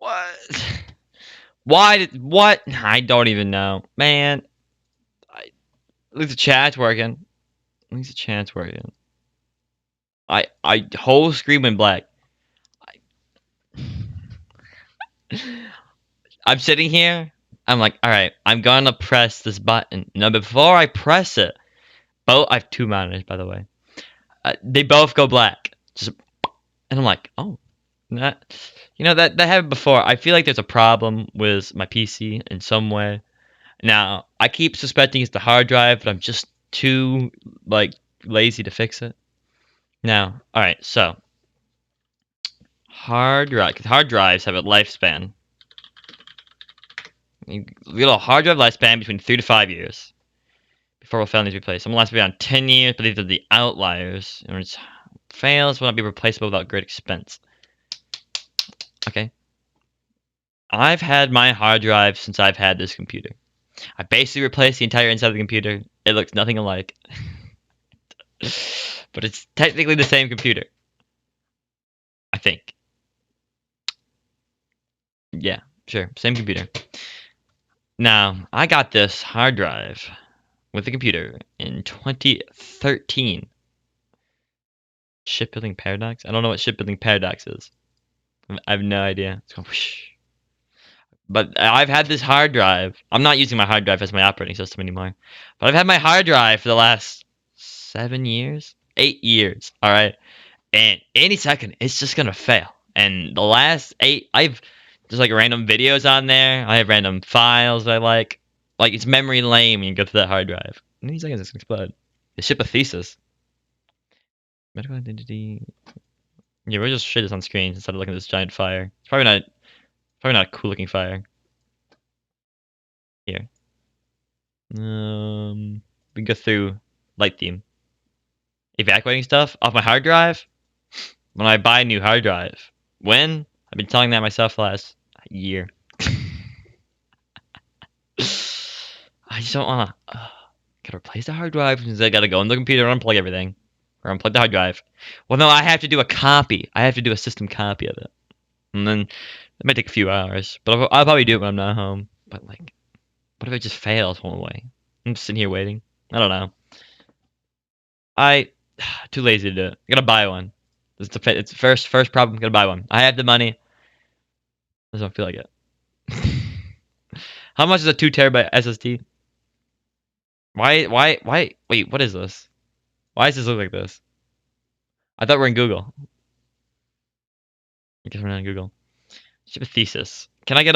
What? Why did what? I don't even know, man. At least the chat's working. At least the chat's working. I whole screen went black. I'm sitting here. I'm like, all right, I'm gonna press this button. Now, before I press it, both I have two monitors, by the way. They both go black. Just, and I'm like, oh, that, that happened before. I feel like there's a problem with my PC in some way. Now, I keep suspecting it's the hard drive, but I'm just too lazy to fix it. Now, all right, so hard drive, because hard drives have a lifespan. You get a hard drive lifespan between 3 to 5 years before we'll fail needs to be replaced. Some will last around 10 years, but these are the outliers. And it's fails will not be replaceable without great expense. Okay. I've had my hard drive since I've had this computer. I basically replaced the entire inside of the computer. It looks nothing alike. But it's technically the same computer. I think. Yeah, sure. Same computer. Now, I got this hard drive with the computer in 2013. Shipbuilding paradox? I don't know what shipbuilding paradox is. I have no idea. It's going whoosh. But I've had this hard drive. I'm not using my hard drive as my operating system anymore. But I've had my hard drive for the last 7 years? 8 years. Alright. And any second, it's just gonna fail. And the last 8, I've just random videos on there. I have random files that I like. Like, it's memory lane when you go through that hard drive. In any seconds, it's gonna explode. The ship a thesis. Medical identity. Yeah, we'll just show this on screen instead of looking at this giant fire. It's probably not a cool looking fire. Here. We can go through light theme. Evacuating stuff off my hard drive. When I buy a new hard drive. When? I've been telling that myself the last year. I just don't wanna gotta replace the hard drive because I gotta go on the computer and unplug everything. Or unplug the hard drive. Well, no, I have to do a copy. I have to do a system copy of it. And then it might take a few hours. But I'll probably do it when I'm not home. But what if it just fails one way? I'm just sitting here waiting. I don't know. Too lazy to do it. I gotta buy one. It's the first problem. Gotta buy one. I have the money. I just don't feel like it. How much is a 2 terabyte SSD? Why? Wait, what is this? Why does this look like this? I thought we're in Google. I guess we're not in Google. Ship a thesis. Can I get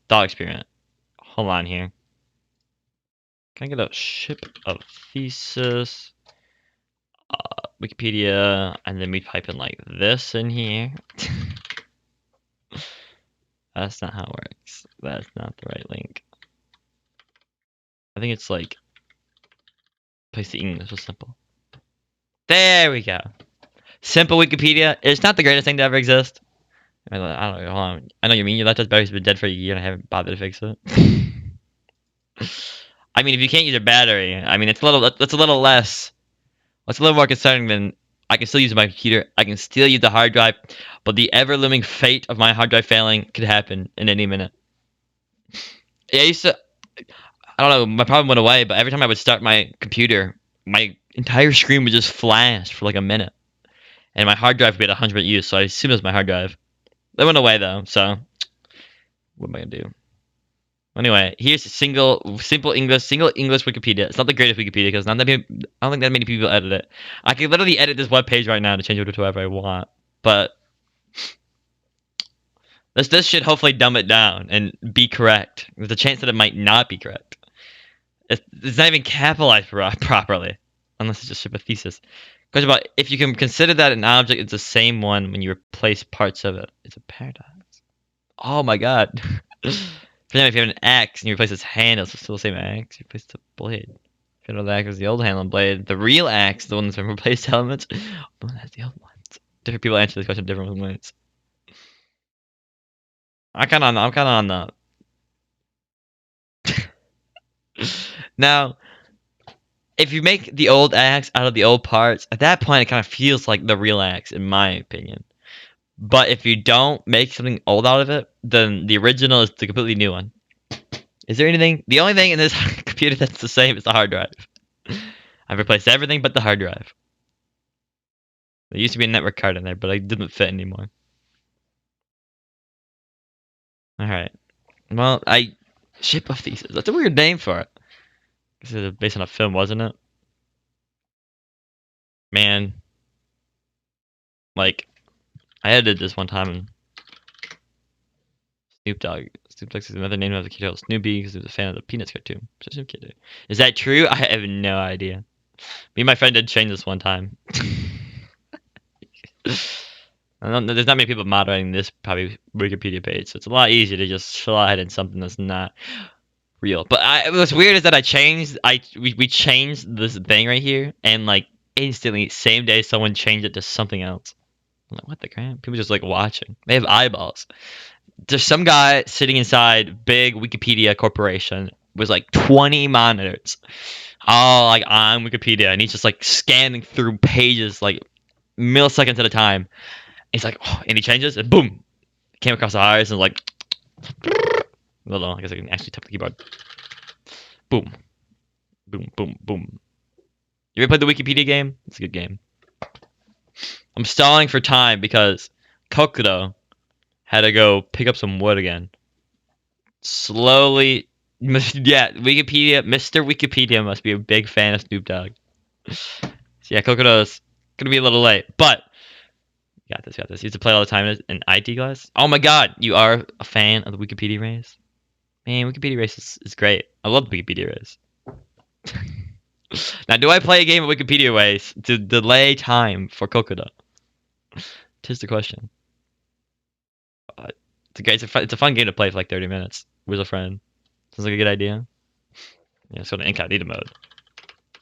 thought experiment? Hold on here. Can I get a ship of thesis? Wikipedia, and then we type in this in here. That's not how it works. That's not the right link. I think it's place the English so simple. There we go. Simple Wikipedia. It's not the greatest thing to ever exist. I don't know. Hold on. I know you mean your laptop's battery's been dead for a year and I haven't bothered to fix it. I mean, if you can't use your battery, I mean, it's a little less. It's a little more concerning than I can still use my computer. I can still use the hard drive, but the ever-looming fate of my hard drive failing could happen in any minute. Yeah, I don't know, my problem went away, but every time I would start my computer, my entire screen would just flash for a minute. And my hard drive would be at 100% use, so I assume it was my hard drive. That went away, though, so what am I going to do? Anyway, here's simple English Wikipedia. It's not the greatest Wikipedia because I don't think that many people edit it. I can literally edit this web page right now to change it to whatever I want, but this should hopefully dumb it down and be correct. There's a chance that it might not be correct. It's not even capitalized properly, unless it's just a thesis. Question about if you can consider that an object is the same one when you replace parts of it. It's a paradox. Oh my god. For example, if you have an axe and you replace its handle, it's still the same axe. You replace the blade. If you know the axe is the old handle and blade, the real axe, the one that's been replaced elements, the one that's the old ones. Different people answer this question different ways. I'm kind of on the. Now, if you make the old axe out of the old parts, at that point it kind of feels like the real axe, in my opinion. But if you don't make something old out of it, then the original is the completely new one. Is there anything? The only thing in this computer that's the same is the hard drive. I've replaced everything but the hard drive. There used to be a network card in there, but it didn't fit anymore. Alright. Well, I ship of thesis. That's a weird name for it. This is based on a film, wasn't it? Man. Like, I edited this one time and Snoop Dogg. Snoop Dogg is another name of the kid Snoopy because he was a fan of the Peanuts cartoon. Is that true? I have no idea. Me and my friend did change this one time. There's not many people moderating this probably Wikipedia page, so it's a lot easier to just slide in something that's not real. But what's weird is that we changed this thing right here, and like instantly, same day, someone changed it to something else. I'm like, what the crap? People just like watching. They have eyeballs. There's some guy sitting inside big Wikipedia corporation with like 20 monitors, all like on Wikipedia, and he's just like scanning through pages like milliseconds at a time. He's like, oh, and he changes, and boom, came across the eyes, and like, hold on, I guess I can actually tap the keyboard. Boom, boom, boom, boom. You ever played the Wikipedia game? It's a good game. I'm stalling for time because Kokudo had to go pick up some wood again. Slowly, yeah, Wikipedia, Mr. Wikipedia must be a big fan of Snoop Dogg. So yeah, Kokudo's gonna be a little late, but got this, got this. You used to play all the time in IT class. Oh my god, you are a fan of the Wikipedia race? Man, Wikipedia race is great. I love the Wikipedia race. Now, do I play a game of Wikipedia race to delay time for Kokudo? Tis the question. It's a fun game to play for like 30 minutes with a friend. Sounds like a good idea. Yeah, let's go to incognito mode.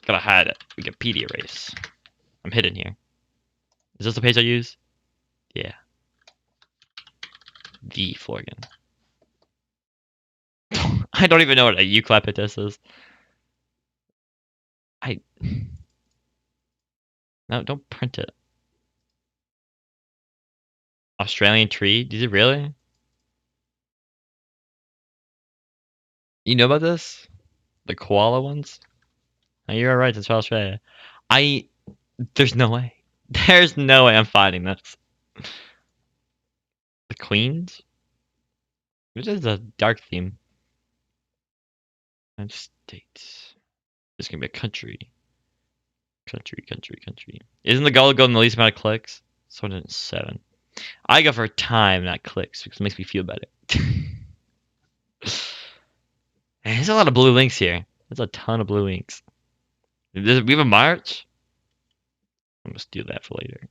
Gotta hide it. Wikipedia race. I'm hidden here. Is this the page I use? Yeah. The Florgan. I don't even know what a eucalyptus is. No, don't print it. Australian tree? Did it really? You know about this? The koala ones? Oh, you're right, it's Australia. There's no way. There's no way I'm finding this. The Queens? This is a dark theme. United States. This is gonna be a country. Country. Isn't the goal to go in the least amount of clicks? 7. I go for time, not clicks, because it makes me feel better. Man, there's a lot of blue links here. There's a ton of blue links. We have a march? I'm gonna steal that for later.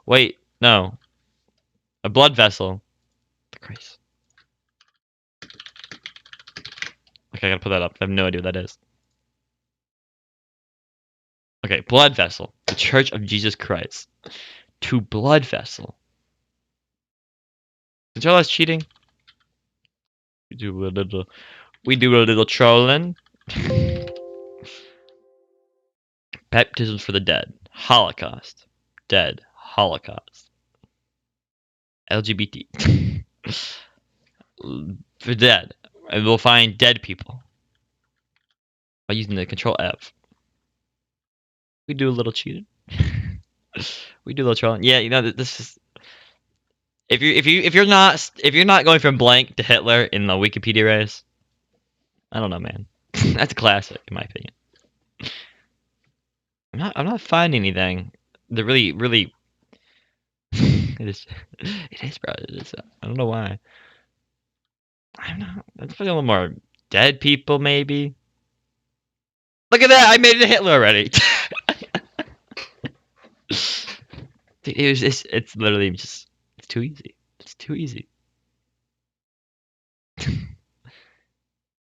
Wait, no. A blood vessel. Christ. Okay, I gotta put that up. I have no idea what that is. Okay, blood vessel. The Church of Jesus Christ. To blood vessel. Did y'all cheating? We do a little trolling. Baptisms for the dead. Holocaust. Dead. Holocaust. LGBT. For dead. And we'll find dead people by using the Control F. We do a little cheating. We do a little trolling. Yeah, you know this is. If you're not going from blank to Hitler in the Wikipedia race, I don't know, man. That's a classic in my opinion. I'm not finding anything that really it is, bro. It is. I don't know why. I'm not. Let's put a little more dead people, maybe. Look at that! I made it to Hitler already. It's literally just. It's too easy. It's too easy.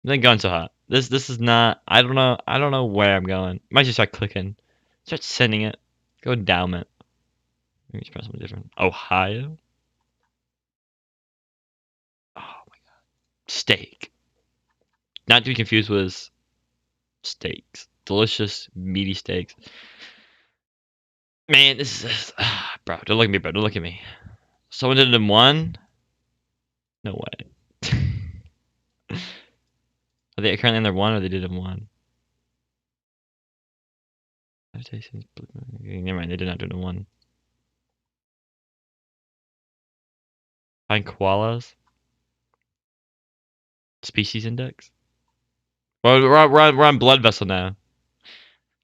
Then going so hot. This is not. I don't know. I don't know where I'm going. Might just start clicking. Start sending it. Go endowment. Maybe just press something different. Ohio. Oh my god. Steak. Not to be confused with steaks. Delicious meaty steaks. Man, this is Bro, don't look at me, bro. Don't look at me. Someone did it in one? No way. Are they currently in their one or they did it in one? Never mind, they did not do it in one. Find koalas. Species index. Well, we're on blood vessel now.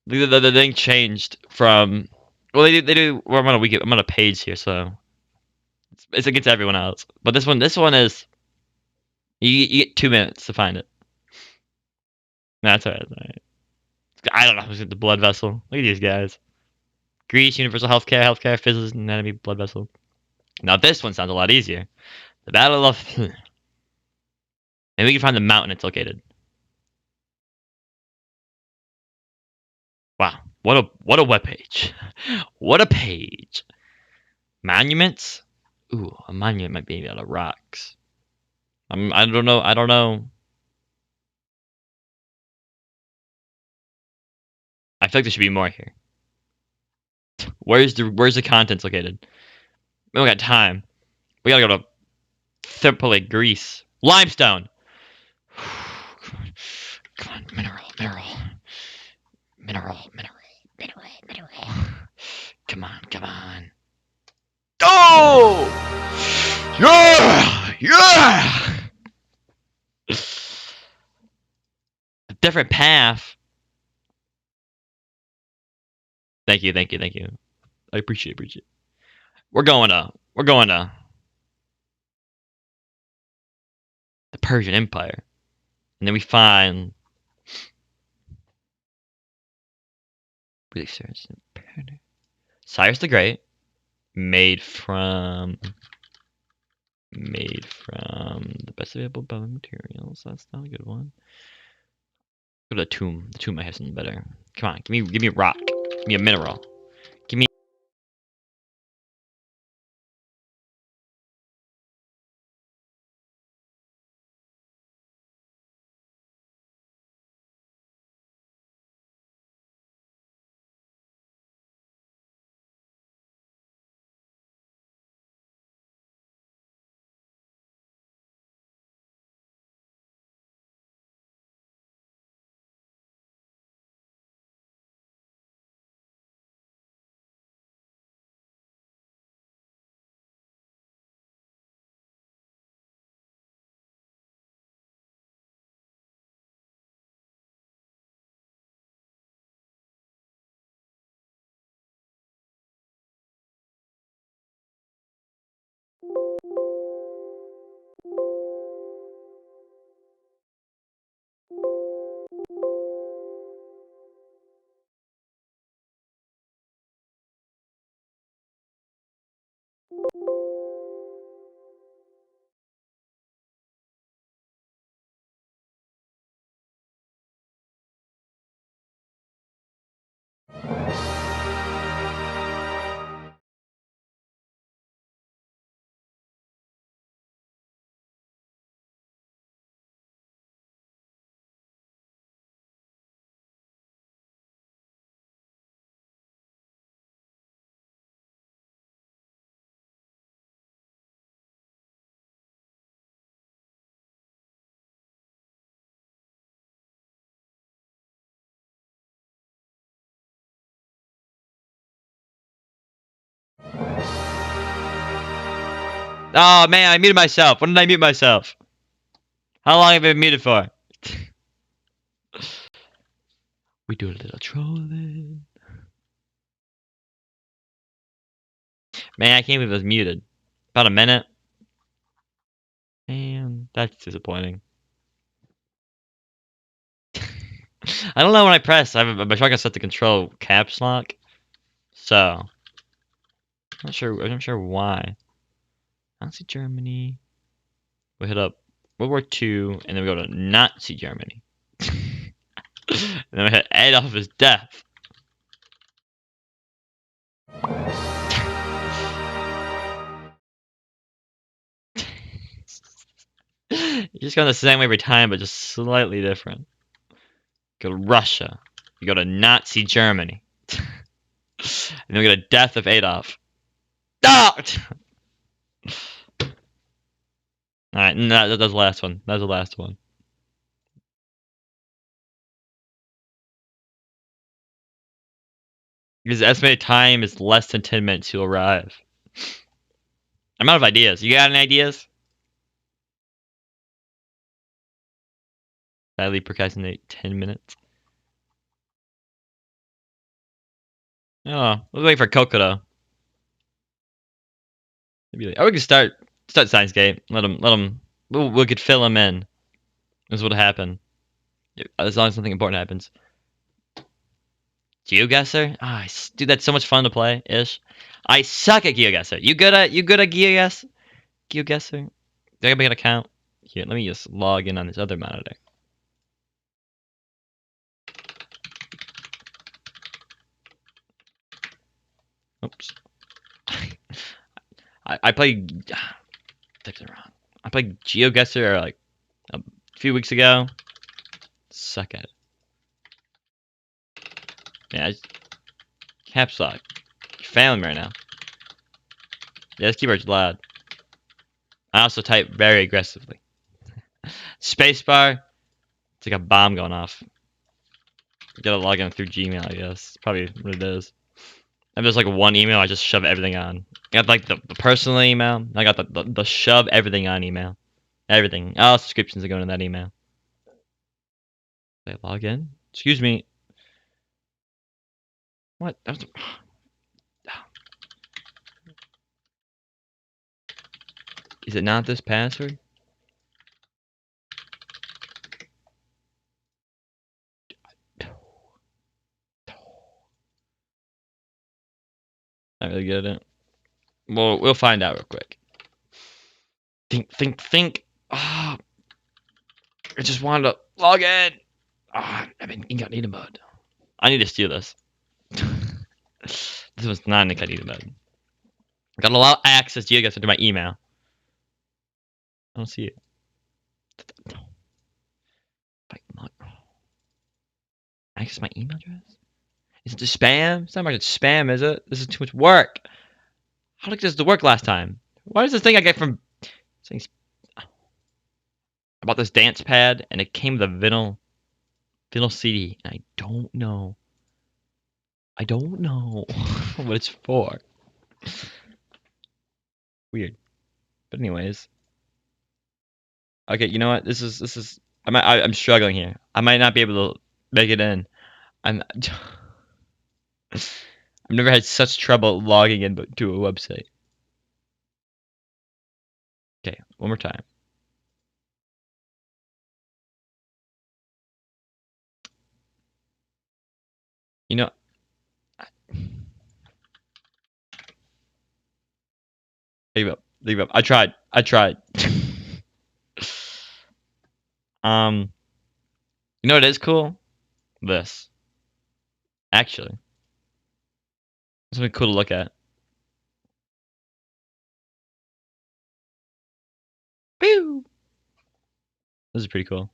The thing changed from. Well, they do. Well, I'm on a page here, so it's against everyone else. But this one is. You get 2 minutes to find it. No, that's alright. I don't know who's the blood vessel. Look at these guys. Greece, universal healthcare, physics, anatomy, blood vessel. Now this one sounds a lot easier. The Battle of. Maybe we can find the mountain it's located. Wow, what a webpage. What a page. Monuments? Ooh, a monument might be made out of rocks. I don't know. I don't know. I feel like there should be more here. Where's the contents located? We don't got time. We gotta go to Tripoli, Greece. Limestone. Come on, mineral. Come on. Oh! Yeah! A different path. Thank you. I appreciate it. We're going to the Persian Empire. And then we find Cyrus the Great made from the best available building materials. That's not a good one. Go to the tomb. The tomb might have something better. Come on, give me a rock. Give me a mineral. Give me. Oh man, I muted myself. When did I mute myself? How long have I been muted for? We do a little trolling. Man, I can't believe it was muted. About a minute. Man, that's disappointing. I don't know when I press. I'm sure I can set the control caps lock. So, I'm not sure why. Nazi Germany. We hit up World War II, and then we go to Nazi Germany. And then we hit Adolf's death. You're just going the same way every time, but just slightly different. Go to Russia. You go to Nazi Germany. And then we get a death of Adolf. Ah! Alright, no, that was the last one. That was the last one. Because the estimated time is less than 10 minutes to arrive. I'm out of ideas. You got any ideas? Badly procrastinate 10 minutes. Oh, let's wait for Coco though. Maybe we could start Science Gate. Let him. We could fill him in. This is what'll happen. As long as something important happens. GeoGuessr? Ah, dude, that's so much fun to play. Ish. I suck at GeoGuessr. You good at GeoGuessr? GeoGuessr? Do I make an account? Here, let me just log in on this other monitor. Oops. I played. Typed it wrong. I played GeoGuessr like a few weeks ago. Suck at it. Yeah, caps lock. You're failing me right now. Yeah, this keyboard's loud. I also type very aggressively. Spacebar. It's like a bomb going off. You gotta log in through Gmail, I guess. Probably what it is. If there's like one email, I just shove everything on. I got like the personal email. I got the shove everything on email. Everything. All subscriptions are going to that email. Did I log in? Excuse me. What? That was... Is it not this password? Not really good at it. Well, we'll find out real quick. Think. Ah, I just wanted to log in. Ah, I'm in incognito mode. I need to steal this. This was not in incognito mode. Got a lot of access to you guys into my email. I don't see it. Access my email address? Is it the spam? It's not marked as spam, is it? This is too much work. How did this work last time? Why is this thing I get from... I bought this dance pad, and it came with a vinyl CD, and I don't know. I don't know what it's for. Weird. But anyways. Okay, you know what? This is... I'm struggling here. I might not be able to make it in. I've never had such trouble logging in to a website. Okay, one more time. You know, leave up. I tried. You know what is cool? This. Actually. Something cool to look at. Pew! This is pretty cool.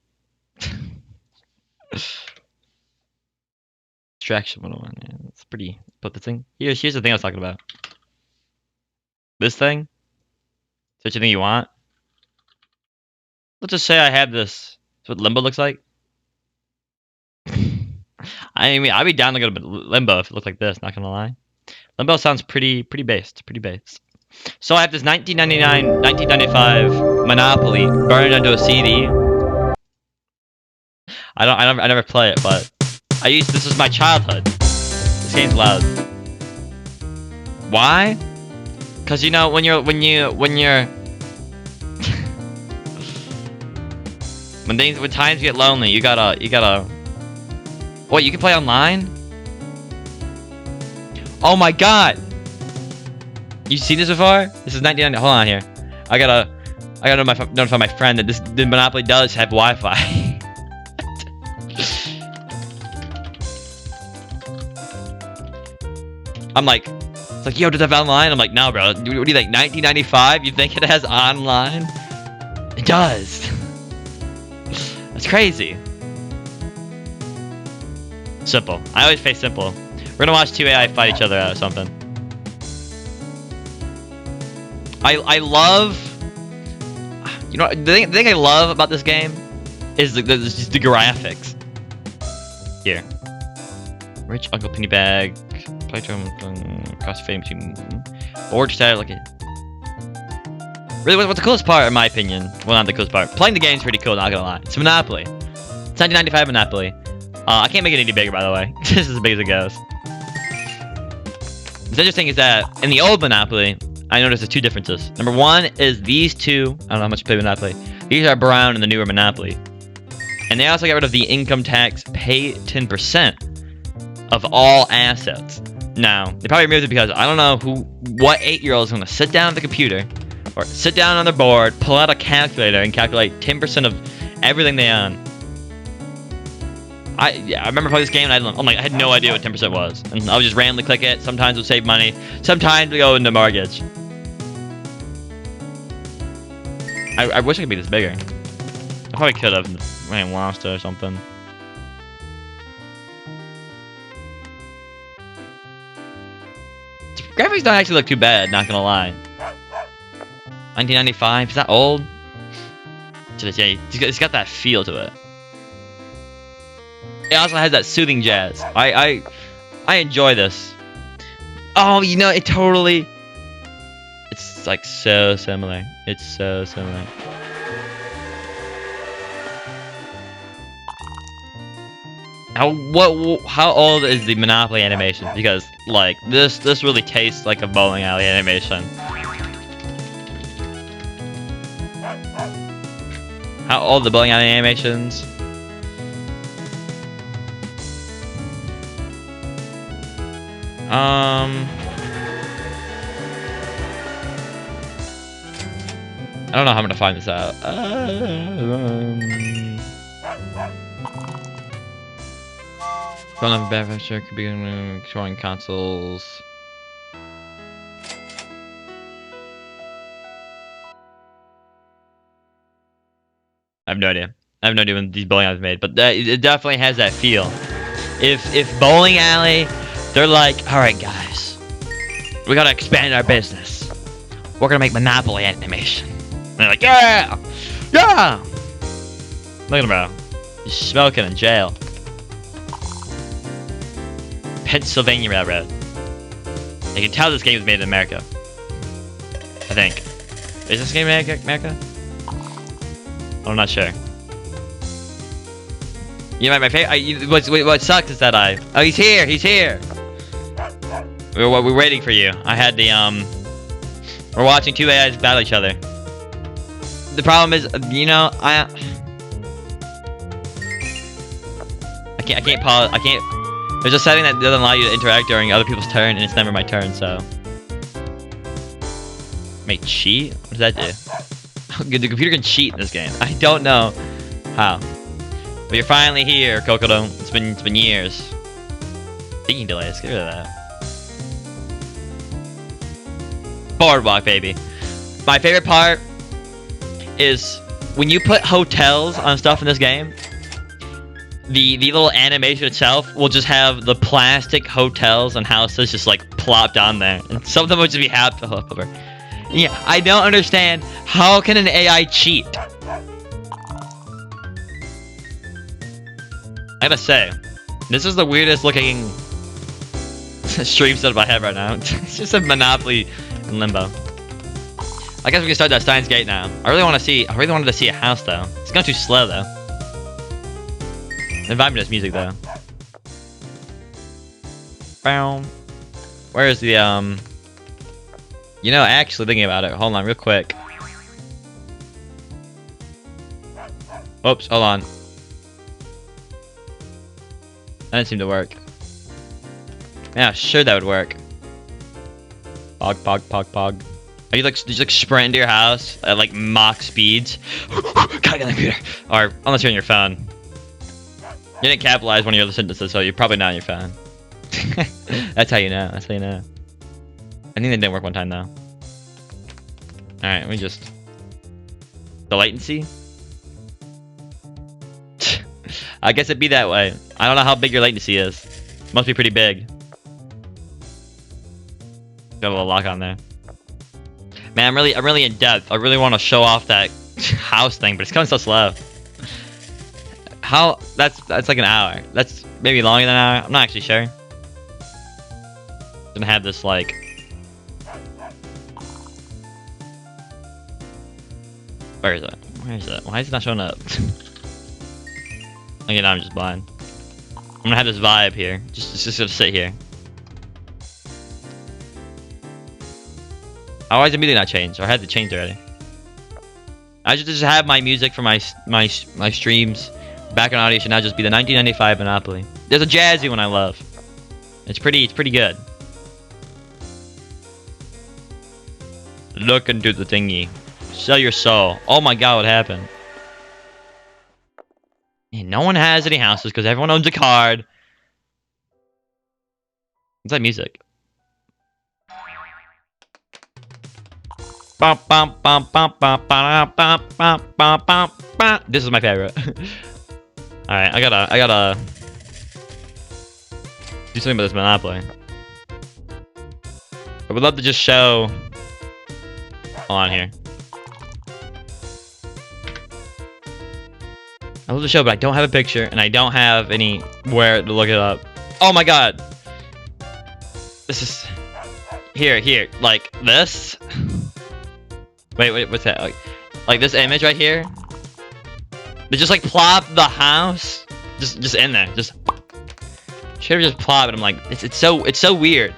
Distraction 101. Yeah, that's pretty. But the thing. Here's the thing I was talking about. This thing. Such a thing you want. Let's just say I have this. That's what limbo looks like. I mean, I'd be down to go to limbo if it looked like this. Not gonna lie. Limbo sounds pretty based. Pretty based. So I have this 1999, 1995 Monopoly burned onto a CD. I never play it, but this was my childhood. This game's loud. Why? Cause you know when you're when times get lonely, you gotta. What, you can play online? Oh my god! You seen this before? This is 1990. Hold on here. I gotta notify my friend that the Monopoly does have Wi-Fi. I'm like, it's like, yo, does it have online? I'm like, no, bro. What do you think? 1995? You think it has online? It does. That's crazy. Simple. I always say simple. We're gonna watch two AI fight each other out or something. I love. You know, the thing I love about this game is just the graphics. Here, rich Uncle Penny bag, playtime, cost fame between board stat. Like it. Really, what's the coolest part, in my opinion? Well, not the coolest part. Playing the game's pretty cool. Not gonna lie. It's Monopoly. It's 1995 Monopoly. I can't make it any bigger, by the way. This is as big as it goes. What's interesting is that in the old Monopoly, I noticed there's two differences. Number one is these two. I don't know how much you play Monopoly. These are brown in the newer Monopoly. And they also got rid of the income tax, pay 10% of all assets. Now, they probably removed it because I don't know what 8-year-old is going to sit down at the computer or sit down on their board, pull out a calculator, and calculate 10% of everything they own. I remember playing this game and I had no idea what 10% was. And I would just randomly click it. Sometimes it would save money. Sometimes it would go into mortgage. I wish I could be this bigger. I probably could have lost it or something. The graphics don't actually look too bad, not gonna lie. 1995, is that old? Yeah, it's got that feel to it. It also has that soothing jazz. I enjoy this. Oh, you know, it totally... It's like so similar. It's so similar. How old is the Monopoly animation? Because like this really tastes like a bowling alley animation. How old are the bowling alley animations? I don't know how I'm gonna find this out. Run of bad pressure could be controlling consoles. I have no idea. I have no idea when these bowling alleys made, but it definitely has that feel. If bowling alley, they're like, all right, guys, we gotta expand our business. We're gonna make Monopoly animation. And they're like, yeah, yeah. Look at him, bro. He's smoking in jail. Pennsylvania Railroad. You can tell this game was made in America. I think. Is this game in America? I'm not sure. You know, my favorite. What sucks is that oh, he's here. He's here. We're waiting for you. I had the We're watching two AIs battle each other. The problem is, you know, I can't pause. I can't. There's a setting that doesn't allow you to interact during other people's turn, and it's never my turn. So, make cheat. What does that do? The computer can cheat in this game. I don't know how. But you're finally here, Kokodo. It's been years. Thinking delays. Get rid of that. Boardwalk, baby. My favorite part is when you put hotels on stuff in this game. The little animation itself will just have the plastic hotels and houses just like plopped on there, and some of them would just be half over. Yeah, I don't understand. How can an AI cheat? I gotta say, this is the weirdest looking stream set I have right now. It's just a Monopoly in limbo. I guess we can start that Steins gate now. I really wanted to see a house though. It's going too slow though. The vibe is music though. Bow. Where is the You know, actually thinking about it. Hold on, real quick. Oops, hold on. That didn't seem to work. Yeah, sure that would work. Pog, pog, pog, pog. Are you like sprint into your house at like Mach speeds? Gotta get on the computer. Or unless you're on your phone. You didn't capitalize one of your other sentences, so you're probably not on your phone. That's how you know. That's how you know. I think that didn't work one time though. Alright, let me just... The latency? I guess it'd be that way. I don't know how big your latency is. Must be pretty big. Got a little lock on there. Man, I'm really in depth. I really want to show off that house thing, but it's coming so slow. How? That's like an hour. That's maybe longer than an hour. I'm not actually sure. Gonna have this like. Where is it? Where is it? Why is it not showing up? Okay, now I'm just blind. I'm gonna have this vibe here. Just gonna sit here. Why is the music not changed? Or I had to change already. I should just have my music for my streams. Background audio should now just be the 1995 Monopoly. There's a jazzy one I love. It's pretty good. Look into the thingy. Sell your soul. Oh my god, what happened? And no one has any houses because everyone owns a card. What's that music? This is my favorite. Alright, I gotta do something about this Monopoly. I would love to just show. Hold on here. I love the show, but I don't have a picture, and I don't have anywhere to look it up. Oh my god! This is... Here, like this? Wait, what's that? Like this image right here? They just like plop the house? Just in there, just... Should've just plop it, I'm like, it's so weird.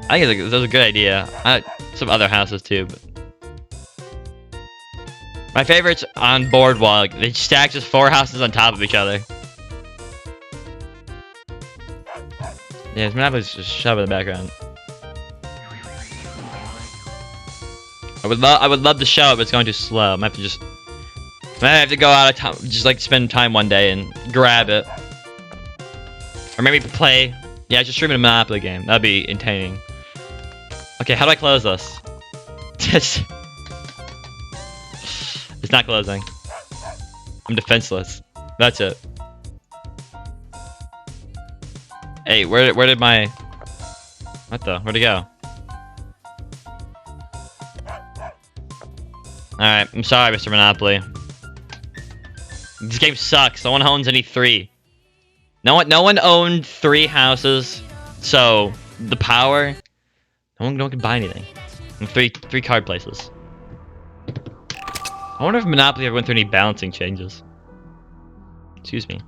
I think that was a good idea. Some other houses too, but... My favorite's on Boardwalk. They stack just 4 houses on top of each other. Yeah, this Monopoly's just shoved in the background. I would love to show it, but it's going too slow. I might have to go out of time, just like spend time one day and grab it, or maybe play. Yeah, just stream a Monopoly game. That'd be entertaining. Okay, how do I close this? It's not closing. I'm defenseless. That's it. Hey, where did my... What the? Where'd it go? Alright, I'm sorry, Mr. Monopoly. This game sucks. No one owns any 3. No one owned 3 houses, so the power... No one can buy anything. And 3 card places. I wonder if Monopoly ever went through any balancing changes. Excuse me.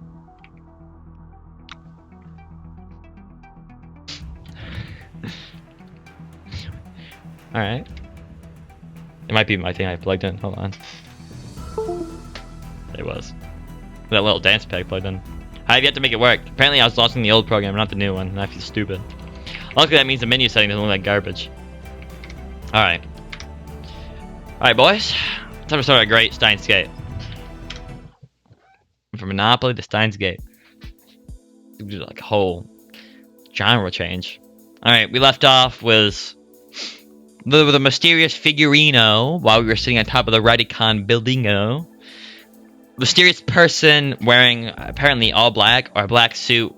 Alright. It might be my thing I plugged in. Hold on. It was. That little dance peg plugged in. I have yet to make it work. Apparently I was lost in the old program, not the new one, and I feel stupid. Luckily that means the menu setting doesn't look like garbage. Alright. Alright, boys. Time to start a great Steins Gate. From Monopoly to Steins Gate. Do like a whole genre change. Alright, we left off with the mysterious figurino while we were sitting on top of the Radicon building-o. Mysterious person wearing apparently all black or a black suit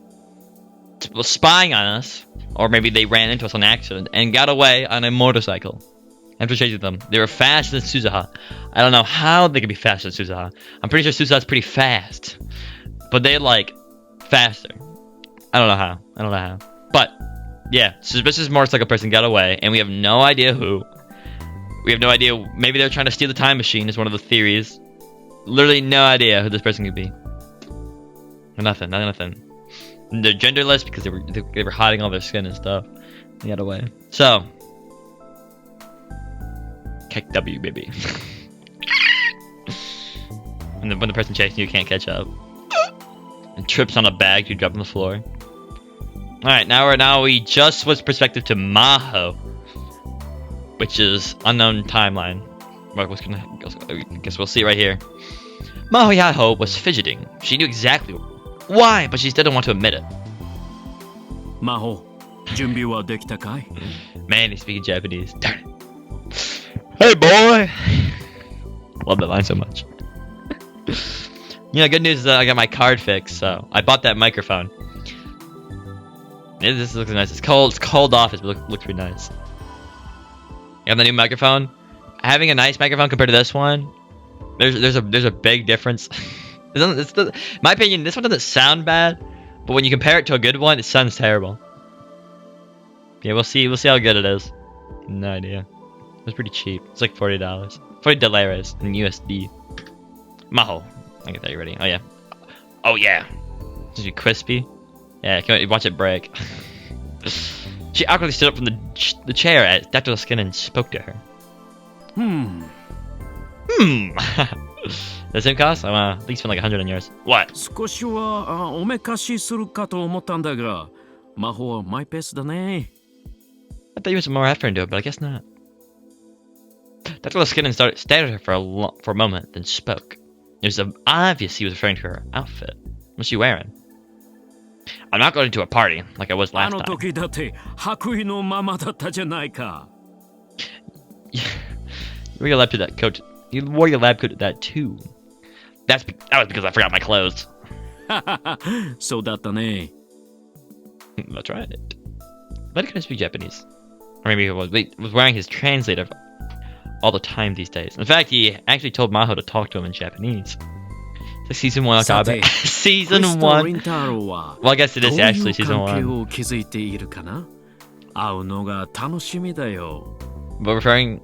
was spying on us, or maybe they ran into us on accident and got away on a motorcycle. After chasing them, they were faster than Suzuha. I don't know how they could be faster than Suzuha. I'm pretty sure Suzuha's pretty fast, but they're like faster. I don't know how. But yeah, suspicious motorcycle person got away, and we have no idea who. We have no idea. Maybe they're trying to steal the time machine. Is one of the theories. Literally no idea who this person could be. Nothing. They're genderless because they were hiding all their skin and stuff. They got away. So. Kick W, baby. when the person chasing you can't catch up. And trips on a bag you drop on the floor. Alright, now we just switch perspective to Maho. Which is unknown timeline. I guess we'll see right here. Maho Yaho was fidgeting. She knew exactly why, but she still didn't want to admit it. Maho, junbi wa dekita kai? Man, he's speaking Japanese. Darn it. Hey, boy! Love that line so much. Good news is that I got my card fixed, so I bought that microphone. Yeah, this looks nice. It's cold off, but it looks pretty nice. And the new microphone, having a nice microphone compared to this one, there's a big difference. In my opinion, this one doesn't sound bad, but when you compare it to a good one, it sounds terrible. Yeah, we'll see how good it is. No idea. It was pretty cheap. It's like $40. $40 in USD. Maho. I get that ready. Oh yeah. Oh yeah. It's gonna be crispy. Yeah, can we watch it break. She awkwardly stood up from the chair as Dr. Skin and spoke to her. The same cost? I think you spent like 100 on yours. What? 少しはおめかしするかと思ったんだが、魔法はマイペースだね。I thought you put some more effort into it, but I guess not. Dr. Skinner stared at her for a moment, then spoke. It was obvious he was referring to her outfit. What's she wearing? I'm not going to a party like I was last time. あの時だって白衣のままだったじゃないか。You wore your lab coat. You wore your lab coat to that too. That was because I forgot my clothes. そうだったね。That's right. But he couldn't speak Japanese. Or maybe he was wearing his translator all the time these days. In fact, he actually told Maho to talk to him in Japanese. It's like season 1 Okabe. Season 1. Well, I guess it is actually season 1. But referring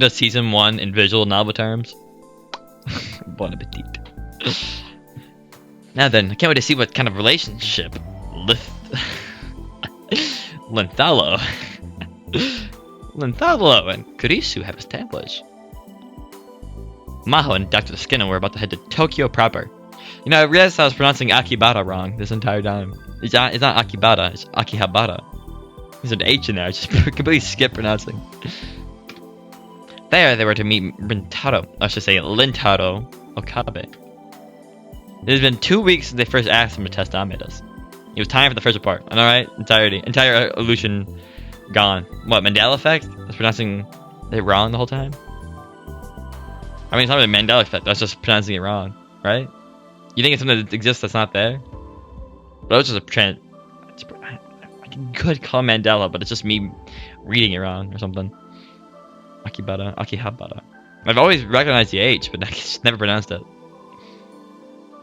to season 1 in visual novel terms. Bon appetit. Now then, I can't wait to see what kind of relationship Linthalo and Kurisu have established. Maho and Dr. Skinner were about to head to Tokyo proper. You know, I realized I was pronouncing Akibara wrong this entire time. It's not Akibara, it's Akihabara. There's an H in there, I just completely skipped pronouncing. There, they were to meet I should say Lintaro Okabe. It has been 2 weeks since they first asked him to test Amogus. It was time for the first report. And alright, entire illusion gone. What, Mandela effect? I was pronouncing it wrong the whole time? I mean, it's not really Mandela effect, that's just pronouncing it wrong, right? You think it's something that exists that's not there? But it was just a I could call Mandela, but it's just me reading it wrong or something. Akihabara. I've always recognized the H, but I just never pronounced it.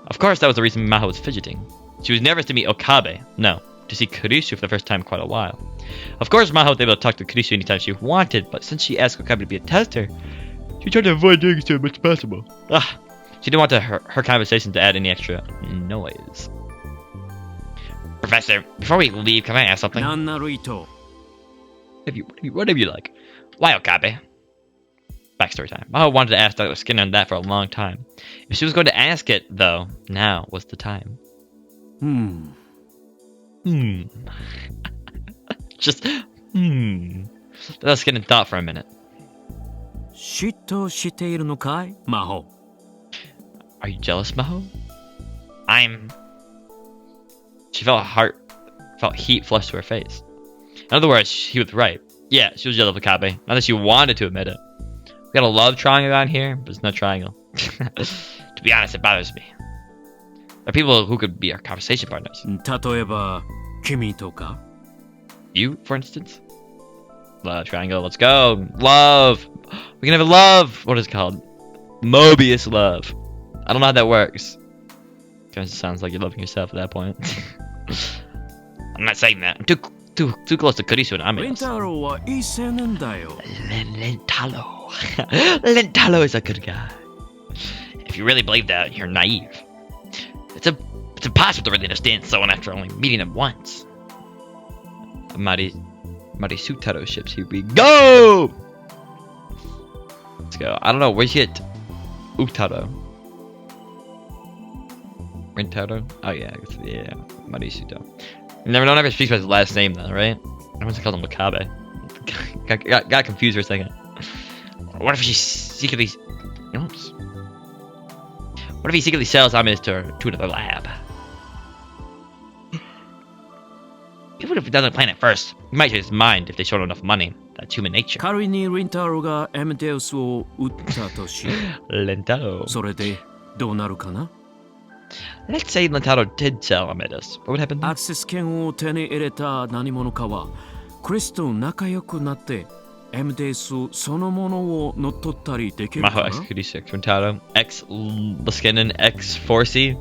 Of course, that was the reason Maho was fidgeting. She was nervous to meet Okabe. No, to see Kurisu for the first time in quite a while. Of course, Maho was able to talk to Kurisu anytime she wanted, but since she asked Okabe to be a tester, she tried to avoid doing so much as possible. She didn't want her conversation to add any extra noise. Professor, before we leave, can I ask something? Whatever you like. Why Okabe? Backstory time. Maho wanted to ask Dr. Skinner on that for a long time. If she was going to ask it, though, now was the time. Just, Let us get in thought for a minute. Are you jealous, Maho? She felt heat flush to her face. In other words, he was right. Yeah, she was jealous of Okabe. Not that she wanted to admit it. We got a love triangle around here, but it's not triangle. To be honest, it bothers me. There are people who could be our conversation partners. You, for instance? Love triangle, let's go. Love! We can have a love! What is it called? Mobius love. I don't know how that works. Kind of sounds like you're loving yourself at that point. I'm not saying that. I'm too close to Kurisu and Amogus. Lintalo is a good guy. If you really believe that, you're naive. It's impossible to really understand someone after only meeting them once. Marisutaro ships, here we go! Let's go. I don't know, where's he at? Utaro. Rintaro? Oh yeah, Marisuto. You never know if he speaks about his last name though, right? Everyone's called him Wakabe. got confused for a second. What if she secretly... What if he secretly sells Amogus to another lab? Even if he doesn't plan it first, he might change his mind if they show him enough money. That's human nature. Lintaro. Let's say Lintaro did sell Amogus. What would happen then? MDS そのものを乗っ取ったりできる Maho かな X Kudisi X Rentado X Liskinen X Forcey.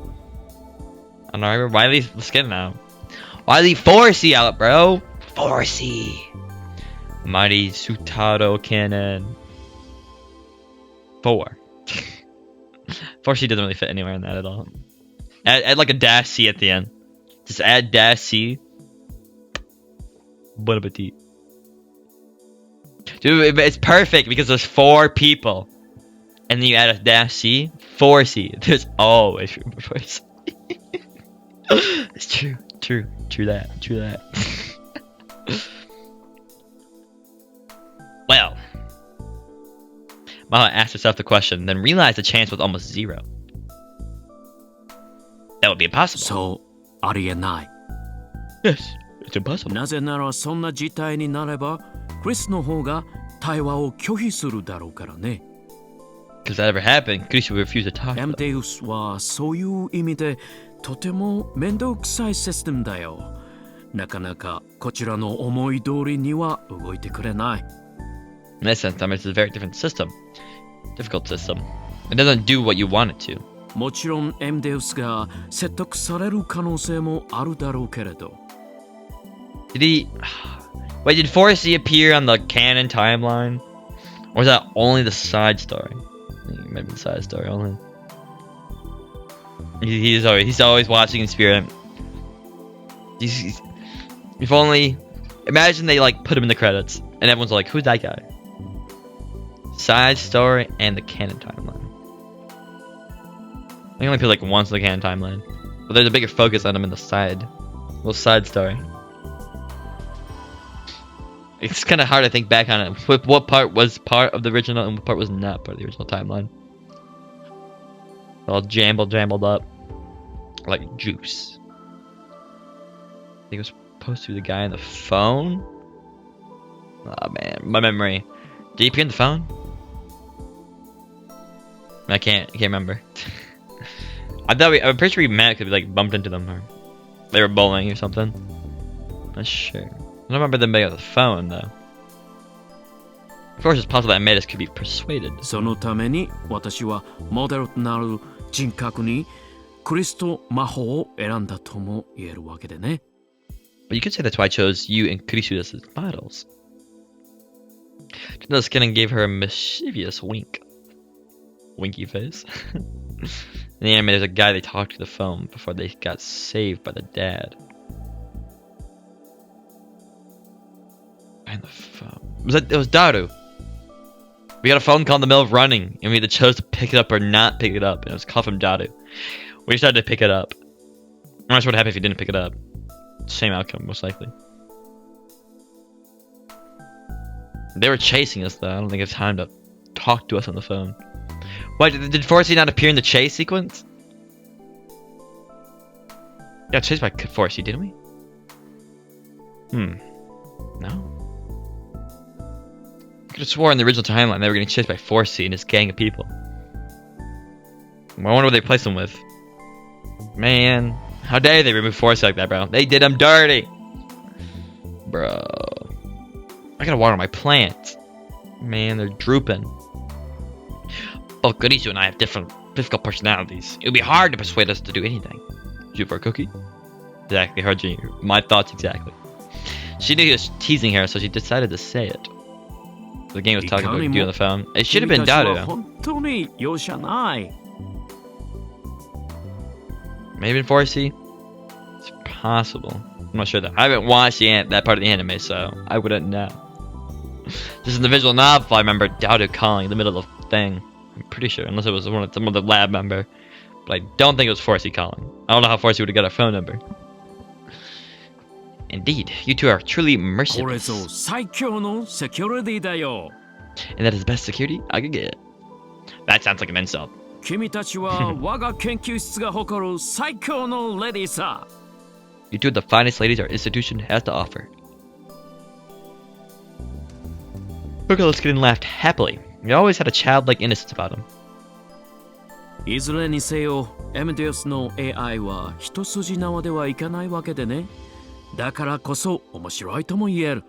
I don't know, why leave Liskinen out? Why leave Forcey out, bro? Forcey. Mighty Sutado Cannon. 4. Forcey doesn't really fit anywhere in that at all. Add like a dash C at the end. Just add dash C. Bon appetit. Dude, it's perfect because there's 4 people. And then you add a dash C. 4C. There's always room for 4C. It's true. True that. Well. Mala asked herself the question, then realized the chance was almost 0. That would be impossible. そう、ありえない。 Yes, it's impossible. なぜならそんな事態になれば、クリスの方が対話を拒否するだろうからね。Because that ever happened, Chris would refuse to talk. エムデウスはそういう意味でとても面倒くさいシステムだよ。なかなかこちらの思い通りには動いてくれない。In that sense, I mean, it's a very different system. Difficult system. It doesn't do what you want it to. もちろんエムデウスが説得される可能性もあるだろうけれど。Did he... Wait, did 4C appear on the canon timeline? Or is that only the side story? Maybe the side story only. He's always watching in spirit. If only... Imagine they like put him in the credits. And everyone's like, who's that guy? Side story and the canon timeline. They only put like once in the canon timeline. But there's a bigger focus on him in the side. Little side story. It's kind of hard to think back on it. What part was part of the original and what part was not part of the original timeline. All jambled up. Like juice. I think it was supposed to be the guy on the phone. Oh man, my memory. Did he appear on the phone? I can't remember. I'm pretty sure we met because we like bumped into them or they were bowling or something. Not sure. I don't remember them being on the phone though. Of course, it's possible that Amogus could be persuaded. そのために私はモデルとなる人格にクリスと魔法を選んだとも言えるわけでね。But you could say that's why I chose you and Kurisu as models. The skin gave her a mischievous wink. Winky face. In the anime, there's a guy they talked to the phone before they got saved by the dad. And the phone. It was Daru. We got a phone call in the middle of running, and we either chose to pick it up or not pick it up. And it was a call from Daru. We decided to pick it up. I'm not sure what happened if you didn't pick it up. Same outcome, most likely. They were chasing us, though. I don't think it's time to talk to us on the phone. Why did 4C not appear in the chase sequence? Got chased by 4C, didn't we? No. I could have swore in the original timeline they were getting chased by 4C and his gang of people. I wonder what they replaced him with. Man, how dare they remove 4C like that, bro? They did him dirty, bro. I gotta water my plants. Man, they're drooping. Both Kurisu and I have difficult personalities. It would be hard to persuade us to do anything. You for a cookie? Exactly, her junior. My thoughts exactly. She knew he was teasing her, so she decided to say it. The game was talking about you on the phone. It should have been Daru. Maybe in 4C? It's possible. I'm not sure though. I haven't watched that part of the anime, so I wouldn't know. Just in the visual novel, I remember Daru calling in the middle of the thing. I'm pretty sure, unless it was some of the lab member. But I don't think it was 4C calling. I don't know how 4C would have got a phone number. Indeed, you two are truly merciless. And that is the best security I could get. That sounds like an insult. 君たちは我が研究室が誇る最強のレディーさ。You two are the finest ladies our institution has to offer. Burgoskin laughed happily. He always had a childlike innocence about him. いずれにせよ、エムデウスの AI は一筋縄ではいかないわけでね。だからこそ面白いとも言える。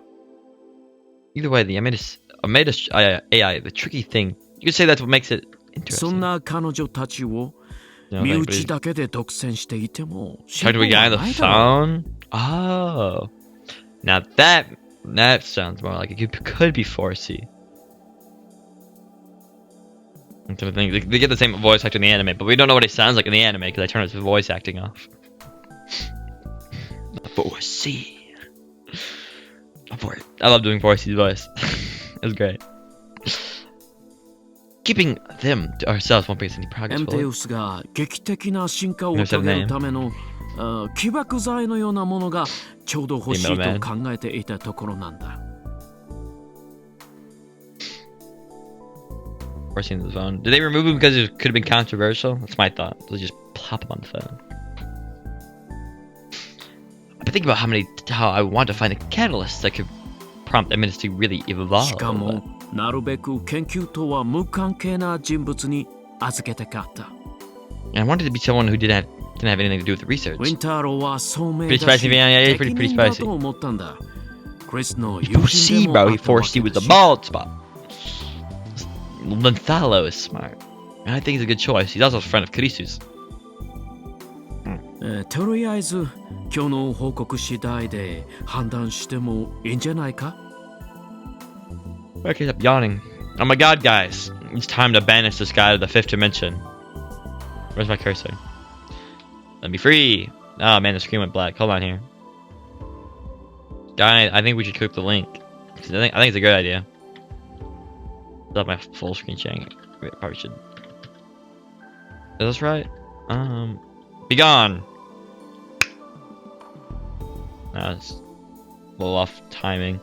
Either way, the Amogus made a AI. The tricky thing, you could say that's what makes it そ interesting. んな彼女たちを You know, 身 like, 内だけで独占していても talk to a 進歩 guy は on the ないだろう。 phone. Oh, now that sounds more like it could be 4C. I'm trying to think. They get the same voice actor in the anime, but we don't know what it sounds like in the anime because I turned his voice acting off. 4C. I love doing 4C's voice. It was great. Keeping them to ourselves won't bring us any エ progress, ムテ will ウ it? スが劇的な進化を Never said 遂 a げる name. ための起爆剤のようなものがちょうど欲しい The と middleman. 考えていたところなんだ。 Forcing the phone. Did they remove him because it could have been controversial? That's my thought. They'll just plop him on the phone. I've been thinking about how I want to find a catalyst that could prompt Amogus to really し evolve. かもなるべく研究とは無関係な人物に預けたかった。 And I wanted to be someone who didn't have anything to do with the research. ウィンターローは聡明 Pretty だ spicy, し man. Yeah, pretty 適任 spicy. だと思ったんだ。クリスの友人 4C, でも bro. あ He ったわ 4C け with だ the し bald spot. Lentalo is smart. And I think he's a good choice. He's also a friend of Kurisu's. とりあえず今日の報告次第で判断してもいいんじゃないか？ Okay, stop yawning. Oh my god, guys. It's time to banish this guy to the 5th dimension. Where's my cursor? Let me free. Oh man, the screen went black. Hold on here. Guy, I think we should click the link. I think it's a good idea. Stop my full screen sharing. Wait, probably should. Is this right? Be gone. It's a little off timing.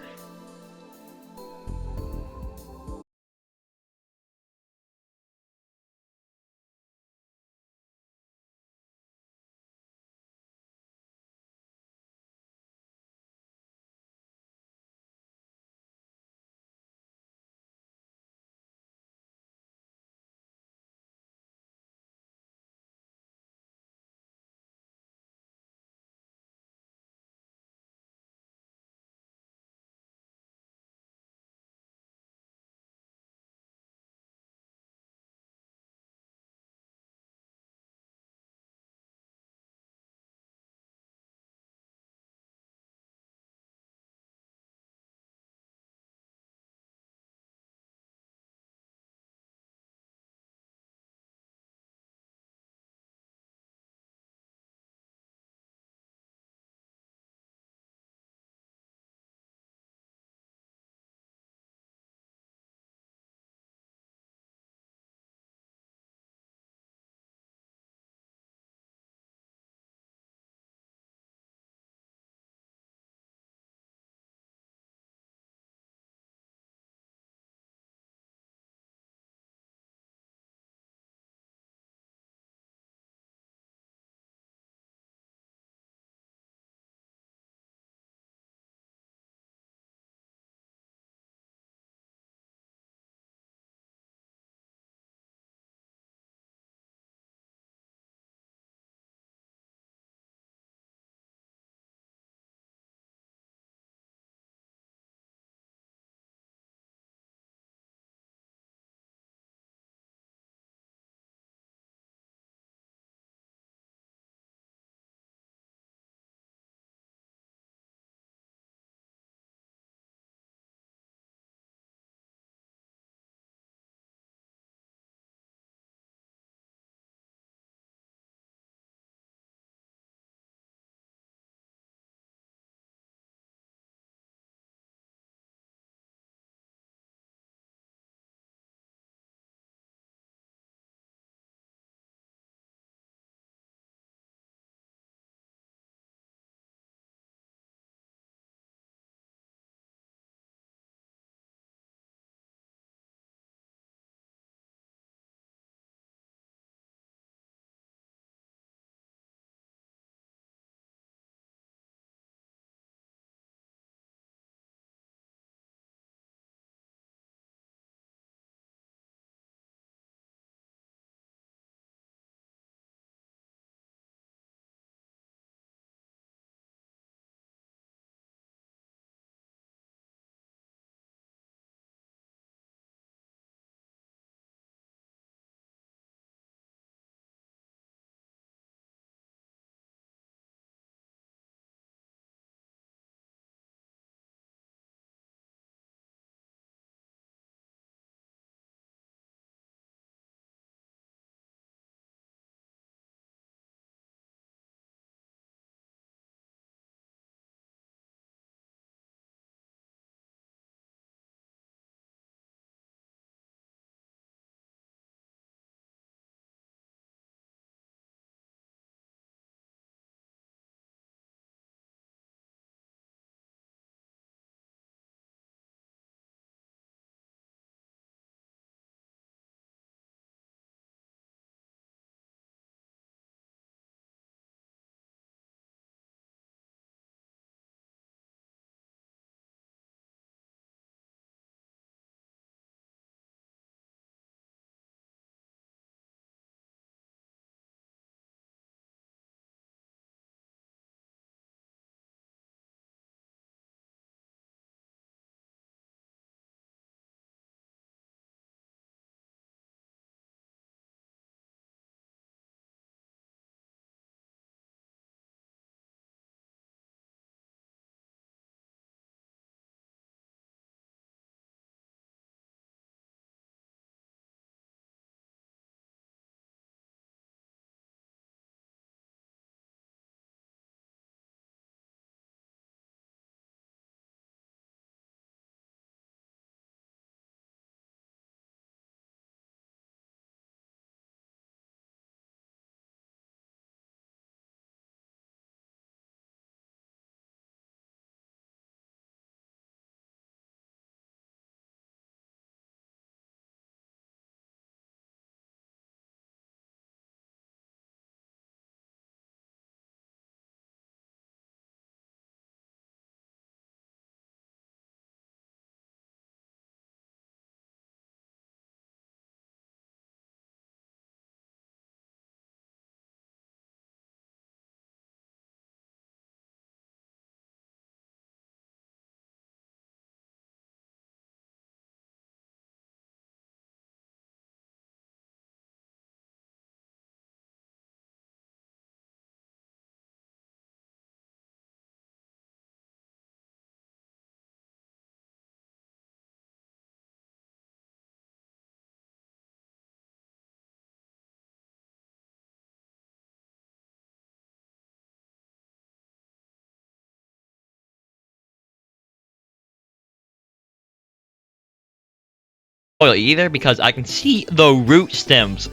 soil either because I can see the root stems.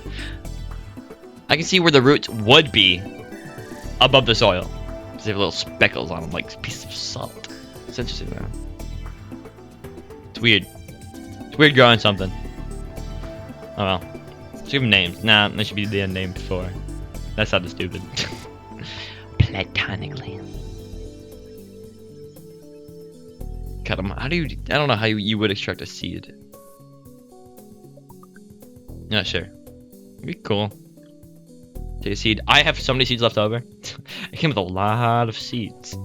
I can see where the roots would be above the soil. They have little speckles on them, like pieces of salt. It's interesting, man. It's weird. It's weird growing something. Oh well. Let's give them names. Nah, that should be the name before. That sounded stupid. Platonically. Cut them. How do you? I don't know how you would extract a seed. Not sure. It'd be cool. Take a seed. I have so many seeds left over. I came with a lot of seeds. A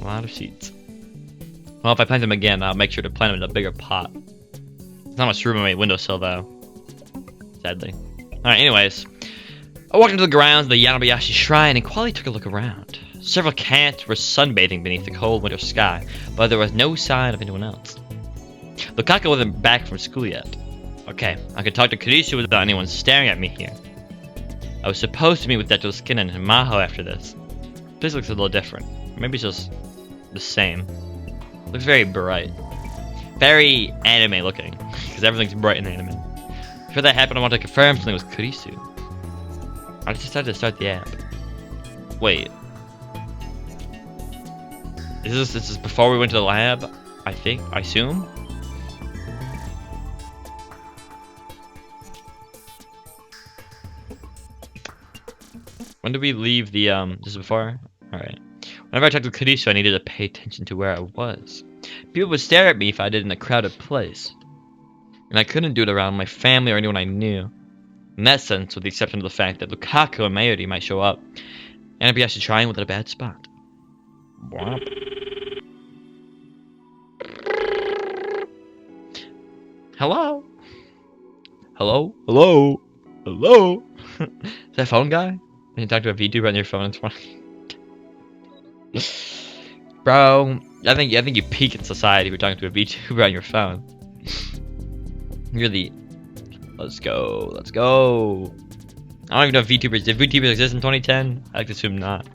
lot of seeds. Well, if I plant them again, I'll make sure to plant them in a bigger pot. There's not much room on my windowsill, though. Sadly. Alright, anyways. I walked into the grounds of the Yanobayashi Shrine and quietly took a look around. Several cats were sunbathing beneath the cold winter sky, but there was no sign of anyone else. Lukaku wasn't back from school yet. Okay, I could talk to Kurisu without anyone staring at me here. I was supposed to meet with Deto Skin and Maho after this. This looks a little different. Maybe it's just the same. Looks very bright. Very anime looking, because everything's bright in anime. Before that happened, I wanted to confirm something with Kurisu. I just decided to start the app. Wait. This is before we went to the lab? I assume? When did we leave the, this is before? Alright. Whenever I talked to Kurisu, I needed to pay attention to where I was. People would stare at me if I did in a crowded place. And I couldn't do it around my family or anyone I knew. In that sense, with the exception of the fact that Lukaku and Mayuri might show up, and I'd be actually trying with a bad spot. Womp. Hello? Hello? Hello? Hello? Is that phone guy? When you talk to a VTuber on your phone in 20. Bro, I think you peak in society if you're talking to a VTuber on your phone. You're the... Let's go. Let's go. I don't even know if VTubers... Did VTubers exist in 2010? I like to assume not.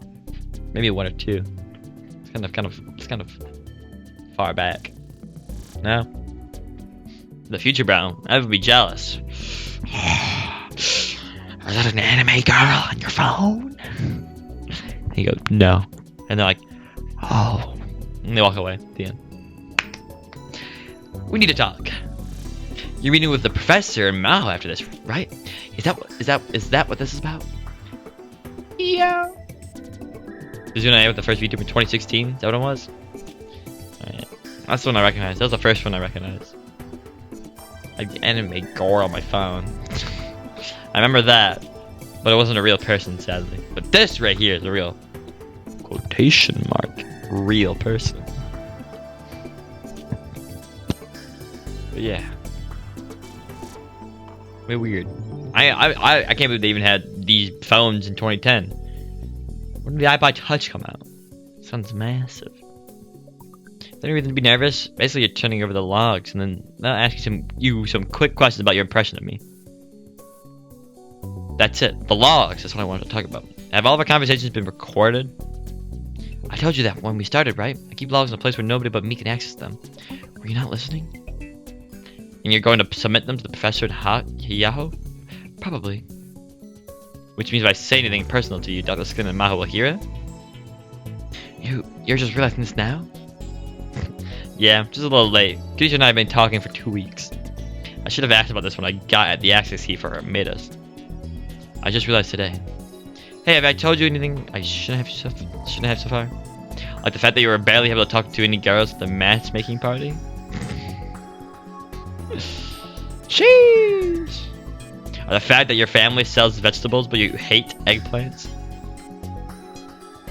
Maybe one or two. It's kind of far back. No? The future, bro. I would be jealous. Is that an anime girl on your phone? And he goes, no. And they're like, oh. And they walk away at the end. We need to talk. You're meeting with the professor and Mao after this, right? Is that what this is about? Yeah. This is when I with the first VTuber in 2016. Is that what it was? Alright. That's the one I recognized. That was the first one I recognized. Like the anime gore on my phone. I remember that, but it wasn't a real person, sadly. But this right here is a real quotation mark real person. But yeah. Way weird. I can't believe they even had these phones in 2010. When did the iPod Touch come out? Sounds massive. Any reason to be nervous? Basically, you're turning over the logs, and then they'll ask you some quick questions about your impression of me. That's it. The logs. That's what I wanted to talk about. Have all of our conversations been recorded? I told you that when we started, right? I keep logs in a place where nobody but me can access them. Were you not listening? And you're going to submit them to the professor at Yahoo? Probably. Which means if I say anything personal to you, Dr. Skin and Maho will hear it? You're just realizing this now? Yeah, just a little late. Kisha and I have been talking for 2 weeks. I should have asked about this when I got the access key for her Midas. I just realized today. Hey, have I told you anything I shouldn't have so far? Like the fact that you were barely able to talk to any girls at the matchmaking party? Sheesh! Or the fact that your family sells vegetables but you hate eggplants?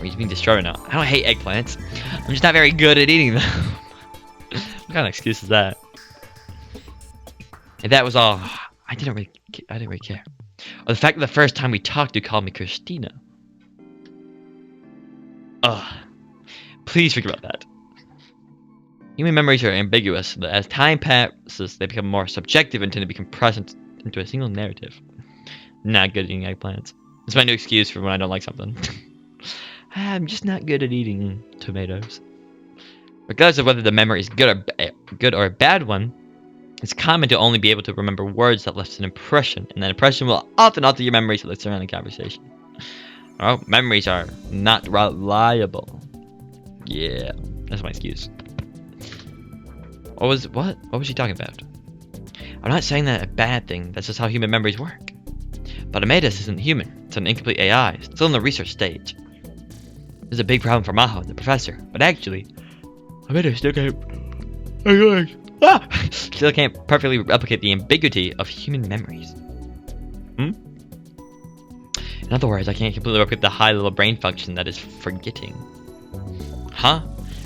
Or you being destroyed now? I don't hate eggplants. I'm just not very good at eating them. What kind of excuse is that? And that was all. I didn't really care. Or the fact that the first time we talked, you called me Christina. Ugh. Please forget about that. Human memories are ambiguous, but as time passes, they become more subjective and tend to be compressed into a single narrative. Not good at eating eggplants. That's my new excuse for when I don't like something. I'm just not good at eating tomatoes. Regardless of whether the memory is good or a bad one, It's common to only be able to remember words that left an impression, and that impression will often alter your memories of the surrounding conversation. Oh, memories are not reliable. Yeah, that's my excuse. What was she talking about? I'm not saying that a bad thing, that's just how human memories work. But Amogus isn't human, it's an incomplete AI, still in the research stage. This is a big problem for Maho, the professor, but actually, Amogus still can't perfectly replicate the ambiguity of human memories. In other words, I can't completely replicate the high-level brain function that is forgetting. Huh?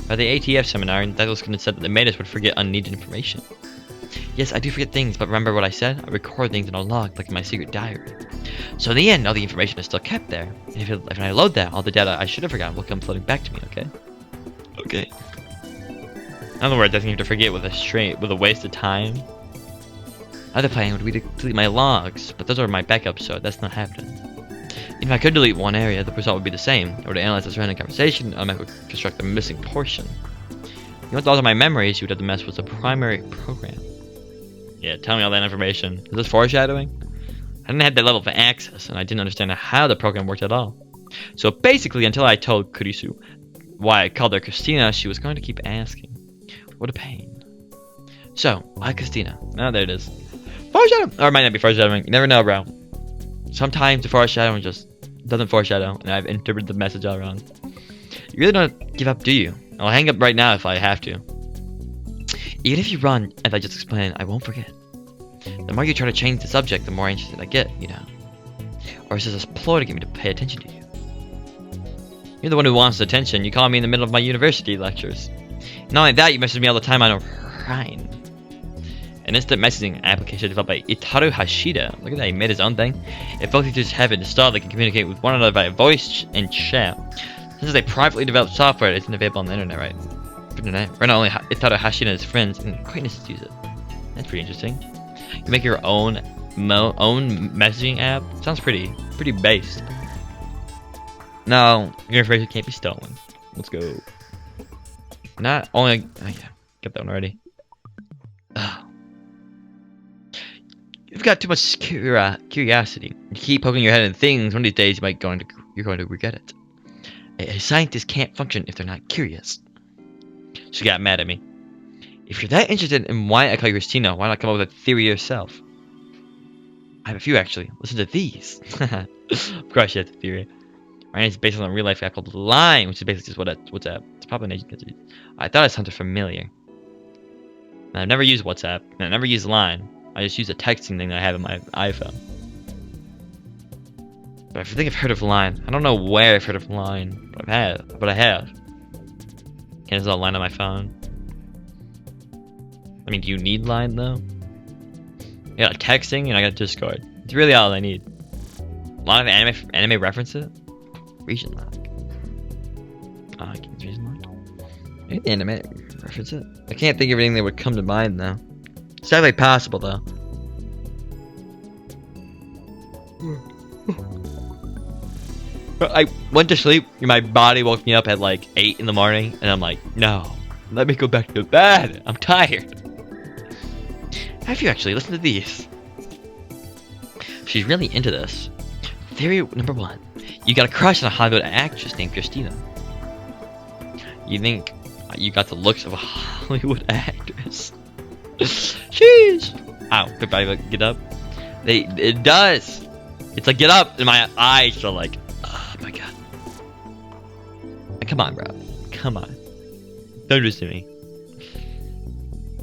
By the ATF seminar, Douglas could have said that the Amogus would forget unneeded information. Yes, I do forget things, but remember what I said? I record things in a log, like in my secret diary. So in the end, all the information is still kept there. And if I load that, all the data I should have forgotten will come floating back to me, okay? Okay. In other words, I think you have to forget with a waste of time. Another plan would be to delete my logs, but those are my backups, so that's not happening. If I could delete one area, the result would be the same. I would analyze the surrounding conversation, and I would construct the missing portion. You want all of my memories, you would have to mess with the primary program. Yeah, tell me all that information. Is this foreshadowing? I didn't have that level of access, and I didn't understand how the program worked at all. So basically, until I told Kurisu why I called her Christina, she was going to keep asking. What a pain. So, why Christina? Oh, there it is. Foreshadowing! Or it might not be foreshadowing. You never know, bro. Sometimes the foreshadowing just doesn't foreshadow, and I've interpreted the message all wrong. You really don't give up, do you? I'll hang up right now if I have to. Even if you run, as I just explained, I won't forget. The more you try to change the subject, the more interested I get, you know. Or is this a ploy to get me to pay attention to you? You're the one who wants attention. You call me in the middle of my university lectures. Not only that, you message me all the time on Rhine. An instant messaging application developed by Itaru Hashida. Look at that, he made his own thing. If both teachers have it installed, they can communicate with one another via voice and chat. This is a privately developed software that isn't available on the internet, right? Not only Itaru Hashida and his friends and acquaintances use it. That's pretty interesting. You make your own messaging app? Sounds pretty based. No, your information can't be stolen. Let's go. Not only... Oh yeah, got that one already. Ugh. You've got too much curiosity. You keep poking your head in things, one of these days you're going to regret it. A scientist can't function if they're not curious. She got mad at me. If you're that interested in why I call you Christina, why not come up with a theory yourself? I have a few actually. Listen to these. Of course you have the theory. My name is based on a real life app called Line, which is basically just WhatsApp. It's probably an agency. I thought it sounded familiar. And I've never used WhatsApp, and I never used Line. I just use a texting thing that I have in my iPhone. But I think I've heard of Line. I don't know where I've heard of Line, but I have. Can't install Line on my phone. I mean, do you need Line though? I got texting and I got Discord. It's really all I need. A lot of anime references. Region lock. I can't region lock. Maybe the anime reference it. I can't think of anything that would come to mind though. It's definitely possible though. I went to sleep and my body woke me up at like 8 in the morning and I'm like, no, let me go back to bed. I'm tired. Have you actually listened to these? She's really into this. Theory number 1. You got a crush on a Hollywood actress named Christina. You think you got the looks of a Hollywood actress. Sheesh. Ow, if I get up. It does. It's like get up and my eyes are like, oh my god. Come on, bro. Come on. Don't listen to me.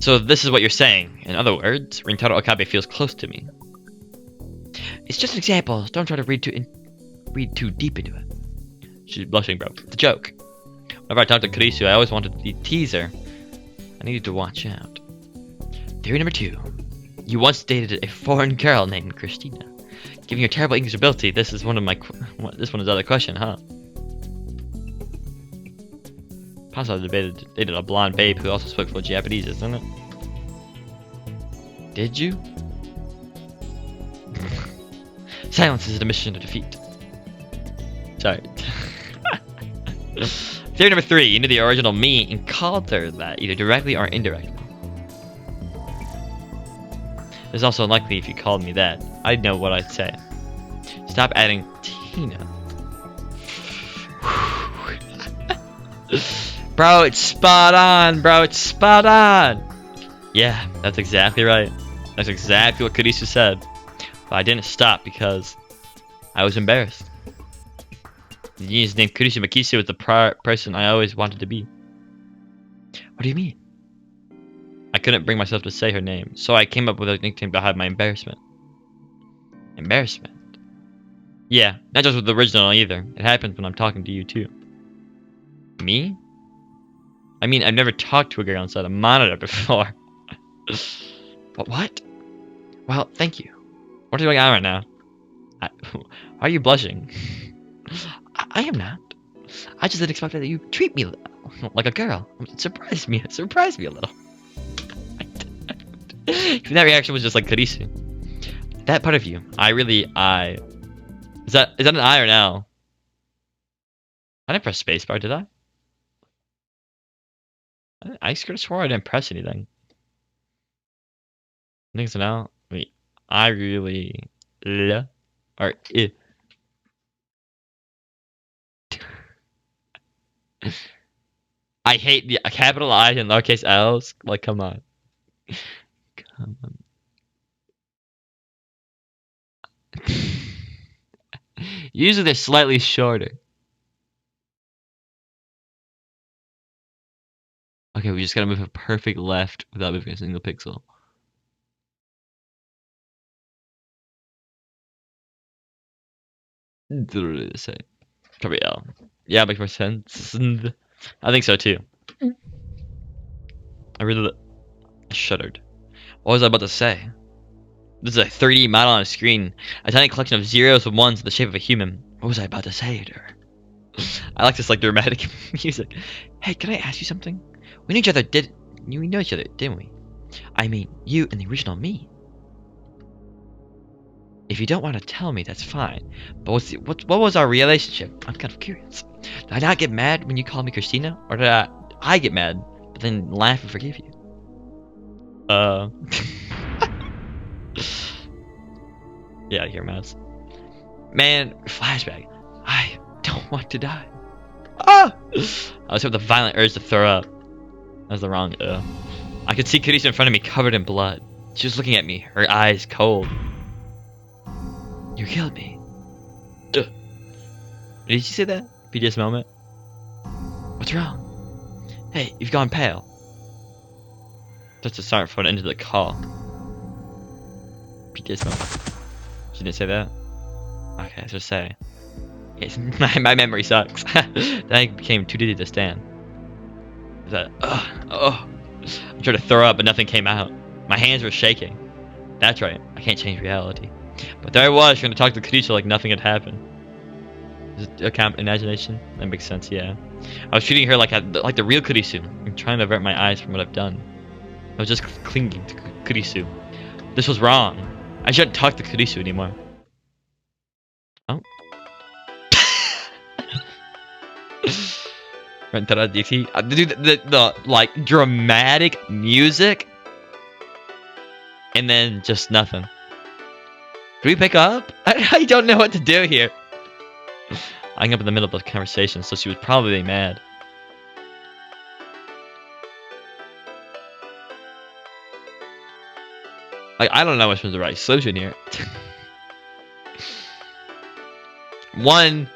So this is what you're saying. In other words, Rintaro Okabe feels close to me. It's just an example. Don't try to read too deep into it. She's blushing, bro. It's a joke. Whenever I talk to Kurisu, I always wanted to tease her. I needed to watch out. Theory number 2. You once dated a foreign girl named Christina. Given your terrible English ability, this is one of my... This one is the other question, huh? Possibly dated a blonde babe who also spoke fluent Japanese, isn't it? Did you? Silence is the mission to defeat. Sorry. Theory number 3. You knew the original me and called her that, either directly or indirectly. It's also unlikely if you called me that. I'd know what I'd say. Stop adding Tina. Bro, it's spot on, bro. It's spot on. Yeah, that's exactly right. That's exactly what Kurisu said. But I didn't stop because I was embarrassed. The genius named Kurisu Makisu was the person I always wanted to be. What do you mean? I couldn't bring myself to say her name, so I came up with a nickname to hide my embarrassment. Embarrassment? Yeah, not just with the original either. It happens when I'm talking to you too. Me? I mean, I've never talked to a girl inside a monitor before. But what? Well, thank you. What's going on right now? Why are you blushing? I am not. I just didn't expect that you treat me like a girl. It surprised me. It surprised me a little. That reaction was just like Kurisu. That part of you, Is that an I or an L? I didn't press spacebar, did I? I could have swore I didn't press anything. I think it's an L. Wait, I really or I. I hate the capital I and lowercase L's. Like, come on. Come on. Usually they're slightly shorter. Okay, we just gotta move a perfect left without moving a single pixel. Literally the same. Probably L. Yeah, makes more sense. I think so too. I shuddered. What was I about to say? This is a 3D model on a screen. A tiny collection of zeros and ones in the shape of a human. What was I about to say to her? I like this like dramatic music. Hey, can I ask you something? We know each other, didn't we? I mean, you and the original me. If you don't want to tell me, that's fine. But what was our relationship? I'm kind of curious. Did I not get mad when you called me Christina? Or did I get mad, but then laugh and forgive you? Get out of here, mouse. Man, flashback. I don't want to die. Ah! I was with a violent urge to throw up. That was the wrong I could see Kurisu in front of me covered in blood. She was looking at me, her eyes cold. You killed me. Ugh. Did you see that? PTS moment? What's wrong? Hey, you've gone pale. Touch the smartphone into the call. PTS moment. She didn't say that? Okay, let's just say. Yes, my memory sucks. That became too dizzy to stand. Is that, I'm trying to throw up, but nothing came out. My hands were shaking. That's right, I can't change reality. But there I was, trying to talk to Kurisu like nothing had happened. Is it a imagination? That makes sense, yeah. I was treating her like the real Kurisu. I'm trying to avert my eyes from what I've done. I was just clinging to Kurisu. This was wrong. I shouldn't talk to Kurisu anymore. Oh. Dude, the like dramatic music, and then just nothing. Can we pick up? I don't know what to do here. I hung up in the middle of the conversation, so she was probably mad. Like, I don't know which was the right solution here. One,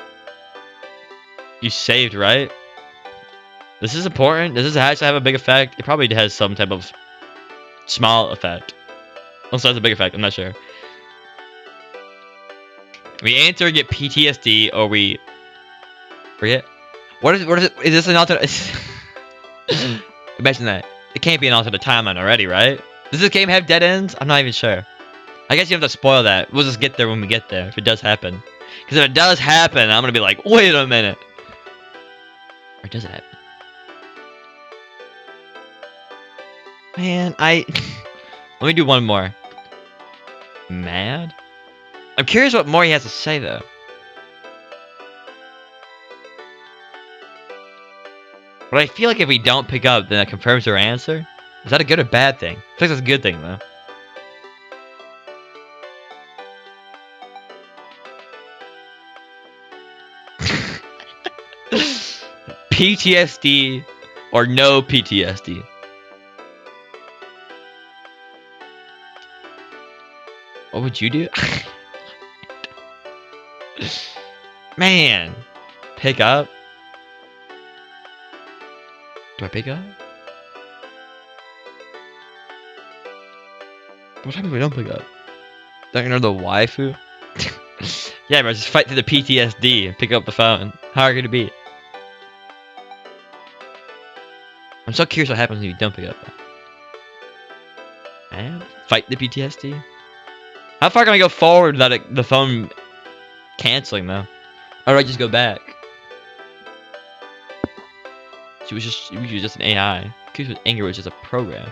you saved, right? This is important. Does this actually have a big effect? It probably has some type of small effect. Also has a big effect, I'm not sure. We answer and get PTSD, or we forget. What is it? Is this an alternate? Imagine that. It can't be an alternate timeline already, right? Does this game have dead ends? I'm not even sure. I guess you have to spoil that. We'll just get there when we get there, if it does happen. Because if it does happen, I'm gonna be like, wait a minute. Or does it happen? Man, let me do one more. Mad? I'm curious what more he has to say, though. But I feel like if we don't pick up, then that confirms our answer. Is that a good or bad thing? I think that's a good thing, though. PTSD or no PTSD? What would you do? Man, pick up? Do I pick up? What happens if we don't pick up? Don't you know the waifu? Yeah, bro, just fight through the PTSD and pick up the phone. How hard could it be? I'm so curious what happens when you don't pick up. Man, fight the PTSD? How far can I go forward without the phone canceling though? Or do I just go back? She was just an AI. Curious what anger was just a program.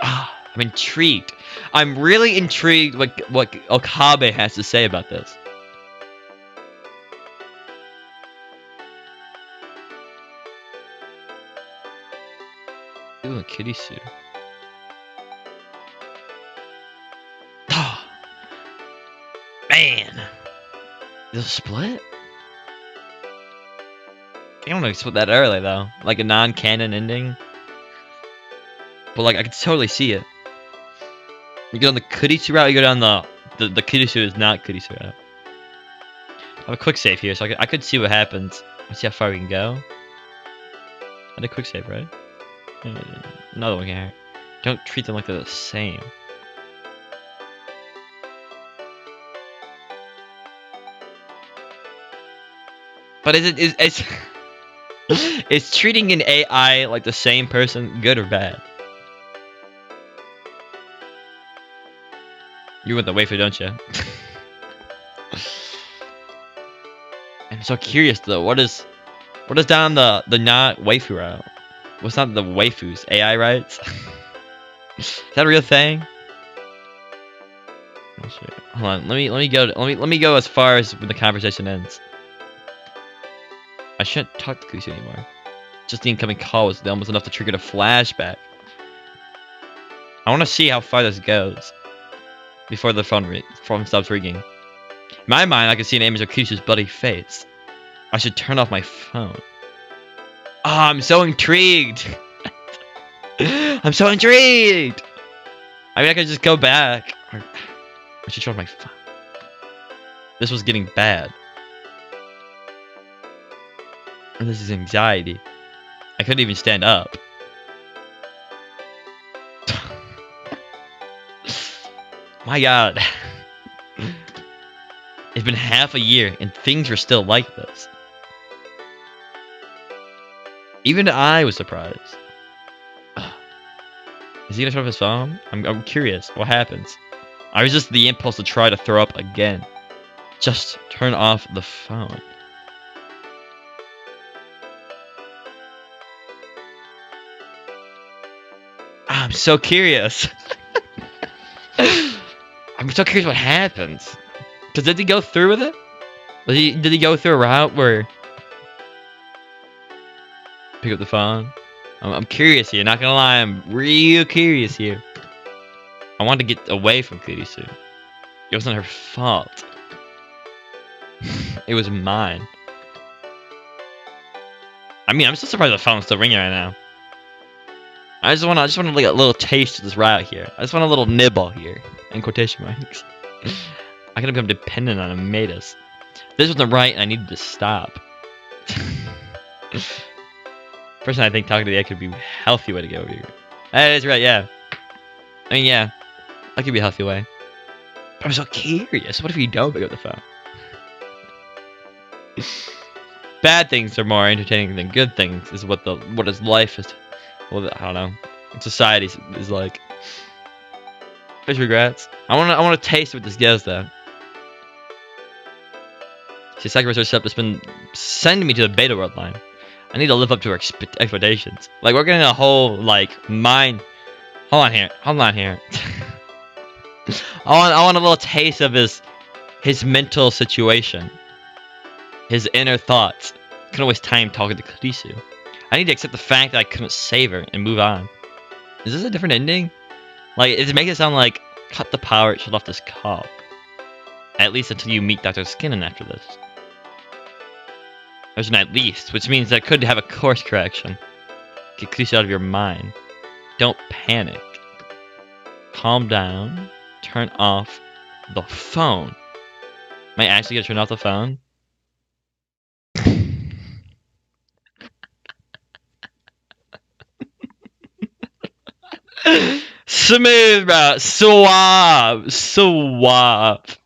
Ah, I'm intrigued. I'm really intrigued what Okabe has to say about this. Ooh, a kitty suit. Ah, man. Is it a split? I don't know if split that early though. Like a non-canon ending. But like I could totally see it. You go down the Kurisu route, you go down the Kurisu is not Kurisu route. I have a quick save here, so I could see what happens. Let's see how far we can go. I did a quick save, right? Another one here. Don't treat them like they're the same. But is treating an AI like the same person good or bad? You want the waifu, don't you? I'm so curious though. What is down the not waifu route? What's not the waifus? AI rights? Is that a real thing? Hold on. Let me go as far as when the conversation ends. I shouldn't talk to Kusu anymore. Just the incoming call was almost enough to trigger a flashback. I want to see how far this goes before the phone stops ringing. In my mind, I can see an image of Kusu's bloody face. I should turn off my phone. Ah, I'm so intrigued. I'm so intrigued. I mean, I could just go back. Or I should turn off my phone. This was getting bad. And this is anxiety. I couldn't even stand up. My god. It's been half a year and things are still like this. Even I was surprised. Is he gonna turn off his phone? I'm curious. What happens? I was just the impulse to try to throw up again. Just turn off the phone. I'm so curious. I'm so curious what happens. Cause did he go through with it? Did he go through a route where pick up the phone? I'm curious here. Not gonna lie, I'm real curious here. I wanted to get away from Kurisu. It wasn't her fault. It was mine. I mean, I'm still surprised the phone's still ringing right now. I just want to like a little taste of this route here. I just want a little nibble here, in quotation marks. I could have become dependent on Amogus. This wasn't right, and I needed to stop. Personally, I think talking to the AI could be a healthy way to get over here. That is right, yeah. I mean, yeah, that could be a healthy way. But I'm so curious. What if you don't pick up the phone? Bad things are more entertaining than good things. Is what his life is. Well, I don't know. Society is like. There's regrets. I want to taste what this gives though. See, Sacrifice herself has been sending me to the beta world line. I need to live up to her expectations. Like we're getting a whole like mind. Hold on here. I want a little taste of his mental situation. His inner thoughts. I couldn't waste time talking to Kurisu. I need to accept the fact that I couldn't save her and move on. Is this a different ending? Like, it makes it sound like cut the power, shut off this call. At least until you meet Dr. Skinnon after this. There's an at least, which means that could have a course correction. Get Kusa out of your mind. Don't panic. Calm down. Turn off the phone. Am I actually gonna turn off the phone? Smooth, bro. Suave. Suave.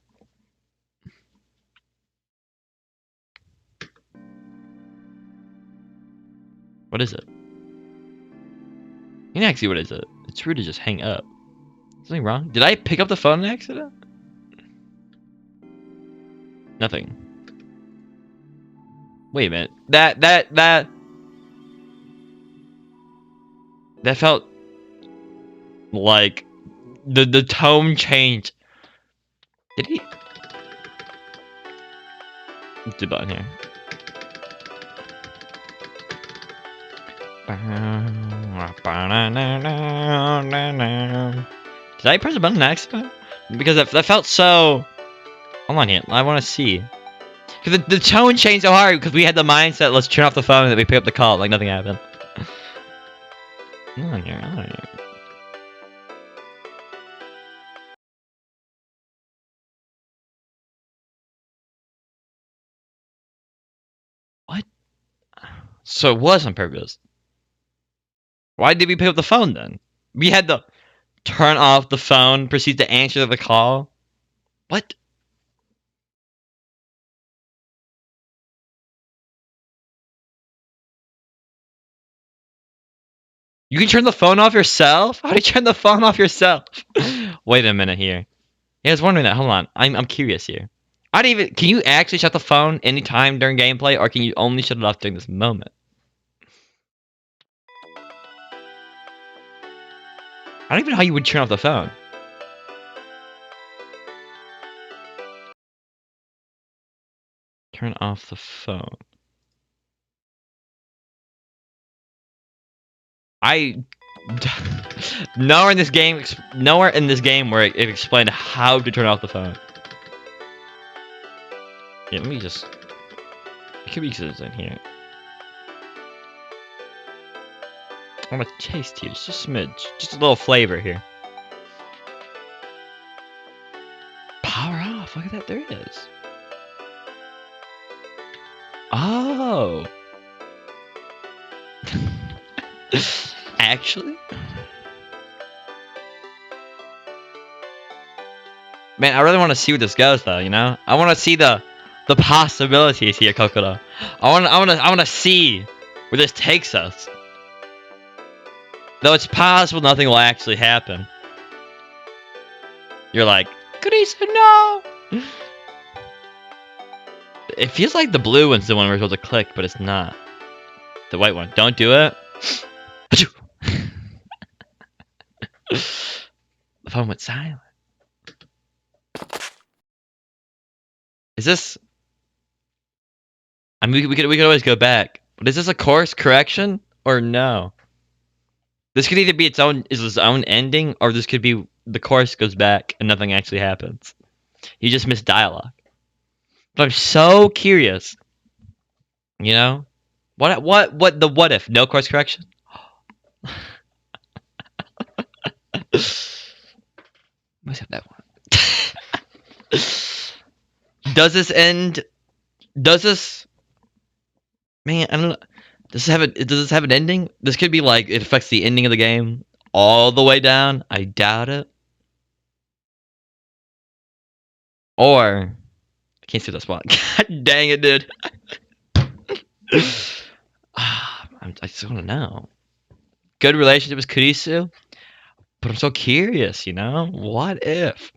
What is it? You can actually, what is it? It's rude to just hang up. Something wrong? Did I pick up the phone in accident? Nothing. Wait a minute. That felt like the tone changed. Did he? What's the button here? Did I press a button in accident? Because that felt so. Hold on here. I want to see. Because the tone changed so hard because we had the mindset, let's turn off the phone and then we pick up the call like nothing happened. Hold on here. Hold on here. What? So it was on purpose. Why did we pick up the phone then? We had to turn off the phone, proceed to answer the call. What? You can turn the phone off yourself? How do you turn the phone off yourself? Wait a minute here. Yeah, I was wondering that. Hold on. I'm curious here. I don't even. Can you actually shut the phone anytime during gameplay, or can you only shut it off during this moment? I don't even know how you would turn off the phone. Turn off the phone. I nowhere in this game where it explained how to turn off the phone. Yeah, let me just. It could be because in here. I want to taste here, just a smidge, just a little flavor here. Power off. Look at that. There it is. Oh. Actually. Man, I really want to see where this goes, though. You know, I want to see the possibilities here, Kokoda. I want to see where this takes us. Though it's possible nothing will actually happen. You're like, Kurisa, no. It feels like the blue one's the one we're supposed to click, but it's not. The white one. Don't do it. The phone went silent. Is this? I mean, we could always go back. But is this a course correction or no? This could either be its own ending, or this could be the course goes back and nothing actually happens. You just missed dialogue. But I'm so curious. You know, what if no course correction? Let's have that one. Does this end? Does this? Man, I don't know. Does this have an ending? This could be like it affects the ending of the game all the way down. I doubt it. Or I can't see that spot. God dang it, dude. I just want to know. Good relationship with Kurisu, but I'm so curious. You know, what if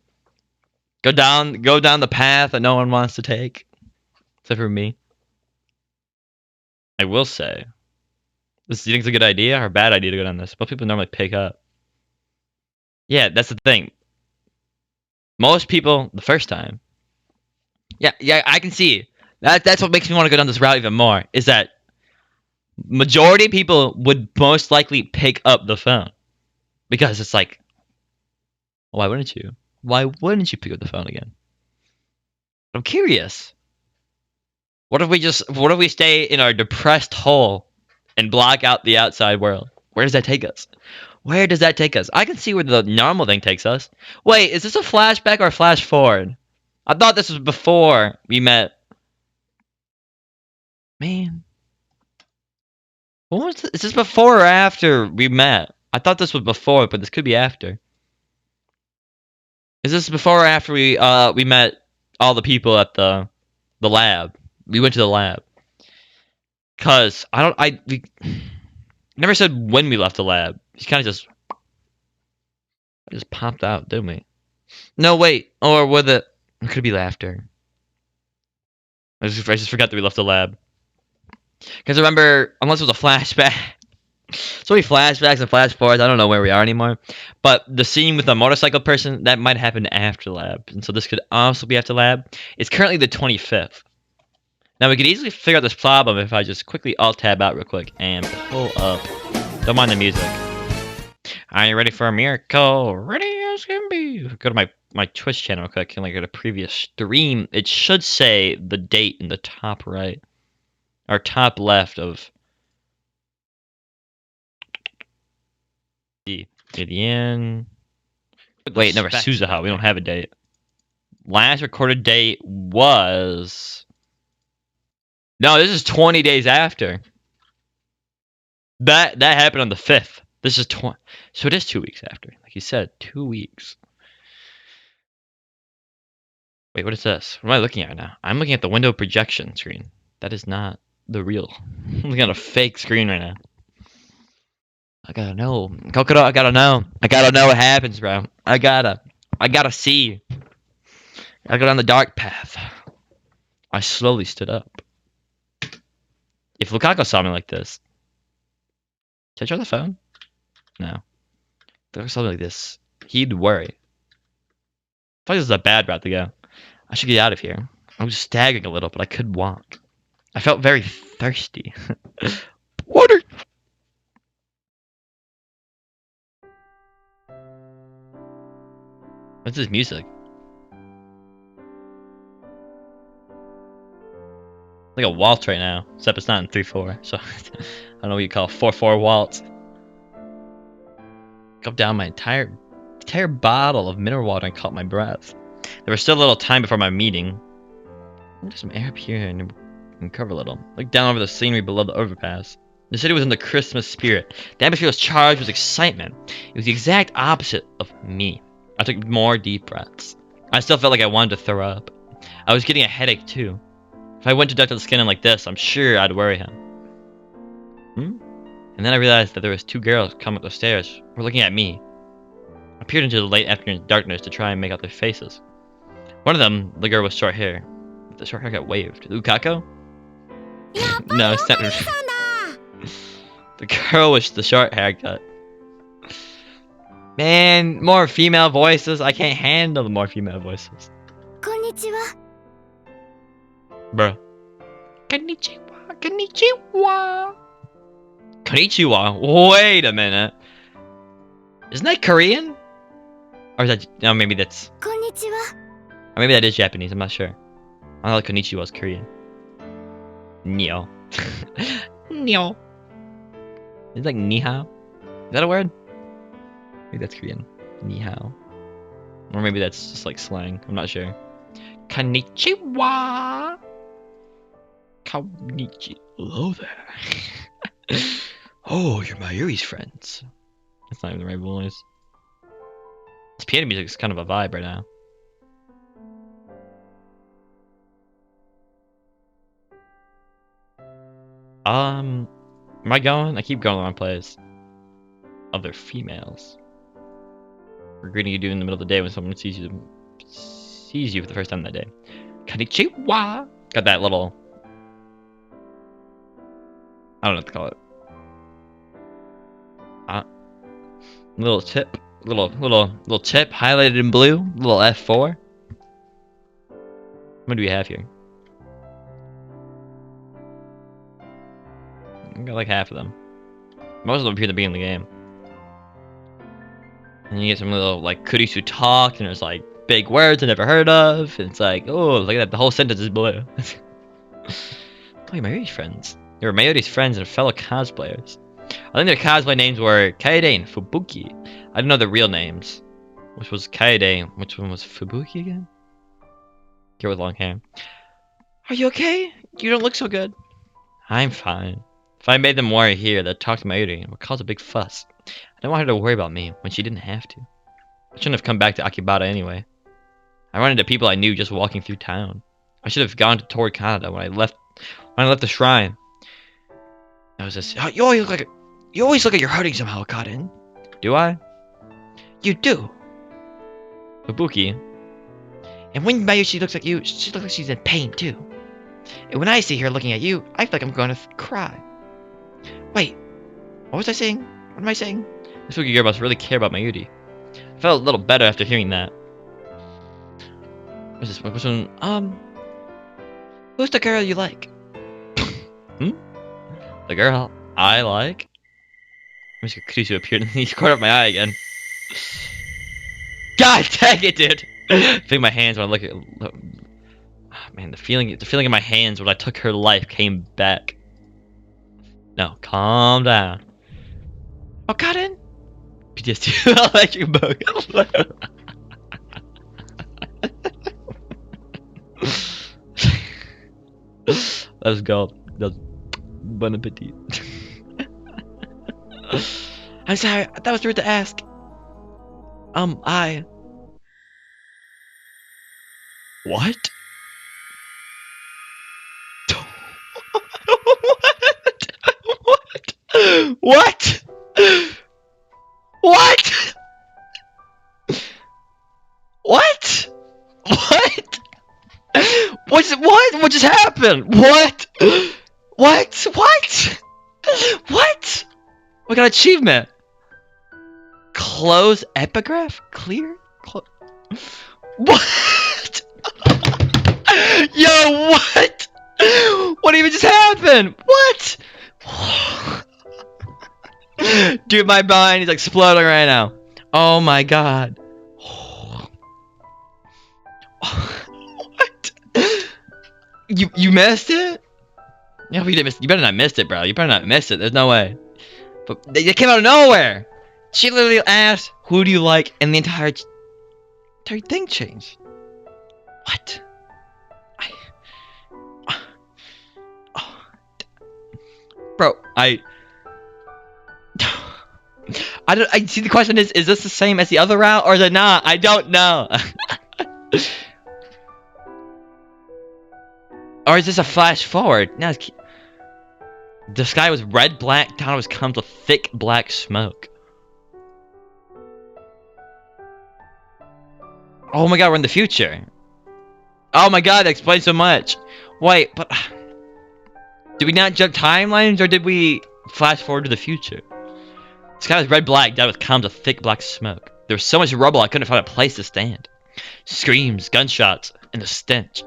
go down the path that no one wants to take, except for me. I will say, do you think it's a good idea or a bad idea to go down this? Most people normally pick up. Yeah, that's the thing. Most people, the first time. Yeah, I can see. That's what makes me want to go down this route even more. Is that majority of people would most likely pick up the phone. Because it's like, why wouldn't you? Why wouldn't you pick up the phone again? I'm curious. What if we stay in our depressed hole and block out the outside world? Where does that take us? Where does that take us? I can see where the normal thing takes us. Wait, is this a flashback or a flash forward? I thought this was before we met. Man. Is this before or after we met? I thought this was before, but this could be after. Is this before or after we met all the people at the lab? We went to the lab. Cause we never said when we left the lab. He kind of just popped out, didn't we? No, wait. Or was it? It could be after. I just forgot that we left the lab. Because remember, unless it was a flashback. So many flashbacks and flash forwards. I don't know where we are anymore. But the scene with the motorcycle person, that might happen after lab. And so this could also be after lab. It's currently the 25th. Now we could easily figure out this problem if I just quickly alt-tab out real quick and pull up. Don't mind the music. Are you ready for a miracle? Ready as can be. Go to my Twitch channel real quick and like go to previous stream. It should say the date in the top right. Or top left of the end. Wait, never Suzuha. We don't have a date. Last recorded date was... No, this is 20 days after. That happened on the 5th. This is 20. So it is 2 weeks after. Like you said, 2 weeks. Wait, what is this? What am I looking at now? I'm looking at the window projection screen. That is not the real. I'm looking at a fake screen right now. I gotta know. Kokoro, I gotta know. I gotta know what happens, bro. I gotta see. I go down the dark path. I slowly stood up. If Lukaku saw me like this... Should I try the phone? No. If Lukaku saw me like this, he'd worry. I thought this was a bad route to go. I should get out of here. I was staggering a little, but I could walk. I felt very thirsty. Water! What's this music? Like a waltz right now, except it's not in 3/4, so I don't know what you call 4/4 waltz. Gulped down my entire bottle of mineral water and caught my breath. There was still a little time before my meeting. There's some air up here and cover a little. Look down over the scenery below the overpass. The city was in the Christmas spirit. The atmosphere was charged with excitement. It was the exact opposite of me. I took more deep breaths. I still felt like I wanted to throw up. I was getting a headache too. If I went to Dr. Skinner like this, I'm sure I'd worry him. And then I realized that there was 2 girls coming up the stairs, were looking at me. I peered into the late afternoon darkness to try and make out their faces. One of them, the girl with short hair. The short hair got waved. Lukaku? No, it's not. The girl with the short haircut. Man, more female voices. I can't handle the more female voices. Konnichiwa. Bruh. Konnichiwa. Konnichiwa. Konnichiwa. Wait a minute. Isn't that Korean? Or is that... No, maybe that's... Konnichiwa. Or maybe that is Japanese. I'm not sure. I thought Konnichiwa was Korean. Nio. Nio. It's like ni hao. Is that a word? Maybe that's Korean. Ni hao. Or maybe that's just like slang. I'm not sure. Konnichiwa. Konnichiwa. Hello there. Oh, you're my Yuri's friends. That's not even the right voice. This piano music is kind of a vibe right now. Am I going? I keep going the wrong place. Other females. We're greeting you in the middle of the day when someone sees you for the first time that day. Konnichiwa. Got that little... I don't know what to call it. Little tip. Little tip highlighted in blue. Little F4. What do we have here? I got like half of them. Most of them appear to be in the game. And you get some little like goodies who talk, and there's like big words I never heard of. And it's like, oh, look at that, the whole sentence is blue. Oh, you're Mayuri's friends. They were Mayuri's friends and fellow cosplayers. I think their cosplay names were Kaede and Fubuki. I didn't know their real names. Which was Kaede, which one was Fubuki again? Girl with long hair. Are you okay? You don't look so good. I'm fine. If I made them worry here, they'd talk to Mayuri and would cause a big fuss. I don't want her to worry about me when she didn't have to. I shouldn't have come back to Akibata anyway. I run into people I knew just walking through town. I should have gone to Tori Kanada when I left the shrine. I was just, oh, you always look like you're hurting somehow, Kaden. Do I? You do. Fubuki. And when Mayushi looks at you, she looks like she's in pain too. And when I see her looking at you, I feel like I'm going to cry. Wait, what was I saying? What am I saying? This Fubuki girl must really care about Mayuri. I felt a little better after hearing that. What's this? Which one? Who's the girl you like? Hmm? The girl I like? I'm just gonna Kusu appeared in the corner of my eye again. God dang it, dude! I feel my hands when I look at. Oh, man, the feeling in my hands when I took her life came back. No, calm down. Oh, got in. PTSD electric boat. Let's go. That's bon appetit. I'm sorry, that was rude to ask. I. What? What? What? What? What? What just happened? What? What? What? What? What kind of achievement? Close epigraph? Clear? What? Yo, what? What even just happened? What? Dude, my mind is exploding right now. Oh my god. What? You missed it? No, you didn't miss it. You better not miss it, bro. You better not miss it. There's no way. But they came out of nowhere. She literally asked, "Who do you like?" And the entire thing changed. What? Bro, I don't. I see. The question is this the same as the other route, or is it not? I don't know. Or is this a flash forward? No. The sky was red black. Down was comes with thick black smoke. Oh my god, we're in the future. Oh my god, that explains so much. Wait, but did we not jump timelines, or did we flash forward to the future? The sky was red black, down with columns of thick black smoke. There was so much rubble I couldn't find a place to stand. Screams, gunshots, and the stench.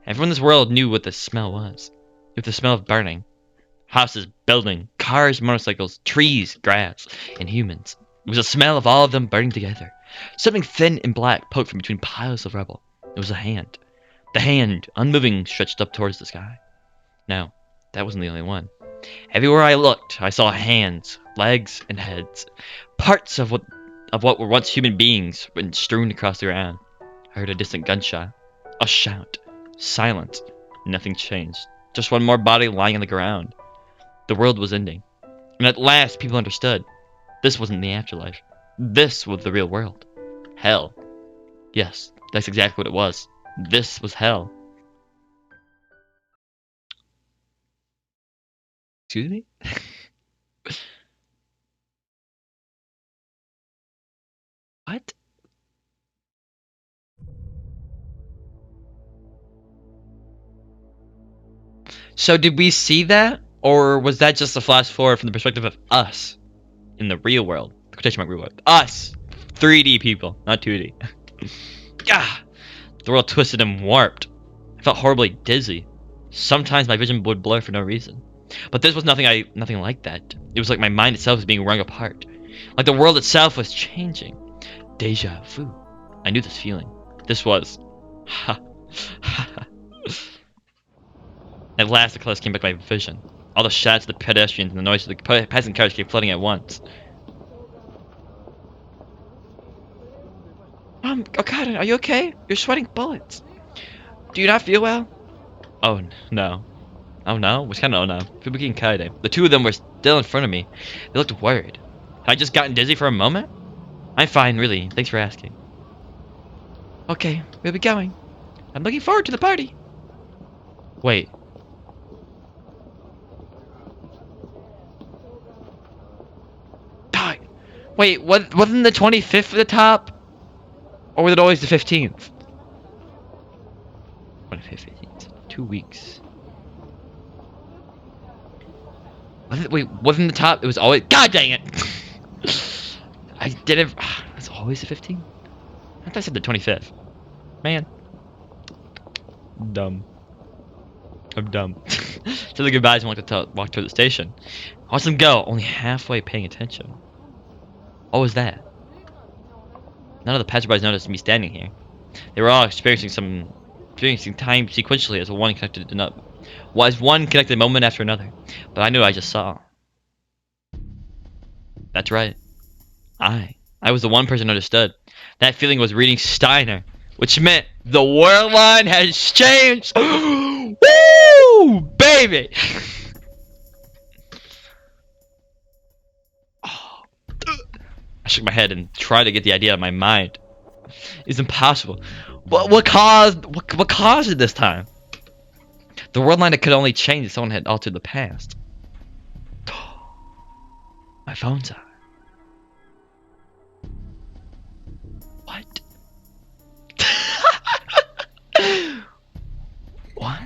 Everyone in this world knew what the smell was. It was the smell of burning. Houses, building, cars, motorcycles, trees, grass, and humans. It was the smell of all of them burning together. Something thin and black poked from between piles of rubble. It was a hand. The hand, unmoving, stretched up towards the sky. No, that wasn't the only one. Everywhere I looked, I saw hands, legs, and heads. Parts of what were once human beings went strewn across the ground. I heard a distant gunshot. A shout. Silence. Nothing changed. Just one more body lying on the ground. The world was ending. And at last, people understood. This wasn't the afterlife. This was the real world. Hell. Yes, that's exactly what it was. This was hell. Excuse me? What? So did we see that? Or was that just a flash forward from the perspective of us in the real world? The quotation mark real world. Us! 3D people, not 2D. Ah, the world twisted and warped. I felt horribly dizzy. Sometimes my vision would blur for no reason. But this was nothing like that. It was like my mind itself was being wrung apart. Like the world itself was changing. Deja vu. I knew this feeling. This was... Ha. Ha. At last, the colors came back to my vision. All the shouts of the pedestrians and the noise of the peasant cars came flooding at once. Oh God, are you okay? You're sweating bullets. Do you not feel well? Oh, no. Oh no? Which kind of oh no? Fubuki and Kaede. The two of them were still in front of me. They looked worried. Had I just gotten dizzy for a moment? I'm fine, really. Thanks for asking. Okay, we'll be going. I'm looking forward to the party. Wait. God. Wait, wasn't the 25th at the top? Or was it always the 15th? 25th, 15th. 2 weeks. Wasn't the top? It was always. God dang it! I didn't. It's always the 15th? I thought I said the 25th. Man. Dumb. I'm dumb. So the goodbyes and walk toward the station. I watched them go, only halfway paying attention. What was that? None of the passerbys noticed me standing here. They were all experiencing time sequentially as one connected moment after another. But I knew what I just saw. That's right. I was the one person who understood. That feeling was reading Steiner, which meant the world line has changed. Woo, baby! I shook my head and tried to get the idea out of my mind. It's impossible. What caused it this time? The world line that could only change if someone had altered the past. My phone's on. What? What?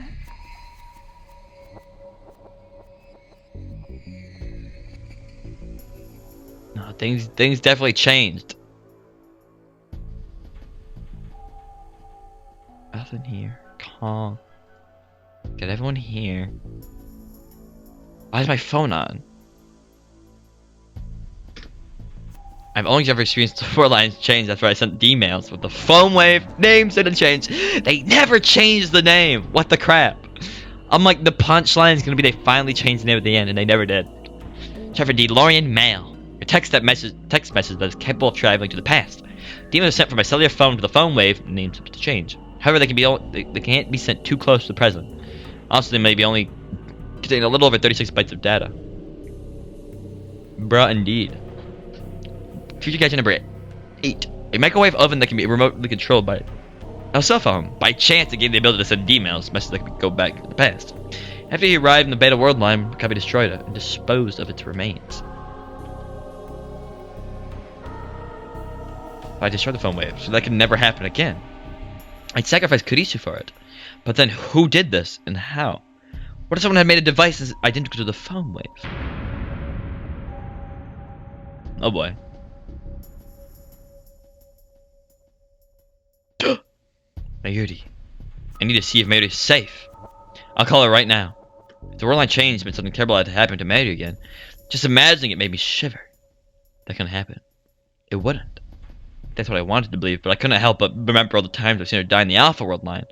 No, things definitely changed. Nothing here. Calm. Get everyone here. Why is my phone on? I've only ever experienced the four lines change after I sent emails with the phone wave names didn't change. They never changed the name. What the crap? I'm like, the punchline is gonna be they finally changed the name at the end, and they never did. Trevor DeLorean Mail. A text message that is capable of traveling to the past. The email is sent from my cellular phone to the phone wave, names to change. However, they can't be sent too close to the present. Also, they may be only contain a little over 36 bytes of data. Bruh, indeed. Future gadget number 8. A microwave oven that can be remotely controlled by a cell phone. By chance, it gave the ability to send emails, messages that could go back to the past. After he arrived in the beta world line, Copy destroyed it and disposed of its remains. I destroyed the phone wave, so that could never happen again. I'd sacrifice Kurisu for it. But then who did this, and how? What if someone had made a device that's identical to the phone wave? Oh boy. Mayuri. I need to see if Mayuri's safe. I'll call her right now. If the world line changed meant something terrible had to happen to Mayuri again, just imagining it made me shiver. That couldn't happen. It wouldn't. That's what I wanted to believe, but I couldn't help but remember all the times I've seen her die in the Alpha World line.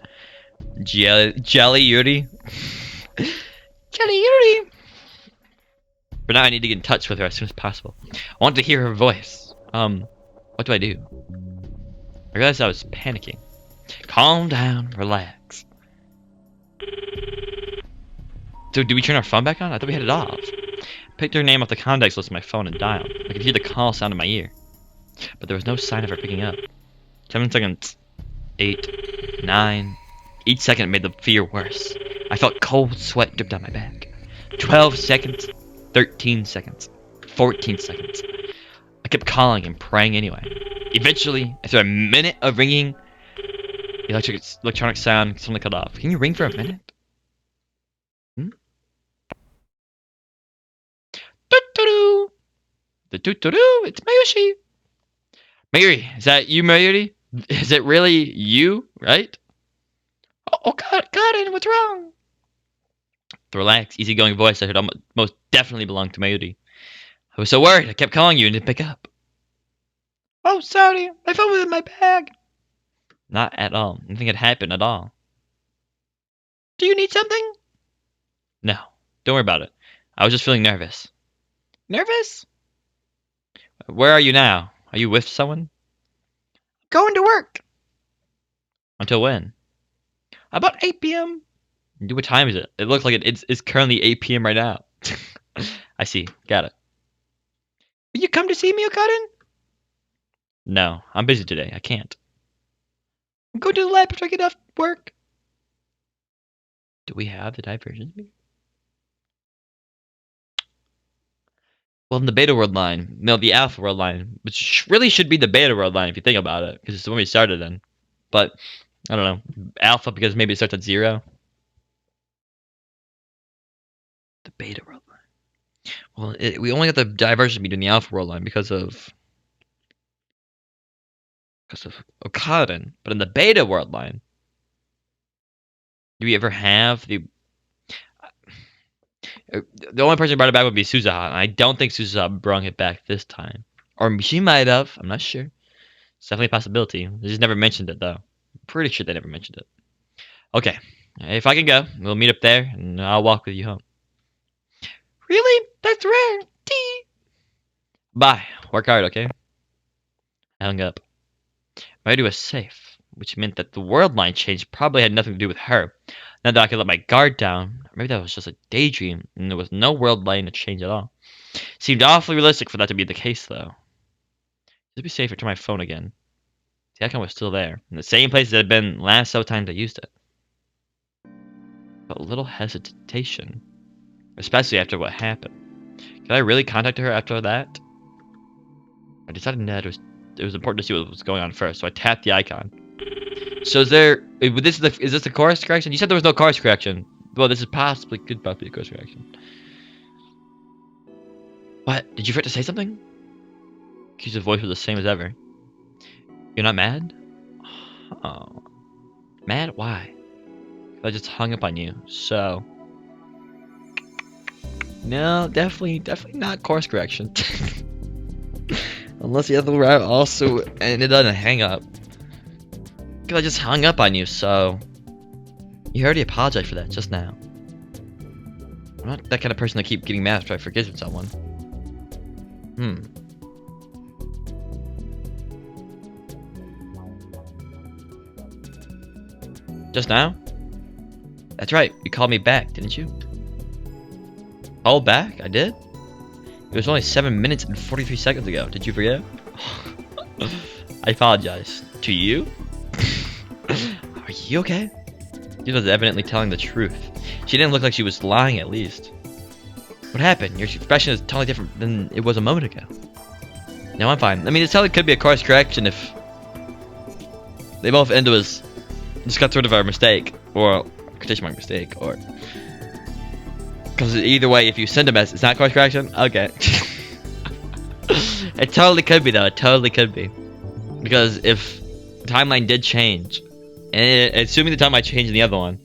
Jelly Yuri. Jelly Yuri! But now I need to get in touch with her as soon as possible. I want to hear her voice. What do I do? I realized I was panicking. Calm down, relax. So, did we turn our phone back on? I thought we had it off. I picked her name off the contacts list on my phone and dialed. I could hear the call sound in my ear. But there was no sign of her picking up. 7 seconds. 8. 9. Each second made the fear worse. I felt cold sweat drip down my back. 12 seconds. 13 seconds. 14 seconds. I kept calling and praying anyway. Eventually, after a minute of ringing, the electronic sound suddenly cut off. Can you ring for a minute? Doo-doo-doo. The doo-doo-doo. It's Mayuri. Mayuri, is that you, Mayuri? Is it really you, right? Oh God, Kaden, what's wrong? The relaxed, easygoing voice I heard most definitely belonged to Mayuri. I was so worried, I kept calling you and didn't pick up. Oh, sorry, my phone was in my bag. Not at all. Nothing had happened at all. Do you need something? No, don't worry about it. I was just feeling nervous. Nervous? Where are you now? Are you with someone? Going to work. Until when? About 8 p.m. What time is it? It looks like it's currently 8 p.m. right now. I see. Got it. Will you come to see me, Okaden? No, I'm busy today. I can't. Go to the lab after I get off work. Do we have the diversion? Well, in the beta world line, no, the alpha world line, which really should be the beta world line if you think about it, because it's the one we started in. But I don't know, alpha because maybe it starts at 0. The beta world line. Well, we only got the diversion between the alpha world line because of Okaden. But in the beta world line, do we ever have the only person who brought it back would be Suzuha, and I don't think Suzuha brought it back this time. Or she might have. I'm not sure. It's definitely a possibility. They just never mentioned it, though. I'm pretty sure they never mentioned it. Okay. If I can go, we'll meet up there, and I'll walk with you home. Really? That's rare. Tee. Bye. Work hard, okay? I hung up. My radio was safe, which meant that the world line change probably had nothing to do with her. Now that I could let my guard down, or maybe that was just a daydream, and there was no world line to change at all. Seemed awfully realistic for that to be the case, though. It'd be safer to turn my phone again. The icon was still there, in the same place it had been last so times I used it. But a little hesitation, especially after what happened. Could I really contact her after that? I decided that it was important to see what was going on first, so I tapped the icon. So is this the course correction? You said there was no course correction. Well, this is could possibly a course correction. What? Did you forget to say something? Kyu's voice was the same as ever. You're not mad? Oh. Mad? Why? I just hung up on you, so... No, definitely not course correction. Unless the other route also ended on a hang up. Because I just hung up on you, so... You already apologized for that just now. I'm not that kind of person to keep getting mad after I forgive someone. Just now? That's right, you called me back, didn't you? Called back? I did? It was only 7 minutes and 43 seconds ago. Did you forget? I apologize. To you? Are you okay? She was evidently telling the truth. She didn't look like she was lying, at least. What happened? Your expression is totally different than it was a moment ago. No, I'm fine. I mean, it totally could be a course correction if they both ended as just got rid of our mistake, or quotation mark mistake, or because either way, if you send a message, it's not course correction. Okay, it totally could be though. It totally could be because if the timeline did change, and assuming the timeline changed in the other one,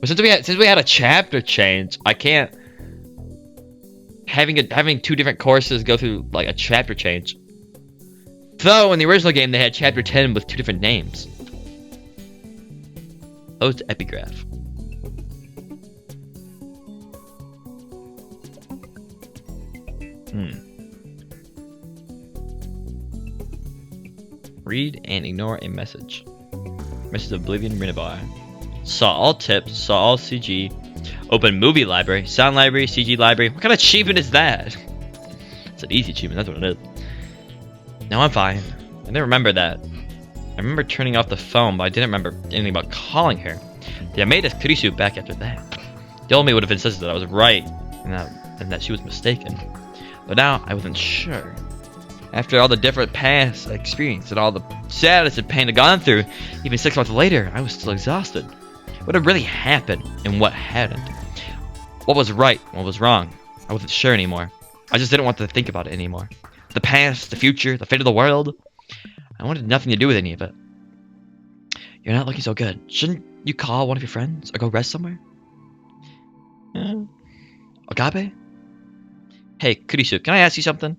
but since we had a chapter change, I can't having two different courses go through like a chapter change. Though in the original game they had chapter 10 with 2 different names. Oh, it's epigraph. Read and ignore a message. Message of Oblivion Renovar. Saw all tips, saw all CG. Open movie library, sound library, CG library. What kind of achievement is that? It's an easy achievement, that's what it is. No, I'm fine. I didn't remember that. I remember turning off the phone, but I didn't remember anything about calling her. They made us Kurisu back after that. The old me would have insisted that I was right and that she was mistaken. But now I wasn't sure. After all the different past experience and all the sadness and pain I'd gone through, even 6 months later, I was still exhausted. What had really happened and what hadn't? What was right, what was wrong? I wasn't sure anymore. I just didn't want to think about it anymore. The past, the future, the fate of the world. I wanted nothing to do with any of it. You're not looking so good. Shouldn't you call one of your friends or go rest somewhere? Agape? Hey, Kurisu, can I ask you something?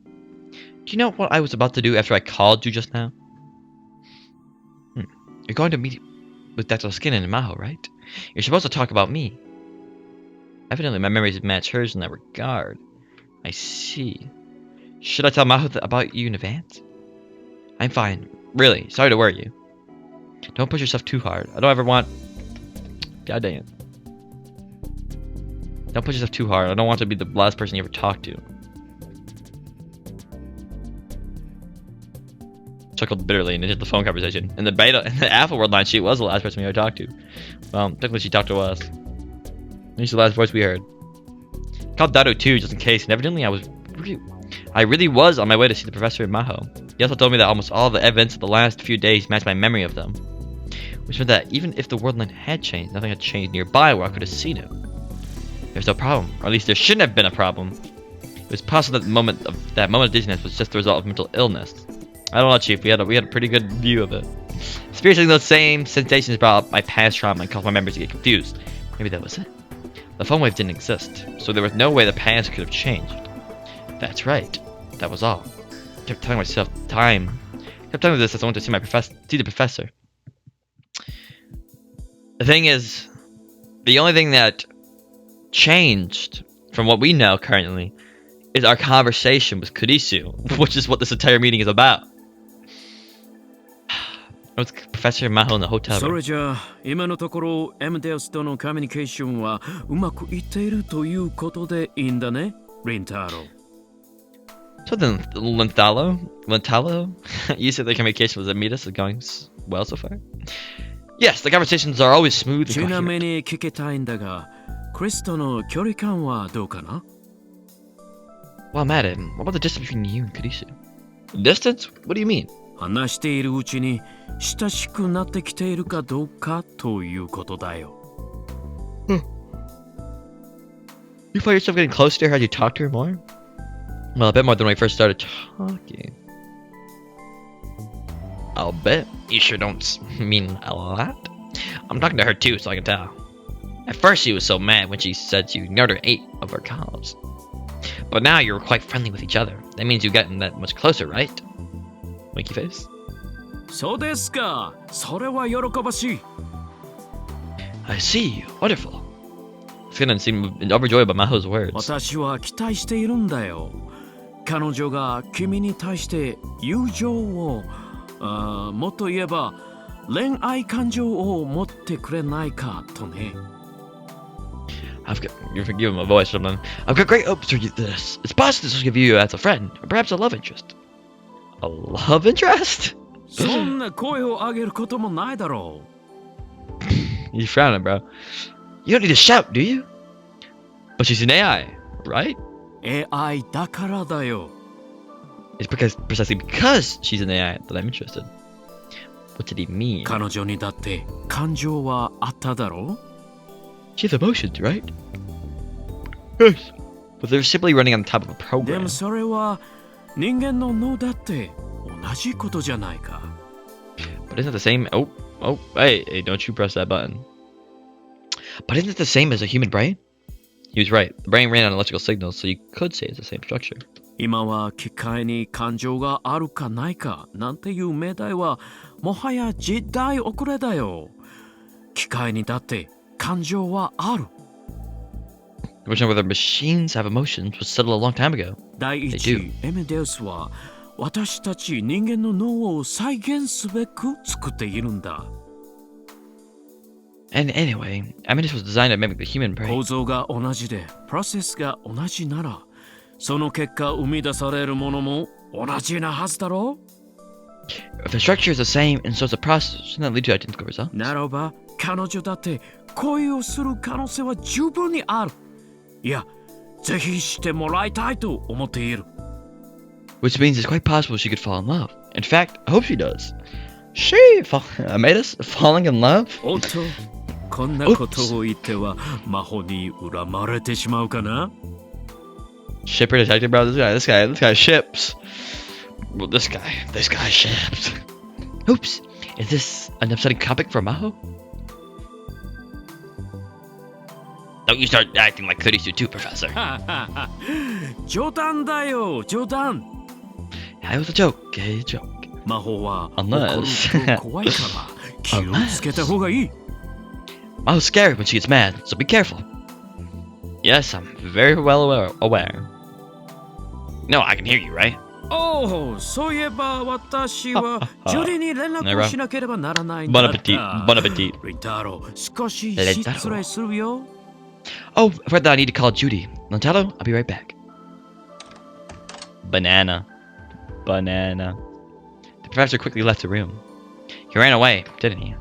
Do you know what I was about to do after I called you just now? You're going to meet with Dr. Skin and Maho, right? You're supposed to talk about me. Evidently, my memories match hers in that regard. I see. Should I tell Maho about you in advance? I'm fine. Really, sorry to worry you. Don't push yourself too hard. I don't ever want... God dang it. Don't push yourself too hard. I don't want to be the last person you ever talk to. Chuckled bitterly and ended the phone conversation. In the Alpha World line, she was the last person we ever talked to. Well, technically she talked to us. She's the last voice we heard. Called Dado too, just in case, and evidently I really was on my way to see the professor in Maho. He also told me that almost all the events of the last few days matched my memory of them. Which meant that even if the world line had changed, nothing had changed nearby where I could have seen it. There's no problem, or at least there shouldn't have been a problem. It was possible that that moment of dizziness was just the result of mental illness. I don't know, Chief. We had a pretty good view of it. Experiencing those same sensations brought up my past trauma and caused my memories to get confused. Maybe that was it. The phone wave didn't exist, so there was no way the past could have changed. That's right. That was all. I kept telling myself time. I kept telling me this as I went to see the professor. The thing is, the only thing that changed from what we know currently is our conversation with Kurisu, which is what this entire meeting is about. I was Professor Maho in the hotel room. それじゃあ今のところ M デウスとのコミュニケーションはうまくいっているということでいいんだね、リンタロウ。So then, Lentalo, you said the communication with Amidas is going well so far? Yes, the conversations are always smooth and ちなみ coherent. に聞きたいんだが、クリスとの距離感はどうかな？ Well, madam, what about the distance between you and Kurisu? Distance? What do you mean? 話しているうちに親しくなってきているかどうかということだよ。You find yourself getting closer to her as you talk to her more? Well, a bit more than when we first started talking. I'll bet. You sure don't mean a lot? I'm talking to her too, so I can tell. At first she was so mad when she said you ignored her 8 of her calls. But now you're quite friendly with each other. That means you've gotten that much closer, right? Winky face. そうですか。それは喜ばしい。I see. Wonderful. Funan seemed overjoyed by Maho's words. 私は期待しているんだよ。彼女が君に対して友情を、もっと言えば恋愛感情を持ってくれないかとね。You're forgiving my voice or something. I've got great hopes for this. It's possible to give you as a friend, or perhaps a love interest. A love interest? そんな声を上げることもないだろう。You're frowning, bro. You don't need to shout, do you? But she's an AI, right? AI だからだよ。It's precisely because she's an AI that I'm interested. What did he mean? 彼女にだって感情はあっただろう。She has emotions, right? Yes. But they're simply running on top of a で program. もそれは人間の脳だって同じことじゃないか。But isn't it the same? Oh, hey, don't you press that button. But isn't it the same as a human brain? He was right. The brain ran on electrical signals, so you could say it's the same structure. 今は機械に感情があるかないかなんていう命題はもはや時代遅れだよ。機械にだって感情はある。The question of whether machines have emotions was settled a long time ago. 第 They 一 do. エメデウスは私たち人間の脳を再現すべく作っているんだ。And anyway, Amogus was designed to mimic the human 構 brain. 造が同じでプロセスが同じならその結果生み出されるものも同じなはずだろう。 If the structure is the same and so is the process, shouldn't that lead to identical results? ならば彼女だって恋をする可能性は十分にある。いや、ぜひしてもらいたいと思っている。Which means it's quite possible she could fall in love. In fact, I hope she does. She made us falling in love? おっと、こんなことを言っては魔法に恨まれてしまうかな。 Shipper detective, bro. This guy ships. Well, this guy ships. Oops. Is this an upsetting topic for Maho? Don't you start acting like Kurisu too, Professor. 冗談だよ、冗談。It was a joke, a joke. 魔法は怒 Unless- ると怖いから気をつけた方がいい。 Maho's scary when she gets mad, so be careful. Yes, I'm very well aware. No, I can hear you, right? おお、そういえば私はジュリに連絡をしなければならないんだ Bon った。 appetit. Bon appetit. リンタロウ、少し Rintaro. 失礼するよ。 Oh, I forgot that I need to call Judy. Lentalo, I'll be right back. Banana. Banana. The professor quickly left the room. He ran away, didn't he?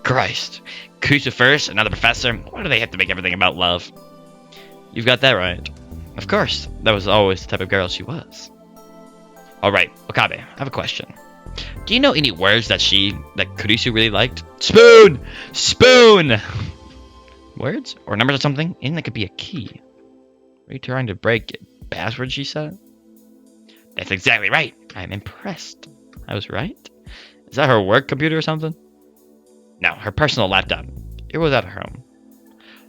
Christ. Kusa first, another professor. Why do they have to make everything about love? You've got that right. Of course, that was always the type of girl she was. Alright, Okabe, I have a question. Do you know any words that Kurisu really liked? Spoon! Spoon! Words? Or numbers or something? And that could be a key. Are you trying to break it? Password, she said? That's exactly right. I'm impressed. I was right? Is that her work computer or something? No, her personal laptop. It was at her home.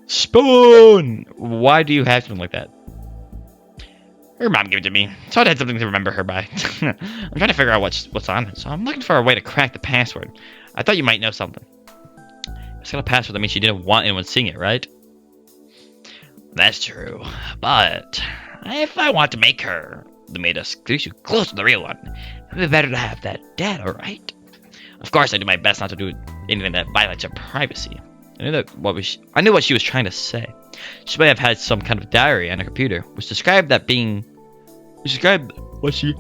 Spoon! Why do you have something like that? Her mom gave it to me, so I had something to remember her by. I'm trying to figure out what's on it, so I'm looking for a way to crack the password. I thought you might know something. It's got a password that means she didn't want anyone seeing it, right? That's true, but if I want to make her the made us close to the real one, it'd be better to have that data, right? Of course, I do my best not to do anything that violates her privacy. I knew what she was trying to say. She may have had some kind of diary on her computer, which described what she'd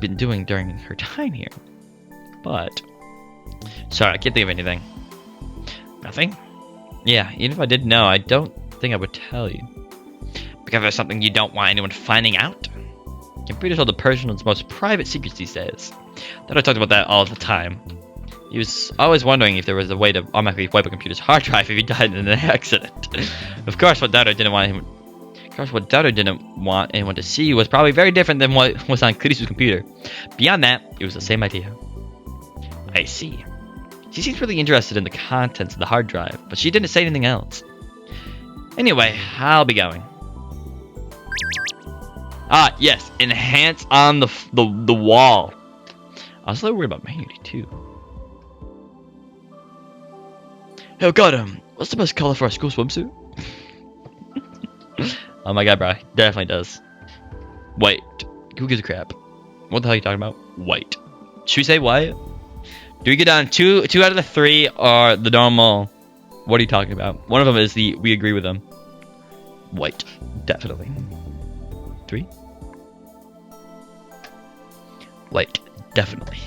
been doing during her time here. But sorry, I can't think of anything. Nothing? Yeah, even if I did know, I don't think I would tell you. Because there's something you don't want anyone finding out? Computers hold the person's most private secrets these days. Dado talked about that all the time. He was always wondering if there was a way to automatically wipe a computer's hard drive if he died in an accident. Of course, what Dado didn't want anyone to see was probably very different than what was on Kurisu's computer. Beyond that, it was the same idea. I see. She seems really interested in the contents of the hard drive, but she didn't say anything else. Anyway, I'll be going. Ah, yes, enhance on the wall. I was a little worried about Mandy too. Oh god, what's the best color for a school swimsuit? Oh my god, bro, definitely does. White. Who gives a crap? What the hell are you talking about? White. Should we say white? Do we get on two out of the three, or the normal? What are you talking about? One of them is the we agree with them. White, definitely. 3. White, definitely.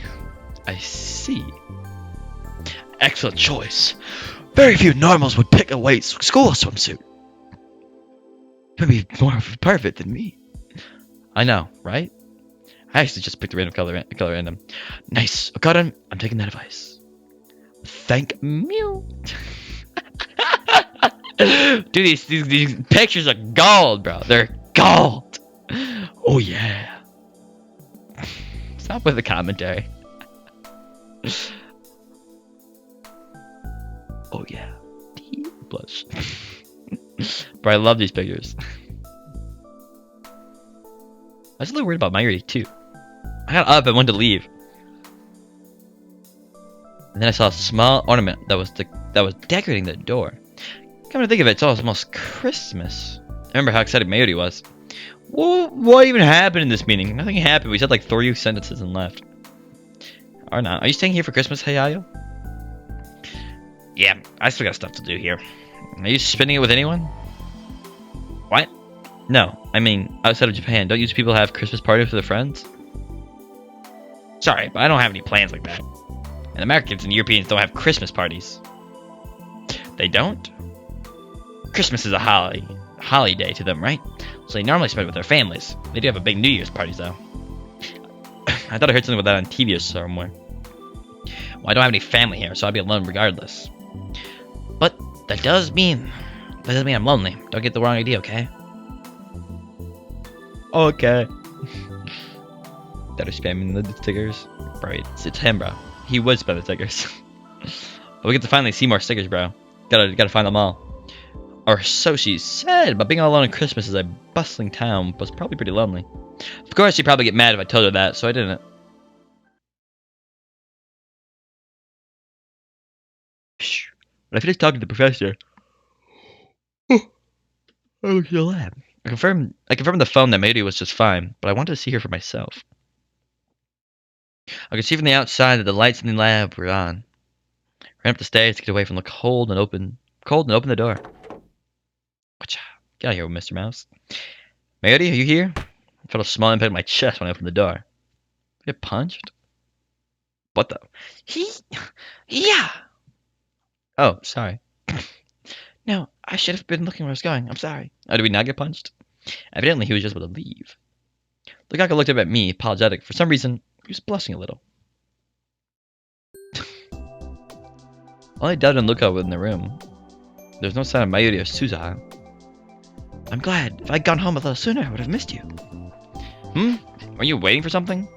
I see. Excellent choice. Very few normals would pick a white school swimsuit. You'd be more perfect than me. I know, right? I actually just picked a random color random. Nice. Got him. I'm taking that advice. Thank you. Dude, these pictures are gold, bro. They're gold. Oh yeah. Stop with the commentary. Oh yeah. Blush. Bro, I love these pictures. I was a little worried about Mayuri too. I got up and wanted to leave. And then I saw a small ornament that was decorating the door. Come to think of it, it's almost Christmas. I remember how excited Mayuri was. What even happened in this meeting? Nothing happened. We said like 3 sentences and left. Or not. Are you staying here for Christmas, Hayayo? Yeah, I still got stuff to do here. Are you spending it with anyone? What? No, I mean, outside of Japan, don't usually people have Christmas parties with their friends? Sorry, but I don't have any plans like that. And Americans and Europeans don't have Christmas parties. They don't? Christmas is a holiday to them, right? So they normally spend it with their families. They do have a big New Year's parties, though. I thought I heard something about that on TV or somewhere. Well, I don't have any family here, so I'll be alone regardless. But that doesn't mean I'm lonely. Don't get the wrong idea, okay? Okay. That are spamming the stickers. Bro, it's him, bro. He would spam the stickers. But we get to finally see more stickers, bro. Gotta find them all. Or so she said, but being all alone at Christmas is a bustling town was probably pretty lonely. Of course, she'd probably get mad if I told her that, so I didn't. When I finished talking to the professor, I looked at the lab. I confirmed on the phone that Mayuri was just fine, but I wanted to see her for myself. I could see from the outside that the lights in the lab were on. I ran up the stairs to get away from the cold and opened the door. Get out of here, Mr. Mouse. Mayuri, are you here? I felt a small impact in my chest when I opened the door. Get punched? What the? Yeah! Oh, sorry. No, I should have been looking where I was going. I'm sorry. Oh, did we not get punched? Evidently, he was just about to leave. The guy looked up at me, apologetic. For some reason, he was blushing a little. While I doubted and looked out in the room, there was no sign of Mayuri or Suza. I'm glad. If I'd gone home a little sooner, I would have missed you. Were you waiting for something?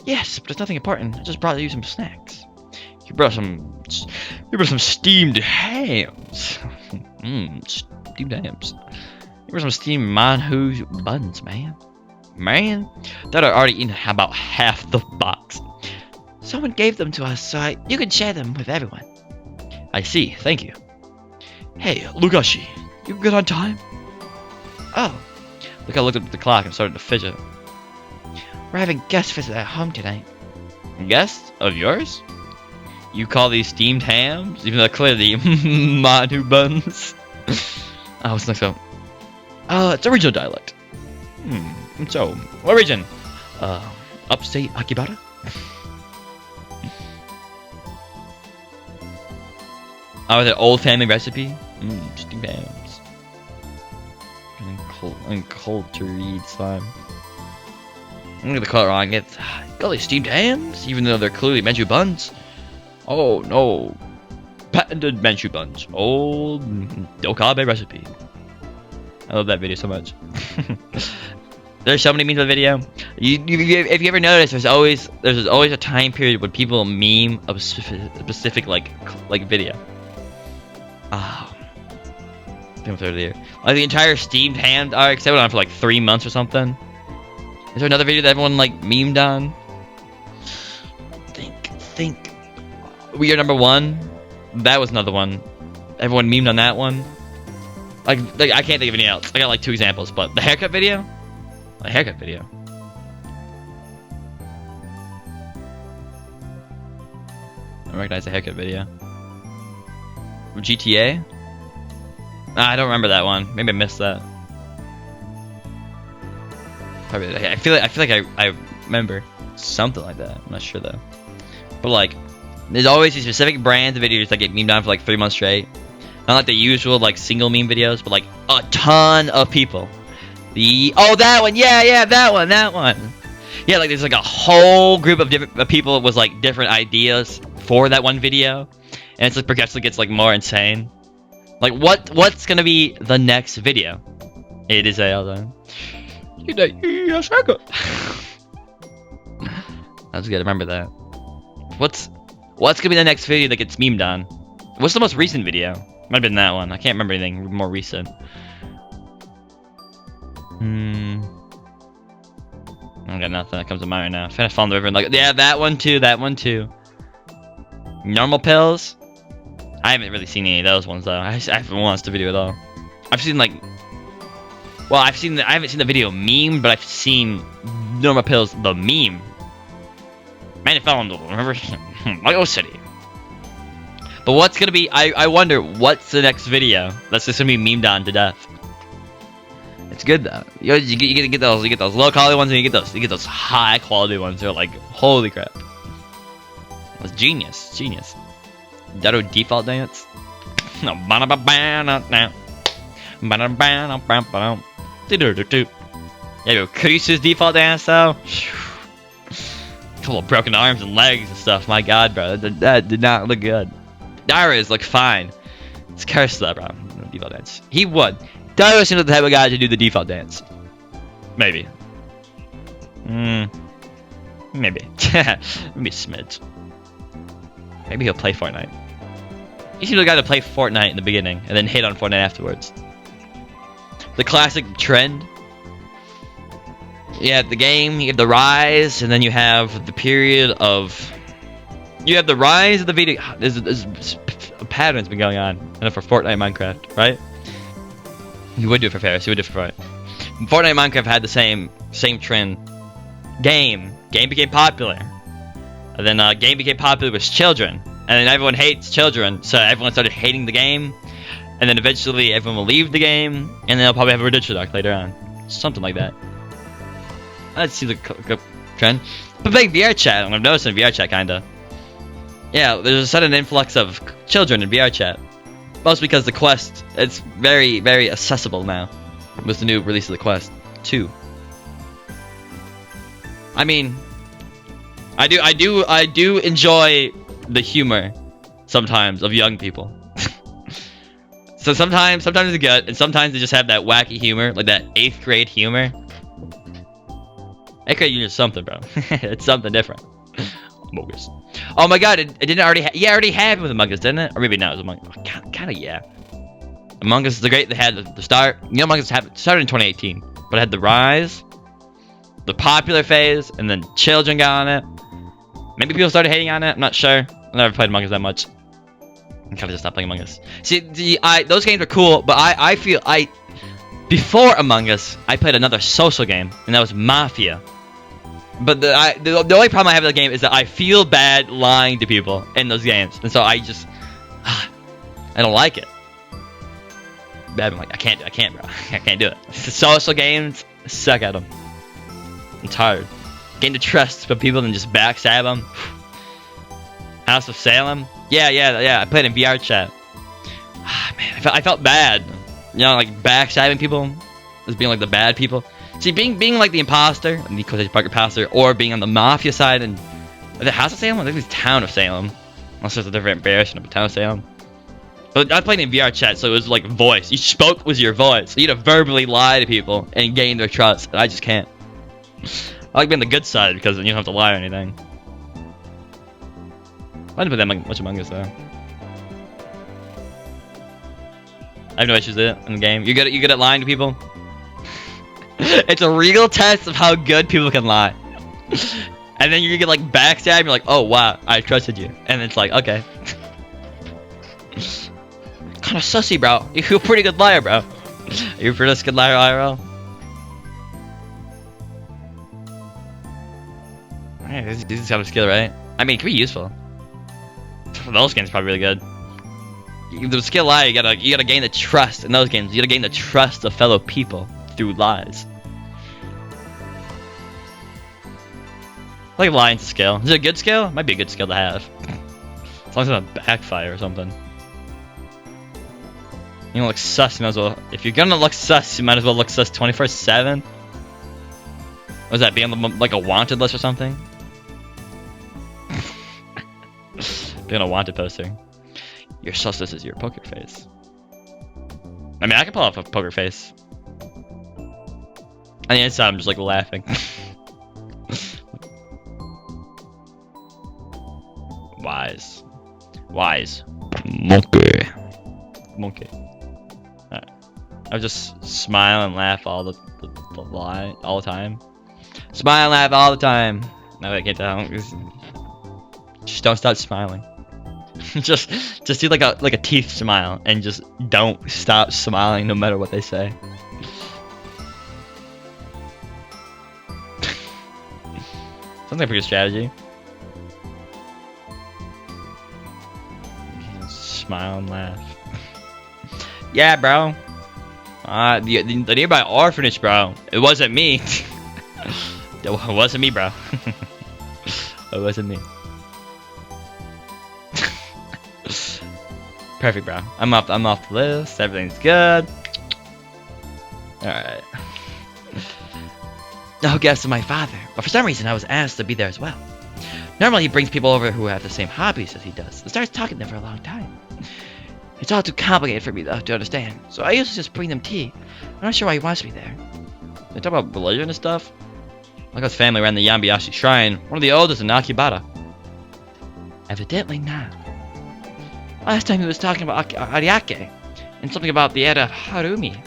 Yes, but it's nothing important. I just brought you some snacks. You brought some steamed hams. Steamed hams. You brought some steamed manhu buns, man. Man, that I'd already eaten about half the box. Someone gave them to us, so you can share them with everyone. I see. Thank you. Hey, Lugashi, you good on time? Oh. Look, I looked at the clock and started to fidget. We're having guest visit at home tonight. Guests of yours? You call these steamed hams? Even though clearly Manu buns. Oh, what's next up? It's a regional dialect. So, what region? Upstate Akibara? Oh, is it old family recipe? Steamed hams. Uncultured slime. I'm gonna call it wrong. It's got these steamed hams, even though they're clearly Manchu buns. Oh no, patented Manchu buns. Old Okabe recipe. I love that video so much. There's so many memes in the video. If you ever notice, there's always a time period when people meme a specific like video. Oh. Like the entire steamed ham arc went on for like 3 months or something. Is there another video that everyone like memed on? Think. We Are Number One. That was another one. Everyone memed on that one. Like I can't think of any else. I got like 2 examples, but the haircut video. A haircut video. I recognize the haircut video. GTA. I don't remember that one. Maybe I missed that. Probably. I feel like I remember something like that. I'm not sure though. But like, there's always these specific brands of videos that get memed on for like 3 months straight. Not like the usual like single meme videos, but like a ton of people. That one, yeah, that one. Yeah, like there's like a whole group of different people with like different ideas for that one video, and it's like progressively gets like more insane. Like what's gonna be the next video? It is a That's good. Remember that. What's gonna be the next video that gets memed on? What's the most recent video? Might have been that one. I can't remember anything more recent. I got nothing that comes to mind right now. I'm trying to follow the river and like, yeah, that one too. Normal pills. I haven't really seen any of those ones though. I haven't watched the video at all. I've seen like, well, I haven't seen the video meme, but I've seen normal pills the meme. Man, it fell on the remember Mario City. But what's gonna be? I wonder what's the next video that's just gonna be memed on to death. It's good though. You get those low quality ones, and you get those high quality ones. They're like, holy crap. It's genius. Dato default dance. No, yeah, yo, Kreese's default dance though. Couple of broken arms and legs and stuff. My God, bro, that did not look good. Dara's look fine. It's cursed though, bro. Default dance. He would. Dario seems like the type of guy to do the default dance. Maybe. Maybe. Maybe smidge. Maybe he'll play Fortnite. He seems like the guy to play Fortnite in the beginning and then hate on Fortnite afterwards. The classic trend. You have the game, you have the rise, and then you have the period of... You have the rise of the video... There's pattern's been going on. And for Fortnite, Minecraft, right? You would do it for Paris. You would do it for Fortnite. Fortnite and Minecraft had the same trend. Game became popular. And then game became popular with children. And then everyone hates children, so everyone started hating the game. And then eventually everyone will leave the game, and then they'll probably have a redemption arc later on. Something like that. That seems like a trend. But big VR chat, I've noticed in VR chat kinda. Yeah, there's a sudden influx of children in VR chat. Mostly because the Quest, it's very, very accessible now. With the new release of the Quest 2. I mean, I do enjoy the humor sometimes of young people. So sometimes it's good, and sometimes they just have that wacky humor, like that 8th grade humor. 8th grade humor is something, bro. It's something different. Amogus. Oh my god, it didn't already yeah, it already had with Among Us, didn't it? Or maybe not, it was Among Us. Kinda, yeah. Among Us is the great, they had the start. You know, Among Us started in 2018, but it had the rise, the popular phase, and then children got on it. Maybe people started hating on it, I'm not sure. I never played Among Us that much. I'm kind of just not playing Among Us. See, those games are cool, but I feel before Among Us, I played another social game, and that was Mafia. But the only problem I have with the game is that I feel bad lying to people in those games, and so I just I don't like it. I'm like, I can't, bro. I can't do it. The social games, suck at them. I'm tired. Gain the trust of people and just backstab them. House of Salem. Yeah. I played in VR chat. Man, I felt bad. You know, like backstabbing people, as being like the bad people. See, being like the imposter, the quotation mark imposter, or being on the mafia side and the House of Salem. I think it's Town of Salem. Unless there's a different variation of the Town of Salem. But I played in VR chat, so it was like voice. You spoke with your voice. So you had to verbally lie to people and gain their trust. And I just can't. I like being the good side because you don't have to lie or anything. I didn't put that much Among Us though. I have no issues with it in the game. You good at lying to people? It's a real test of how good people can lie. And then you get like backstab, you're like, oh wow, I trusted you. And it's like, okay. Kinda sussy, bro. You're a pretty good liar, bro. You're a pretty good liar, IRL. Alright, this is kind of skill, right? I mean, it can be useful. Those games are probably really good. The skill lie, you gotta gain the trust in those games. You gotta gain the trust of fellow people through lies. Like lying's a skill. Is it a good skill? It might be a good skill to have. As long as it doesn't backfire or something. You don't look sus, you might as well. If you're gonna look sus, you might as well look sus 24/7. What was that, being on like a wanted list or something? Being a wanted poster. Your susness is your poker face. I mean, I can pull off a poker face. On the inside, I'm just like laughing. Wise. Monkey. Alright. I just smile and laugh all the time. Smile and laugh all the time. No, I can't tell. Just don't stop smiling. just do like a teeth smile and just don't stop smiling no matter what they say. Sounds like a pretty good strategy. Smile and laugh. Yeah, bro. The nearby orphanage, bro. It wasn't me. It wasn't me, bro. It wasn't me. Perfect, bro. I'm off the list. Everything's good. Alright. No guest of my father, but for some reason I was asked to be there as well. Normally he brings people over who have the same hobbies as he does and starts talking to them for a long time. It's all too complicated for me though to understand, so I usually just bring them tea. I'm not sure why he wants me there. They talk about religion and stuff. Like his family ran the Yambiyashi Shrine, one of the oldest in Akibara. Evidently not. Last time he was talking about Ariake, and something about the era Harumi.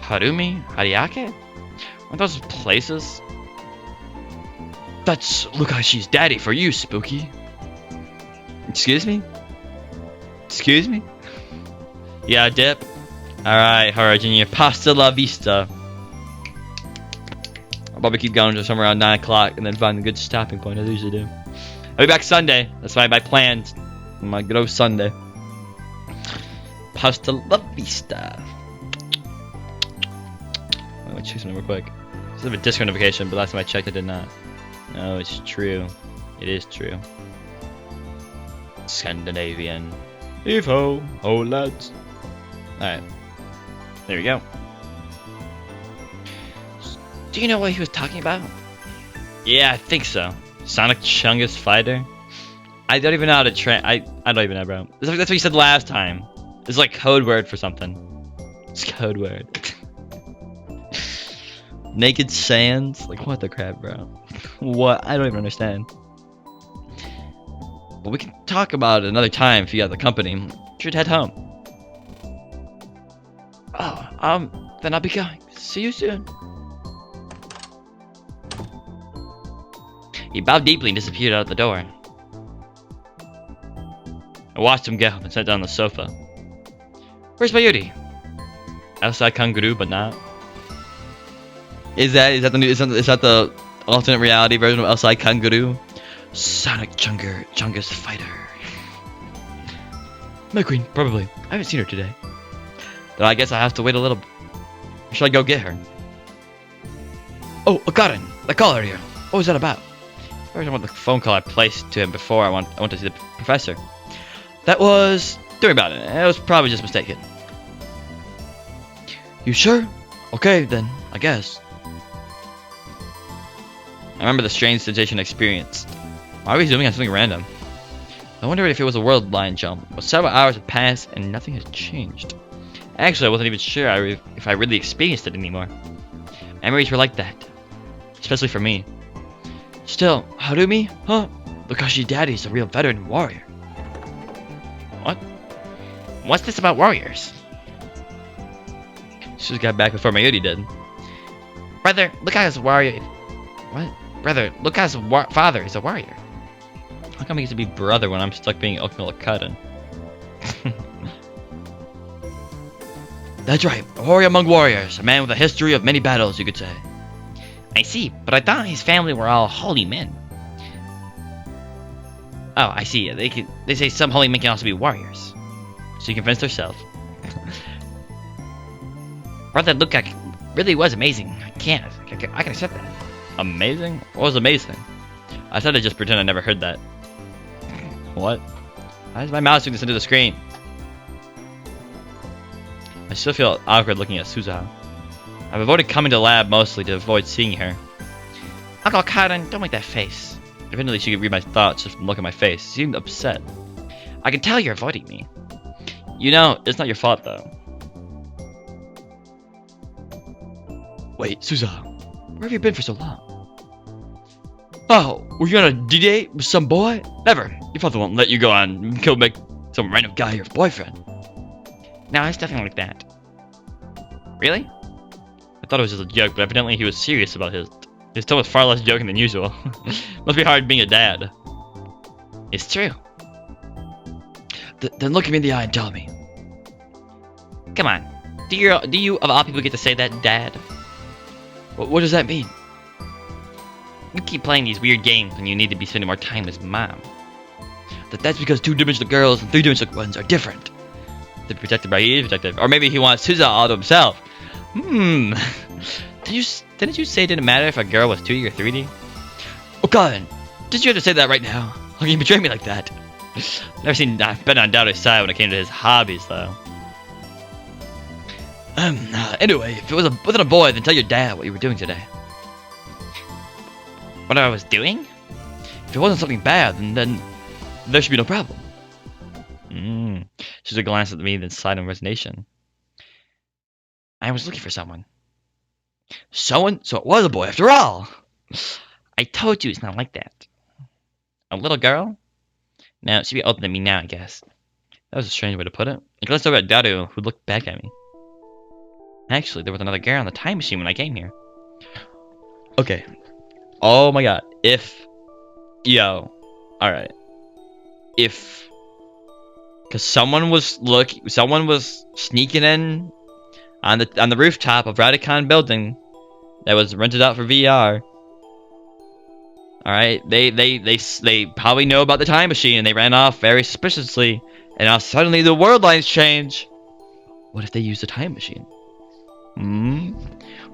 Harumi? Ariake? Aren't those places? That's Lukashi's daddy for you, Spooky. Excuse me? Excuse me? Yeah, dip. Alright, Horror Junior. Pasta la vista. I'll probably keep going until somewhere around 9 o'clock and then find a good stopping point, as I usually do. I'll be back Sunday. That's my plans. My good old Sunday. Pasta la vista. Let me check something real quick. This is a Discord notification, but last time I checked, I did not. No, it's true. It is true. Scandinavian. Evo. Oh, lads. Alright. There we go. Do you know what he was talking about? Yeah, I think so. Sonic Chungus Fighter? I don't even know how to I don't even know, bro. That's what you said last time. It's like code word for something. It's code word. Naked Sands? Like, what the crap, bro? What? I don't even understand. But we can talk about it another time if you got the company. You should head home. Oh, then I'll be going. See you soon. He bowed deeply and disappeared out the door. I watched him go and sat down on the sofa. Where's Mayuri? Outside Kangaroo, but not. Is that the alternate reality version of Outside Kangaroo? Sonic Chungus Fighter. My queen, probably. I haven't seen her today. Then I guess I have to wait a little. Or should I go get her? Oh, Karen, the call earlier. What was that about? First, I want the phone call I placed to him before I want to see the professor. That was. Don't worry about it. It was probably just mistaken. You sure? Okay, then. I guess. I remember the strange sensation I experienced. Why are we zooming on something random? I wondered if it was a world line jump, but several hours had passed and nothing had changed. Actually, I wasn't even sure if I really experienced it anymore. Memories were like that. Especially for me. Still, Harumi? Huh? Lukashi Daddy's a real veteran warrior. What? What's this about warriors? She just got back before Mayuri did. Brother, Luka's warrior. What? Brother, Luka's father is a warrior. How come he gets to be brother when I'm stuck being Okamura? That's right, a warrior among warriors, a man with a history of many battles, you could say. I see, but I thought his family were all holy men. Oh, I see. They say some holy men can also be warriors. She convinced herself. Brother Luka really was amazing. I can accept that. Amazing? What was amazing? I said I just pretend I never heard that. What? Why is my mouse doing this into the screen? I still feel awkward looking at Suzuha. I've avoided coming to the lab mostly to avoid seeing her. Uncle Karen, don't make that face. Eventually she could read my thoughts just from looking at my face. She seemed upset. I can tell you're avoiding me. You know, it's not your fault though. Wait, Suzuha, where have you been for so long? Oh, were you on a D-date with some boy? Never. Your father won't let you go on and go make some random guy your boyfriend. No, it's nothing like that. Really? I thought it was just a joke, but evidently he was serious about his tone was far less joking than usual. Must be hard being a dad. It's true. Then look me in the eye and tell me. Come on. Do you of all people get to say that, Dad? What does that mean? You keep playing these weird games when you need to be spending more time with Mom. That's because two-dimensional girls and three-dimensional ones are different. They're protected by he is protected. Or maybe he wants Suzuha all to himself. Didn't you say it didn't matter if a girl was 2D or 3D? Oh God, did you have to say that right now? How can you betray me like that? I've been on Doubter's side when it came to his hobbies though. Anyway, if it wasn't a boy, then tell your dad what you were doing today. What I was doing? If it wasn't something bad, then there should be no problem. She just glanced at me, then sighed in resignation. I was looking for someone. Someone? So it was a boy after all! I told you it's not like that. A little girl? Now, she'd be open to me now, I guess. That was a strange way to put it. I glanced over at Daru, who looked back at me. Actually, there was another girl on the time machine when I came here. Okay. Oh my god. Alright. If Because someone was sneaking in on the rooftop of Radicon building that was rented out for VR. All right, they probably know about the time machine and they ran off very suspiciously. And now suddenly the world lines change. What if they use the time machine?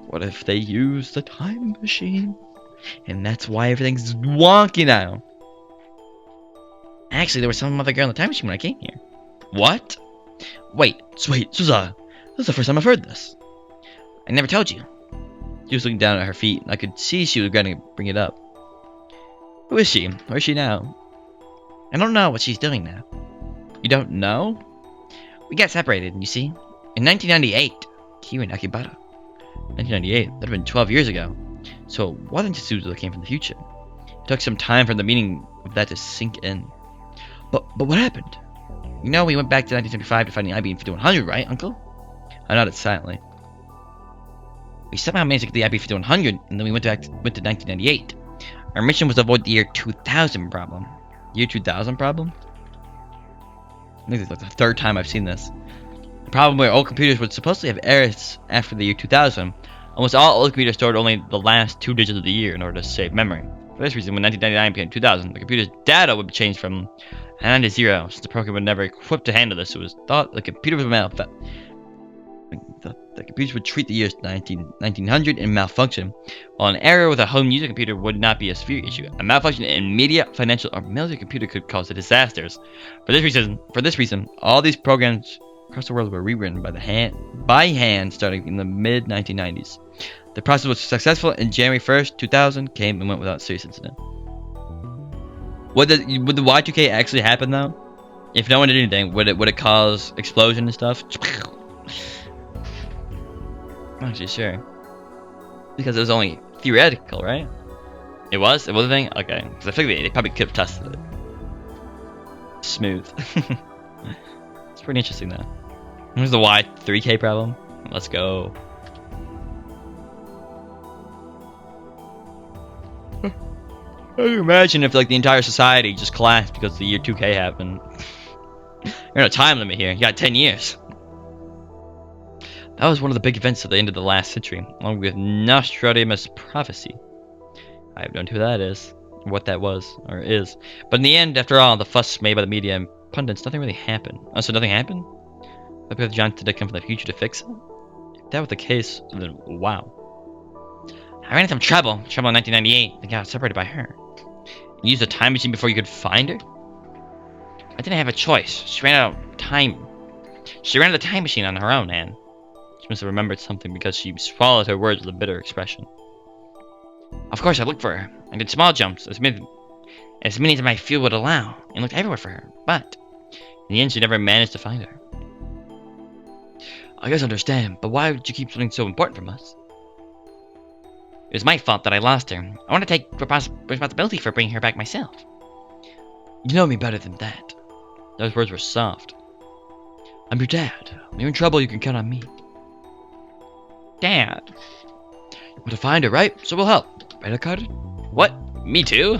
What if they use the time machine? And that's why everything's wonky now. Actually, there was some other girl in the time machine when I came here. What? Wait, Suza. This is the first time I've heard this. I never told you. She was looking down at her feet, and I could see she was regretting to bring it up. Who is she? Where is she now? I don't know what she's doing now. You don't know? We got separated, you see. In 1998. Kira and Akibara. 1998? That'd have been 12 years ago. So it wasn't Suzu that came from the future. It took some time for the meaning of that to sink in. But what happened? You know, we went back to 1975 to find the IB 5100, right, Uncle? I nodded silently. We somehow managed to get the IB 5100, and then we went to 1998. Our mission was to avoid the year 2000 problem. Year 2000 problem? I think it's like the third time I've seen this. The problem where old computers would supposedly have errors after the year 2000. Almost all old computers stored only the last 2 digits of the year in order to save memory. For this reason, when 1999 became 2000, the computer's data would be changed from 9 to 0, since the program was never equipped to handle this. It was thought the computer was the computers would treat the years 1900 and malfunction, while an error with a home user computer would not be a severe issue. A malfunction in media, financial, or military computer could cause disasters. For this reason, all these programs across the world were rewritten by hand starting in the mid-1990s. The process was successful, and January 1st, 2000 came and went without serious incident. Would the Y2K actually happen though? If no one did anything, would it cause explosion and stuff? I'm not actually sure. Because it was only theoretical, right? It was? It was a thing? Okay. Because I figured they probably could have tested it. Smooth. It's pretty interesting though. Here's the Y3K problem. Let's go. I can imagine if like the entire society just collapsed because the year 2K happened. You're in a time limit here. You got 10 years. That was one of the big events at the end of the last century, along with Nostradamus' prophecy. I have no idea who that is, or what that was, or is. But in the end, after all, the fuss made by the media and pundits, nothing really happened. Oh, so nothing happened? Maybe if John did come from the future to fix it? If that was the case, then wow. I ran into some trouble in 1998, and got separated by her. You used a time machine before you could find her? I didn't have a choice. She ran out of time. She ran out of the time machine on her own, Anne. She must have remembered something because she swallowed her words with a bitter expression. Of course, I looked for her. I did small jumps, as many as my field would allow, and looked everywhere for her. But in the end, she never managed to find her. I guess I understand, but why would you keep something so important from us? It was my fault that I lost her. I want to take responsibility for bringing her back myself. You know me better than that. Those words were soft. I'm your dad. When you're in trouble, you can count on me. Dad. You want to find her, right? So we'll help. Right, Carter? What? Me too?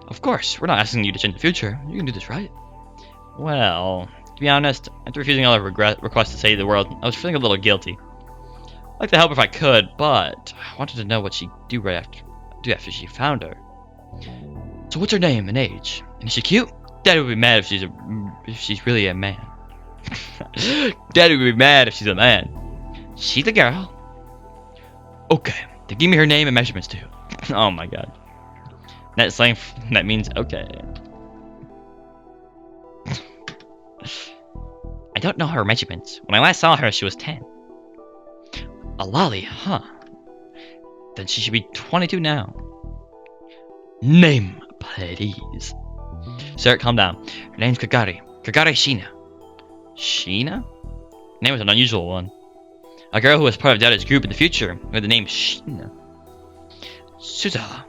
Of course. We're not asking you to change the future. You can do this, right? Well, to be honest, after refusing all her requests to save the world, I was feeling a little guilty. I'd like to help if I could, but I wanted to know what she'd do after she found her. So what's her name and age? And is she cute? Daddy would be mad if she's really a man. Daddy would be mad if she's a man. She's a girl. Okay, then give me her name and measurements too. Oh my god. That slang that means okay. I don't know her measurements. When I last saw her, she was 10. A lolly, huh? Then she should be 22 now. Name, please. Sir, calm down. Her name's Kagari. Kagari Shina. Shina? Name was an unusual one. A girl who was part of Dada's group in the future with the name Shina. Suza.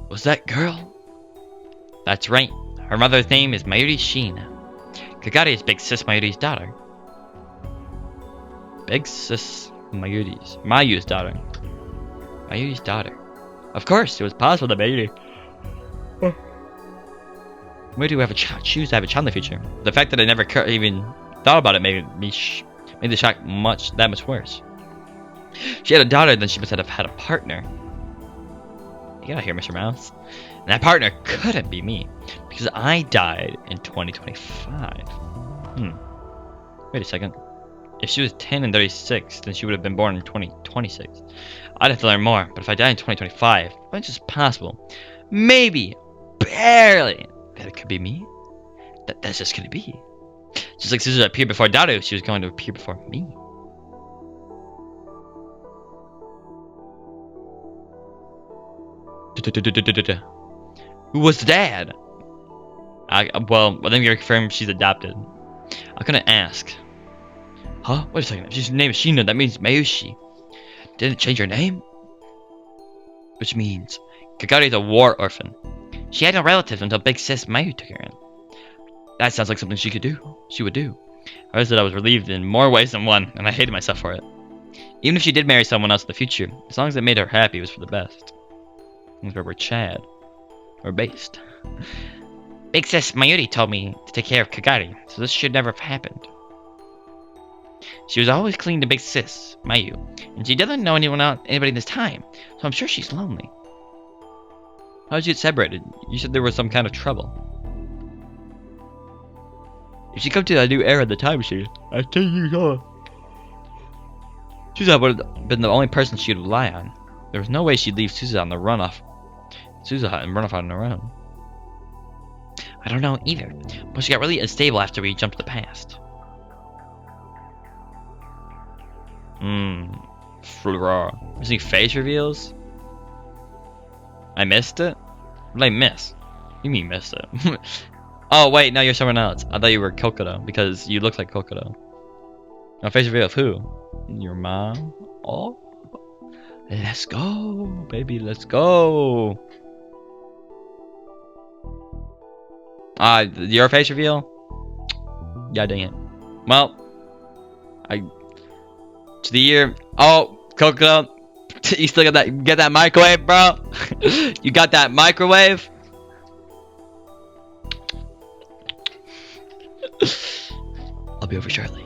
Was that girl? That's right. Her mother's name is Mayuri Shina. Kagari is Big Sis Mayuri's daughter. Big Sis Mayuri's daughter. Mayuri's daughter. Of course, it was possible that Mayuri Where do I choose to have a child in the future? The fact that I never even thought about it made the shock that much worse. She had a daughter, then she must have had a partner. You gotta hear, Mr. Mouse. And that partner couldn't be me, because I died in 2025. Wait a second. If she was 10 and 36, then she would have been born in 2026. I'd have to learn more, but if I died in 2025, when is this possible? Maybe, barely, that it could be me? That's just gonna be. Just like Suzu appeared before Daru, she was going to appear before me. Who was the dad? Well, then we confirmed she's adopted. I'm gonna ask. Huh? Wait a second. If she's named Shino, that means Mayushi. Didn't change her name? Which means Kagari's a war orphan. She had no relatives until Big Sis Mayu took her in. That sounds like something she would do. I said I was relieved in more ways than one, and I hated myself for it. Even if she did marry someone else in the future, as long as it made her happy, it was for the best. That's where we're Chad. We're based. Big Sis Mayuri told me to take care of Kagari, so this should never have happened. She was always clinging to Big Sis, Mayu, and she doesn't know anybody in this time, so I'm sure she's lonely. How did you get separated? You said there was some kind of trouble. If she come to that new era of the time machine, I tell you so. Suzu would have been the only person she would rely on. There was no way she'd leave Suzu on the runoff. And run off on her own. I don't know either, but she got really unstable after we jumped to the past. Missing face reveals? I missed it? What did I miss? What do you mean missed it? Oh wait, no, you're someone else. I thought you were Kokodo because you look like Kokodo. No, face reveal of who? Your mom? Oh, let's go, baby, let's go. Your face reveal? Yeah, dang it. Well, to the year. Oh, Kokodo, you still get that microwave, bro? You got that microwave? I'll be over shortly.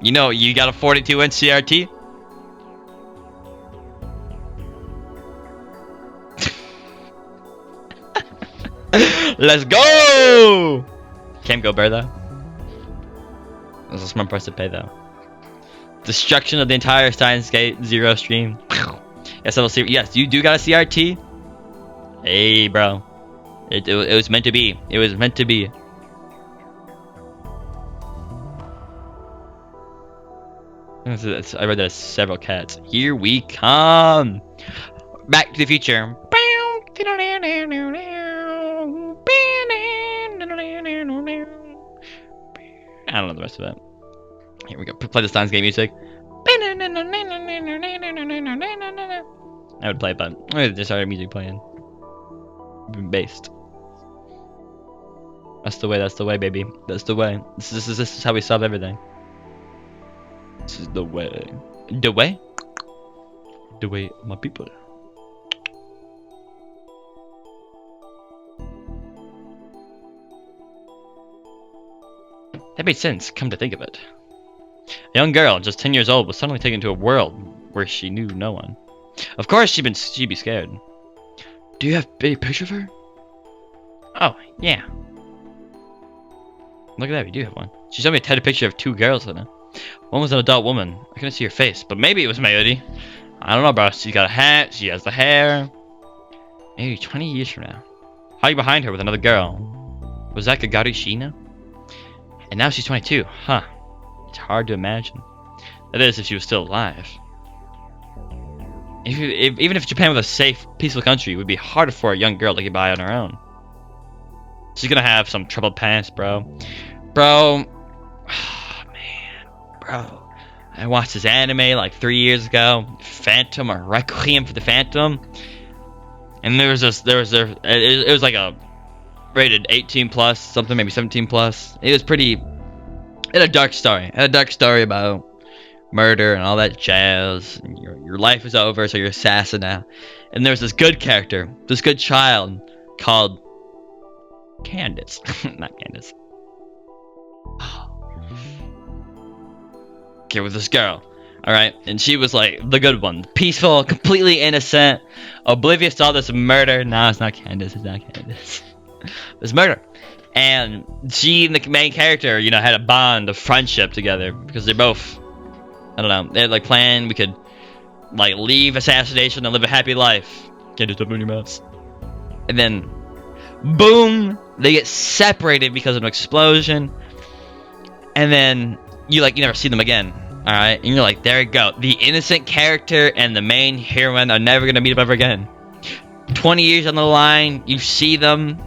You know, you got a 42-inch CRT? Let's go! Can't go bear though. That's a smart price to pay though. Destruction of the entire Steins Gate Zero stream. Yes, I will see. Yes, you do got a CRT. Hey, bro. It was meant to be. It was meant to be. I read that as several cats. Here we come. Back to the Future. I don't know the rest of it. Here we go. Play the Steins Gate music. I would play it, but there's already music playing. Based. That's the way, baby. That's the way. This is how we solve everything. This is the way. The way? The way, my people. That made sense, come to think of it. A young girl, just 10 years old, was suddenly taken to a world where she knew no one. Of course she'd be scared. Do you have a picture of her? Oh, yeah. Look at that, we do have one. She showed me a tatted picture of two girls in it. One was an adult woman. I couldn't see her face, but maybe it was Mayuri. I don't know, bro. She's got a hat, she has the hair. Maybe 20 years from now. Hiding behind her with another girl. Was that Kagari Shina? And now she's 22. Huh. It's hard to imagine. That is, if she was still alive. Even if Japan was a safe, peaceful country, it would be harder for a young girl to get by on her own. She's gonna have some troubled past, bro. Bro. Oh, man. Bro. I watched this anime like 3 years ago. Phantom or Requiem for the Phantom. And it was like a rated 18 plus, something maybe 17 plus. It was pretty. It had a dark story. It had a dark story about murder and all that jazz. And your life is over, so you're assassin now. And there was this good character, this good child, called Candace. Not Candace. Okay, with this girl. Alright, and she was like the good one. Peaceful, completely innocent, oblivious to all this murder. No, it's not Candace, it's not Candace. It's murder. And she and the main character, you know, had a bond of friendship together because they both, I don't know, they had like planned we could like leave assassination and live a happy life. Candace, open your mouth. And then, boom, they get separated because of an explosion. And then you never see them again. Alright, and you're like, there you go. The innocent character and the main heroine are never gonna meet up ever again. 20 years on the line, you see them.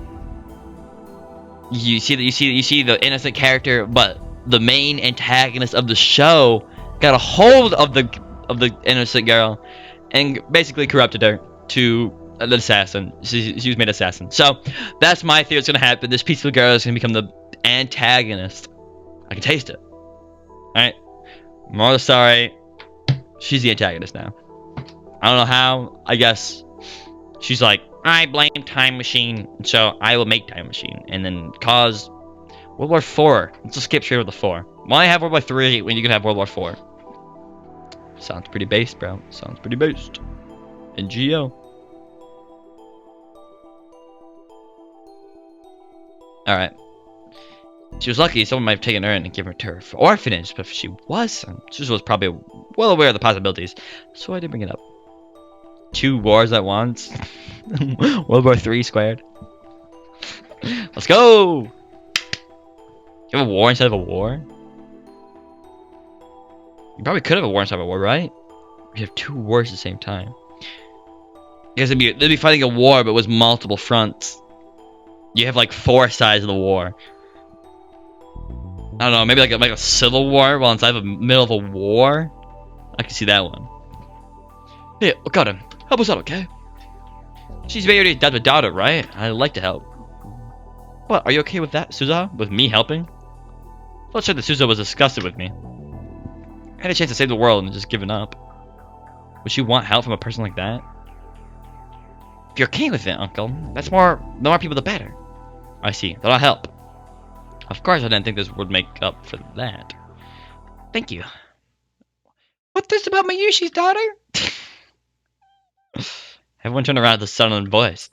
You see the innocent character, but the main antagonist of the show got a hold of the innocent girl and basically corrupted her to an assassin. She was made assassin. So that's my theory. It's gonna happen. This peaceful girl is gonna become the antagonist. I can taste it. Alright. Moral of the story, she's the antagonist now. I don't know how. I guess she's like, I blame Time Machine, so I will make Time Machine and then cause World War 4. Let's just skip straight with the 4. Why have World War 3 when you can have World War 4? Sounds pretty based, bro. Sounds pretty based. And Geo. Alright. She was lucky someone might have taken her in and given her to her orphanage, but if she wasn't, she was probably well aware of the possibilities, so I did bring it up. 2 wars at once. World War 3 squared. Let's go! You have a war instead of a war? You probably could have a war instead of a war, right? You have 2 wars at the same time. I guess they'd be fighting a war, but with multiple fronts. You have like 4 sides of the war. I don't know, maybe like a civil war while inside the middle of a war? I can see that one. Hey, Okada, help us out, okay? She's very dad's daughter, right? I'd like to help. What, are you okay with that, Suza? With me helping? I thought sure that Suza was disgusted with me. I had a chance to save the world and just given up. Would you want help from a person like that? If you're okay with it, Uncle, the more people the better. I see, then I'll help. Of course I didn't think this would make up for that. Thank you. What's this about Mayushi's daughter? Everyone turned around at the silent voice.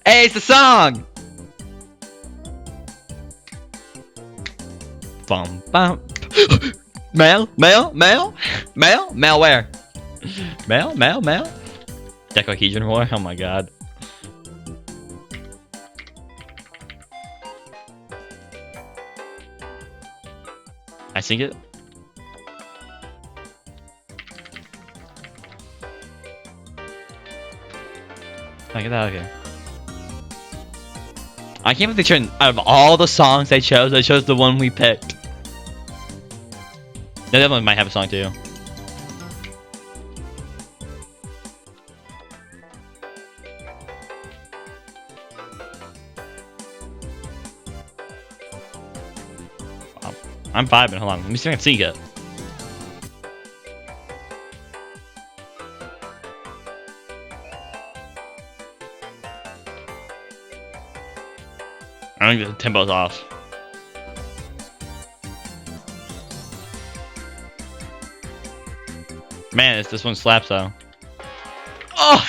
Hey, it's the song! Bum bum. Mail? Mail? Mail? Mail? Mail where? Mail? Mail? Mail? Decahedron war? Oh my god. I sing it. I get that, okay. I can't believe they turned out of all the songs they chose the one we picked. The other one might have a song too. I'm vibing, hold on, let me see if I can sing it. I think the tempo's off. Man, this one slaps though. Oh!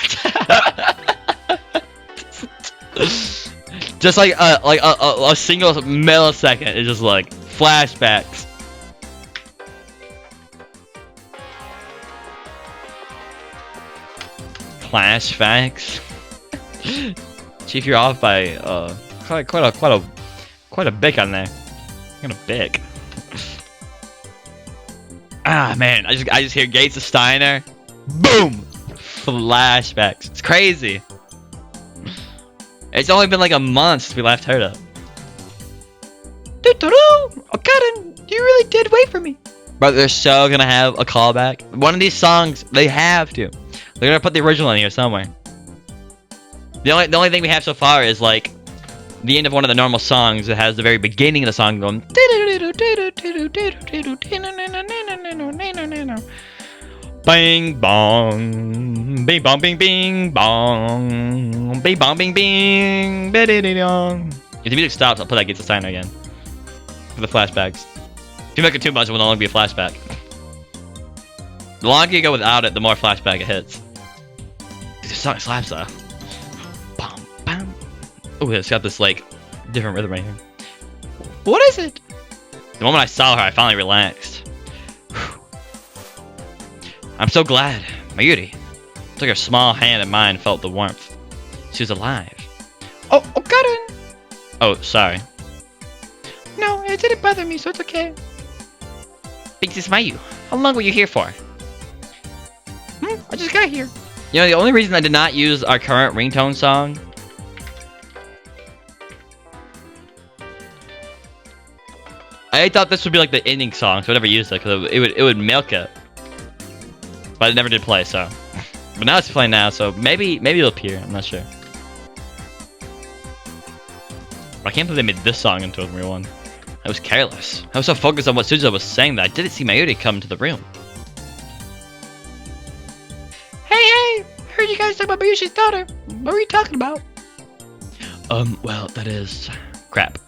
Just like a single millisecond, it's just like flashbacks. Flashbacks. Chief, you're off by quite a bit on there. Kind of big. Ah man, I just hear Gates of Steiner. Boom! Flashbacks. It's crazy. It's only been like a month since we last heard it. Okada, you really did wait for me. But they're so gonna have a callback. One of these songs, they have to. They're gonna put the original in here somewhere. The only thing we have so far is like the end of one of the normal songs that has the very beginning of the song going. Bing bong. Bing bong bing bing bong. Bing bong bing bing. Ba-di-di-dong. If the music stops, I'll put that Gets a Sign again. For the flashbacks. If you make it too much, it will no longer be a flashback. The longer you go without it, the more flashback it hits. This song slaps though. Bum, bum. Oh, it's got this like different rhythm right here. What is it? The moment I saw her, I finally relaxed. Whew. I'm so glad. Mayuri took her small hand in mine and felt the warmth. She was alive. Oh, Karen! Oh, sorry. No, it didn't bother me, so it's okay. Thanks, it's Mayu. How long were you here for? I just got here. You know, the only reason I did not use our current ringtone song I thought this would be like the ending song, so I never used it because it would milk it. But it never did play, so. But now it's playing now, so maybe it'll appear. I'm not sure. I can't believe they made this song into a real one. I was careless. I was so focused on what Suzuha was saying that I didn't see Mayuri come into the room. Hey! Heard you guys talk about Mayushi's daughter. What were you talking about? Well, that is... crap.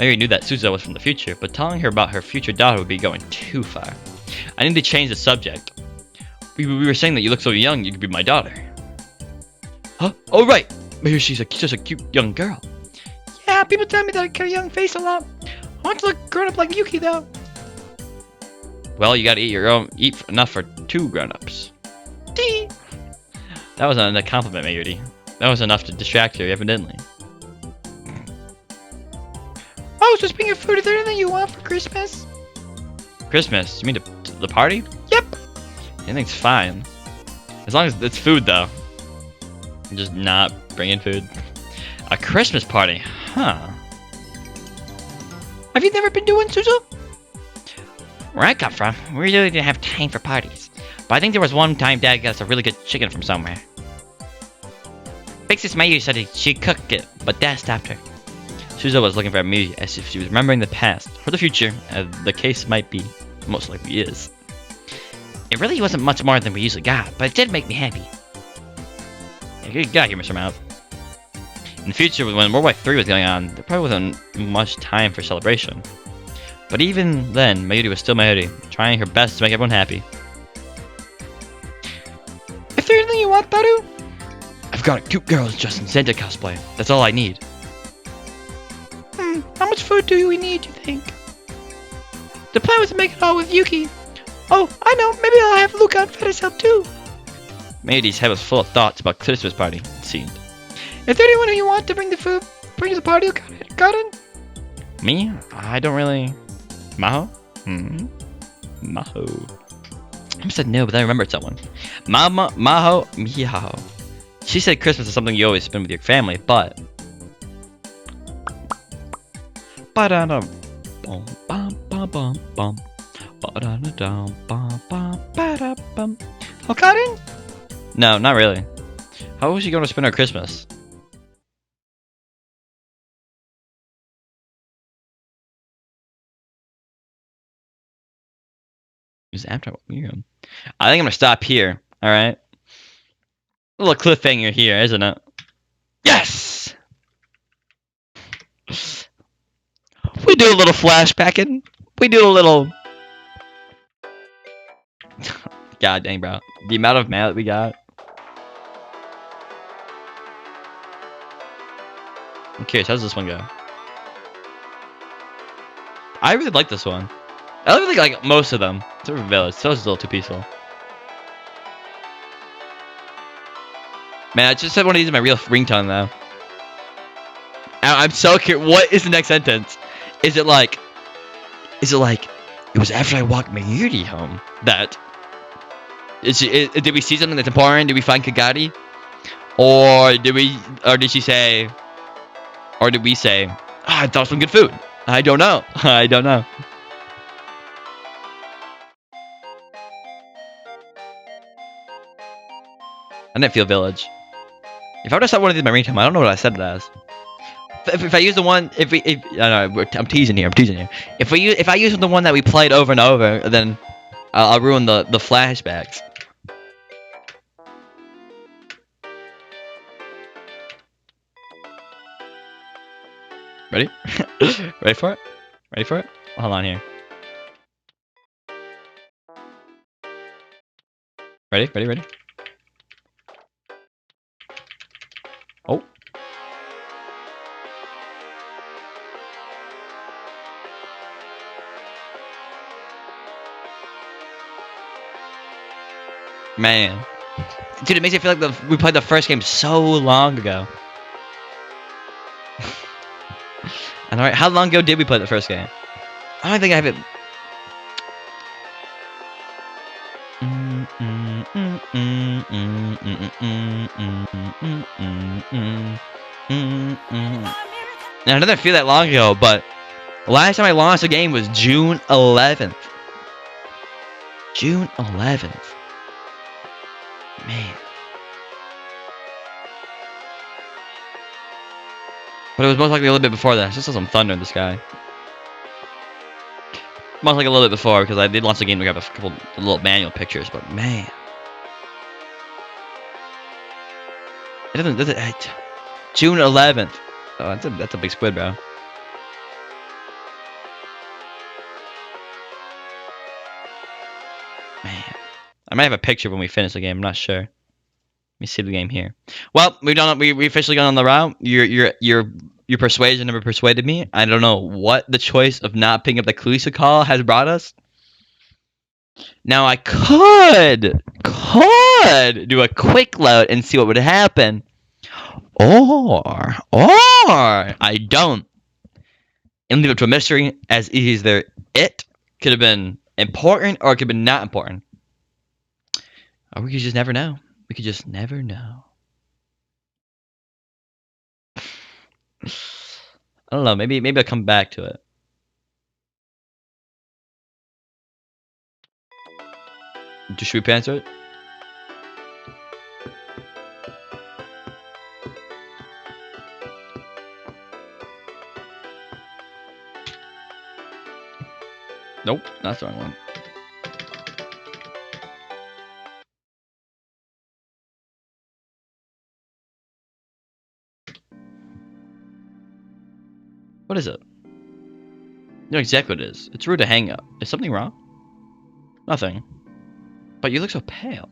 Mayuri knew that Suzuha was from the future, but telling her about her future daughter would be going too far. I need to change the subject. We were saying that you look so young, you could be my daughter. Huh? Oh, right! Mayushi's just a cute young girl. Yeah, people tell me that I got a young face a lot. I want to look grown up like Yuki, though. Well, you gotta eat enough for 2 grown-ups. Dee! That wasn't a compliment, Mayuri. That was enough to distract her, evidently. Oh, so speaking of food, is there anything you want for Christmas? Christmas? You mean the party? Yep. Anything's fine. As long as it's food, though. I'm just not bringing food. A Christmas party? Huh. Have you never been to one, Suzu? Where I come from, we really didn't have time for parties. But I think there was one time Dad got us a really good chicken from somewhere. Big Sis Mayu said she'd cook it, but Dad stopped her. Suzu was looking for me as if she was remembering the past, or the future, as the case might be. Most likely is. It really wasn't much more than we usually got, but it did make me happy. Yeah, good guy here, Mr. Mouth. In the future, when World War III was going on, there probably wasn't much time for celebration. But even then, Mayuri was still Mayuri, trying her best to make everyone happy. Is there anything you want, Baru? I've got a cute girl dressed in Santa cosplay. That's all I need. How much food do we need, you think? The plan was to make it all with Yuki. Oh, I know. Maybe I'll have Luca and Fetish help too. Mayuri's head was full of thoughts about Christmas party, it seemed. Is there anyone who you want to bring the food? Bring to the party, Karen? Me? I don't really... Maho? Maho. I said no, but then I remembered someone. Maho Miho. She said Christmas is something you always spend with your family, but... Ba-da-dum. Bum bum bum bum bum. Ba-da-da-dum bum bum ba-da-bum. Oh, Karen? No, not really. How was she going to spend her Christmas? After I think I'm gonna stop here. All right. A little cliffhanger here, isn't it? Yes. We do a little flashbacking. We do a little. God dang, bro. The amount of mail that we got. I'm curious. How does this one go? I really like this one. I really like most of them. Except for Village. So it's a little too peaceful. Man, I just said one of these in my real ringtone though. I'm so curious. What is the next sentence? Is it like? It was after I walked Mayuri home that. Did we see something that's important? Did we find Kagari? Or did she say? Or did we say? Oh, I thought some good food. I don't know. I don't know. I didn't feel Village. If I would have said one of these in my ringtone, I don't know what I said it as. If I use the one, I'm teasing here. If I use the one that we played over and over, then I'll ruin the flashbacks. Ready? Ready for it? Ready for it? Hold on here. Ready? Ready? Ready? Oh. Man. Dude, it makes me feel like we played the first game so long ago. And alright, how long ago did we play the first game? I don't think I have it. Now, I didn't feel that long ago, but last time I launched a game was June 11th. June 11th. Man. But it was most likely a little bit before that. I just saw some thunder in the sky. Most likely a little bit before, because I did launch the game to grab a couple little manual pictures, but man. It doesn't. June 11th. Oh, that's a big squid, bro. Man. I might have a picture when we finish the game. I'm not sure. Let me see the game here. Well, we've done. We officially gone on the route. Your persuasion never persuaded me. I don't know what the choice of not picking up the Kalisa call has brought us. Now I could do a quick load and see what would happen, or I don't, and leave it to a mystery as either it could have been important or it could have been not important, or we could just never know. We could just never know. I don't know. Maybe I'll come back to it. Should we answer it? Nope, that's the wrong one. What is it? You know exactly what it is. It's rude to hang up. Is something wrong? Nothing. But you look so pale.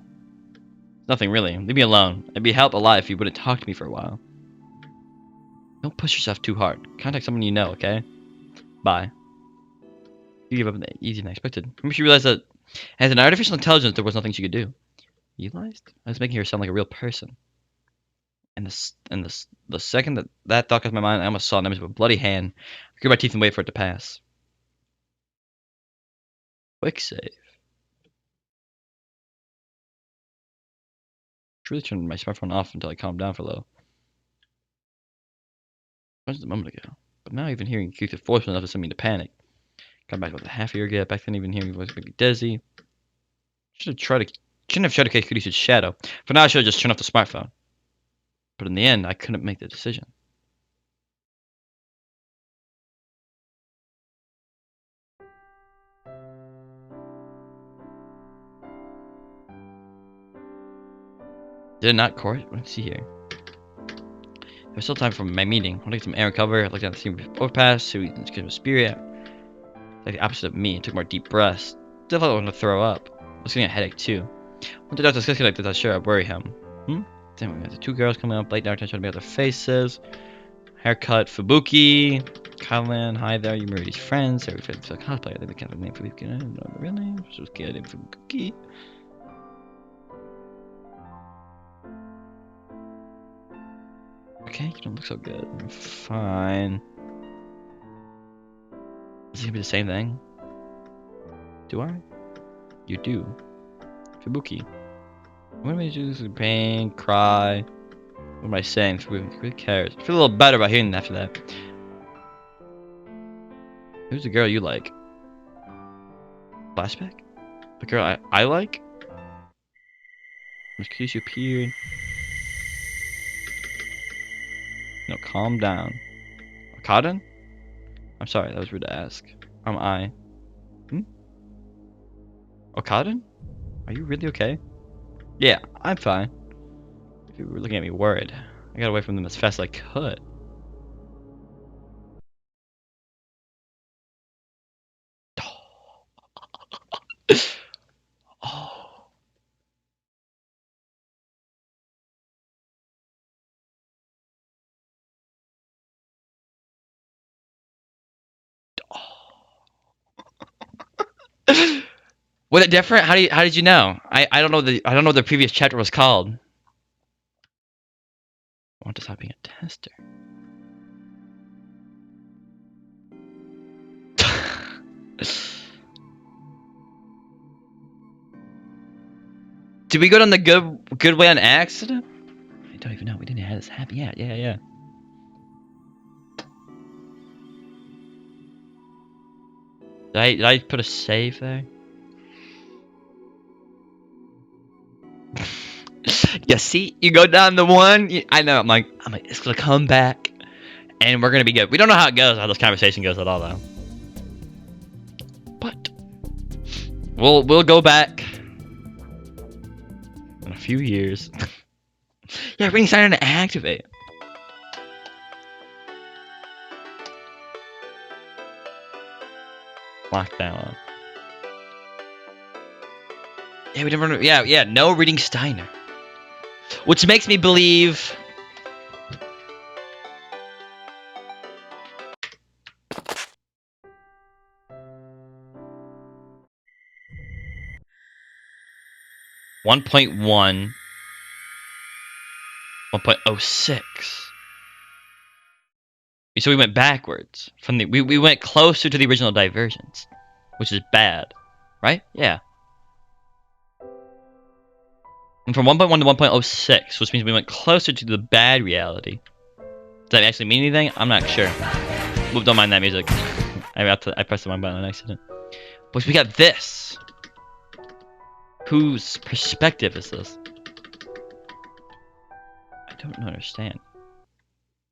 Nothing really. Leave me alone. It'd be help a lot if you wouldn't talk to me for a while. Don't push yourself too hard. Contact someone you know, okay? Bye. You gave up easier than I expected. Maybe she realized that as an artificial intelligence, there was nothing she could do. You realized? I was making her sound like a real person. And the second that thought crossed my mind, I almost saw an image of a bloody hand. I grit my teeth and wait for it to pass. Quick save. I really turned my smartphone off until I calmed down for a little. That was a moment ago. But now even hearing Keith's voice enough to send me to panic. Got back with a half year gap. Back then even hearing his voice made me dizzy. Shouldn't have tried to catch Kudi's shadow. For now I should have just turned off the smartphone. But in the end, I couldn't make the decision. Did it not court? Let's see here. There's still time for my meeting. I'll take some air and cover. I looked down the scene overpass, so we can get a spirit. Like the opposite of me. I took more deep breaths. Still felt I wanted to throw up. I was getting a headache too. When the doctor discussed like this, I sure I'd worry him. Then we got the two girls coming up, late dark time trying to make out their faces. Haircut, Fubuki, Kylan, hi there, you Muri's friends. Every friend feels like cosplay. I think they can't have a name for Fubuki. I don't know the real name. So it's good name Fubuki. Okay, you don't look so good. I'm fine. Is it gonna be the same thing? Do I? You do. Fubuki. What am I doing? This pain, cry. What am I saying? Who cares? I feel a little better about hearing after that. Who's the girl you like? Flashback? The girl I like? Miss Kishi appeared. No, calm down. Akaden? I'm sorry, that was rude to ask. Am I? Okaden? Are you really okay? Yeah, I'm fine. If you were looking at me worried, I got away from them as fast as I could. Oh. Was it different? How did you know? I don't know the previous chapter was called. I want to stop being a tester. Did we go down the good way on accident? I don't even know. We didn't have this happy yet. Yeah. Did I put a save there? Yeah, see, you go down the one. I know. I'm like, it's gonna come back, and we're gonna be good. We don't know how it goes, how this conversation goes at all, though. But we'll go back in a few years. Yeah, ring sign to activate. Lock that one. Yeah, we never. Yeah. No reading Steiner, which makes me believe. One point 1.06. So we went backwards from the. We went closer to the original diversions, which is bad, right? Yeah. And from 1.1 to 1.06, which means we went closer to the bad reality. Does that actually mean anything? I'm not sure. Well, don't mind that music. I pressed the wrong button on accident. But we got this. Whose perspective is this? I don't understand.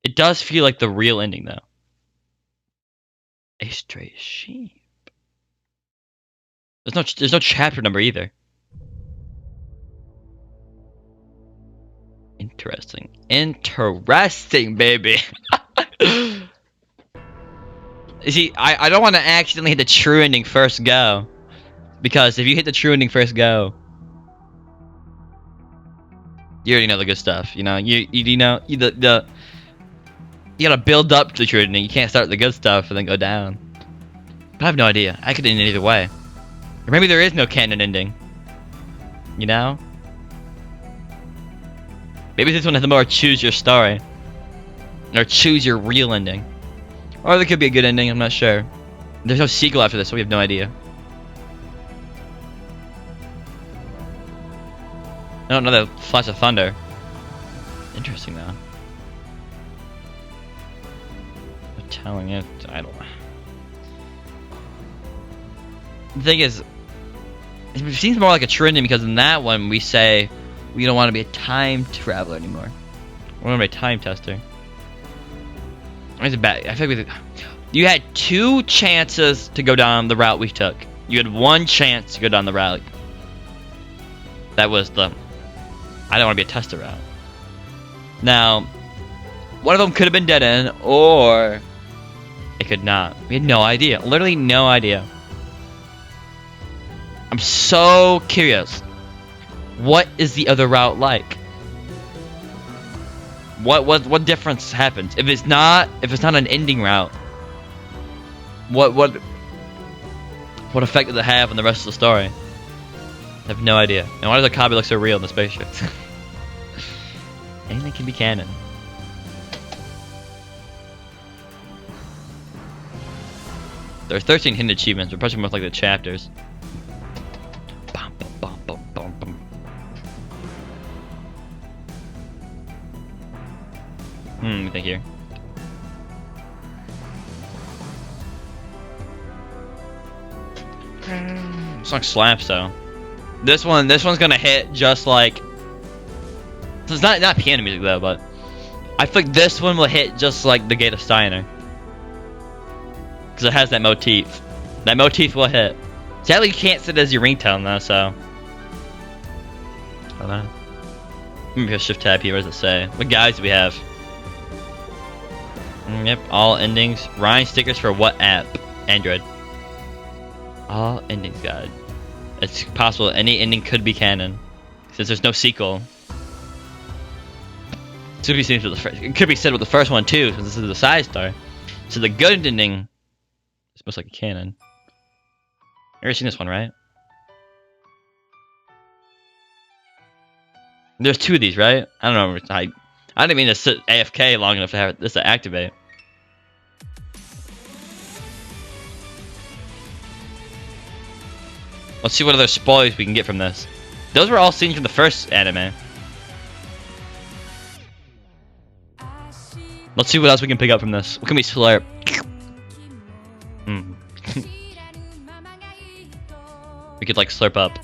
It does feel like the real ending, though. A stray sheep. There's no chapter number either. Interesting, baby. You see, I don't want to accidentally hit the true ending first go, because if you hit the true ending first go, you already know the good stuff. You know, you know you gotta build up to the true ending. You can't start the good stuff and then go down. But I have no idea. I could end it either way, or maybe there is no canon ending. You know. Maybe this one has a more choose your story. Or choose your real ending. Or there could be a good ending, I'm not sure. There's no sequel after this, so we have no idea. Oh, another flash of thunder. Interesting, though. I'm telling it, I don't know. The thing is, it seems more like a true ending because in that one we say we don't want to be a time traveler anymore. We want to be a time tester. It's bad. I feel like you had 2 chances to go down the route we took. You had 1 chance to go down the route. That was the I don't want to be a tester route. Now, one of them could have been dead end, or it could not. We had no idea. Literally no idea. I'm so curious. What is the other route like? What difference happens if it's not an ending route? What effect does it have on the rest of the story? I have no idea. And why does Akabe look so real in the spaceship? Anything can be canon. There are 13 hidden achievements, but probably more like the chapters. Thank you. Song slaps though. This one's gonna hit just like. So it's not piano music though, but I think this one will hit just like the Gate of Steiner, because it has that motif. That motif will hit. Sadly, you can't set it as your ringtone though, so. I don't know. Maybe a shift tab here. What does it say? What guides do we have? Yep, all endings. Ryan stickers for what app? Android. All endings guide. It's possible any ending could be canon, since there's no sequel. It could be said with the first, it could be said with the first one too, since this is the side story. So the good ending is most like a canon. Never seen this one, right? There's two of these, right? I don't know. I didn't mean to sit AFK long enough to have this to activate. Let's see what other spoilers we can get from this. Those were all scenes from the first anime. Let's see what else we can pick up from this. What can we slurp? We could like slurp up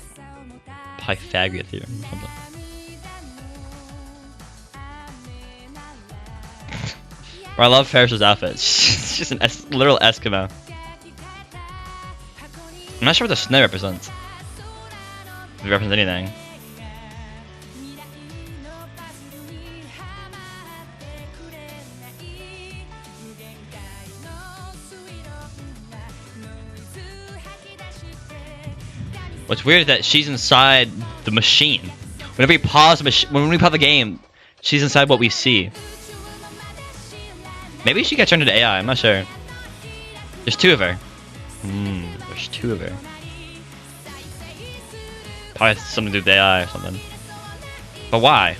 Pythagorean theorem or something. Or I love Ferris's outfit. She's just a literal Eskimo. I'm not sure what the snow represents. If it represents anything. What's weird is that she's inside the machine. Whenever we pause the machine, when we pause the game, she's inside what we see. Maybe she got turned into AI. I'm not sure. There's two of her. There's two of her. Probably something to do with AI or something. But why?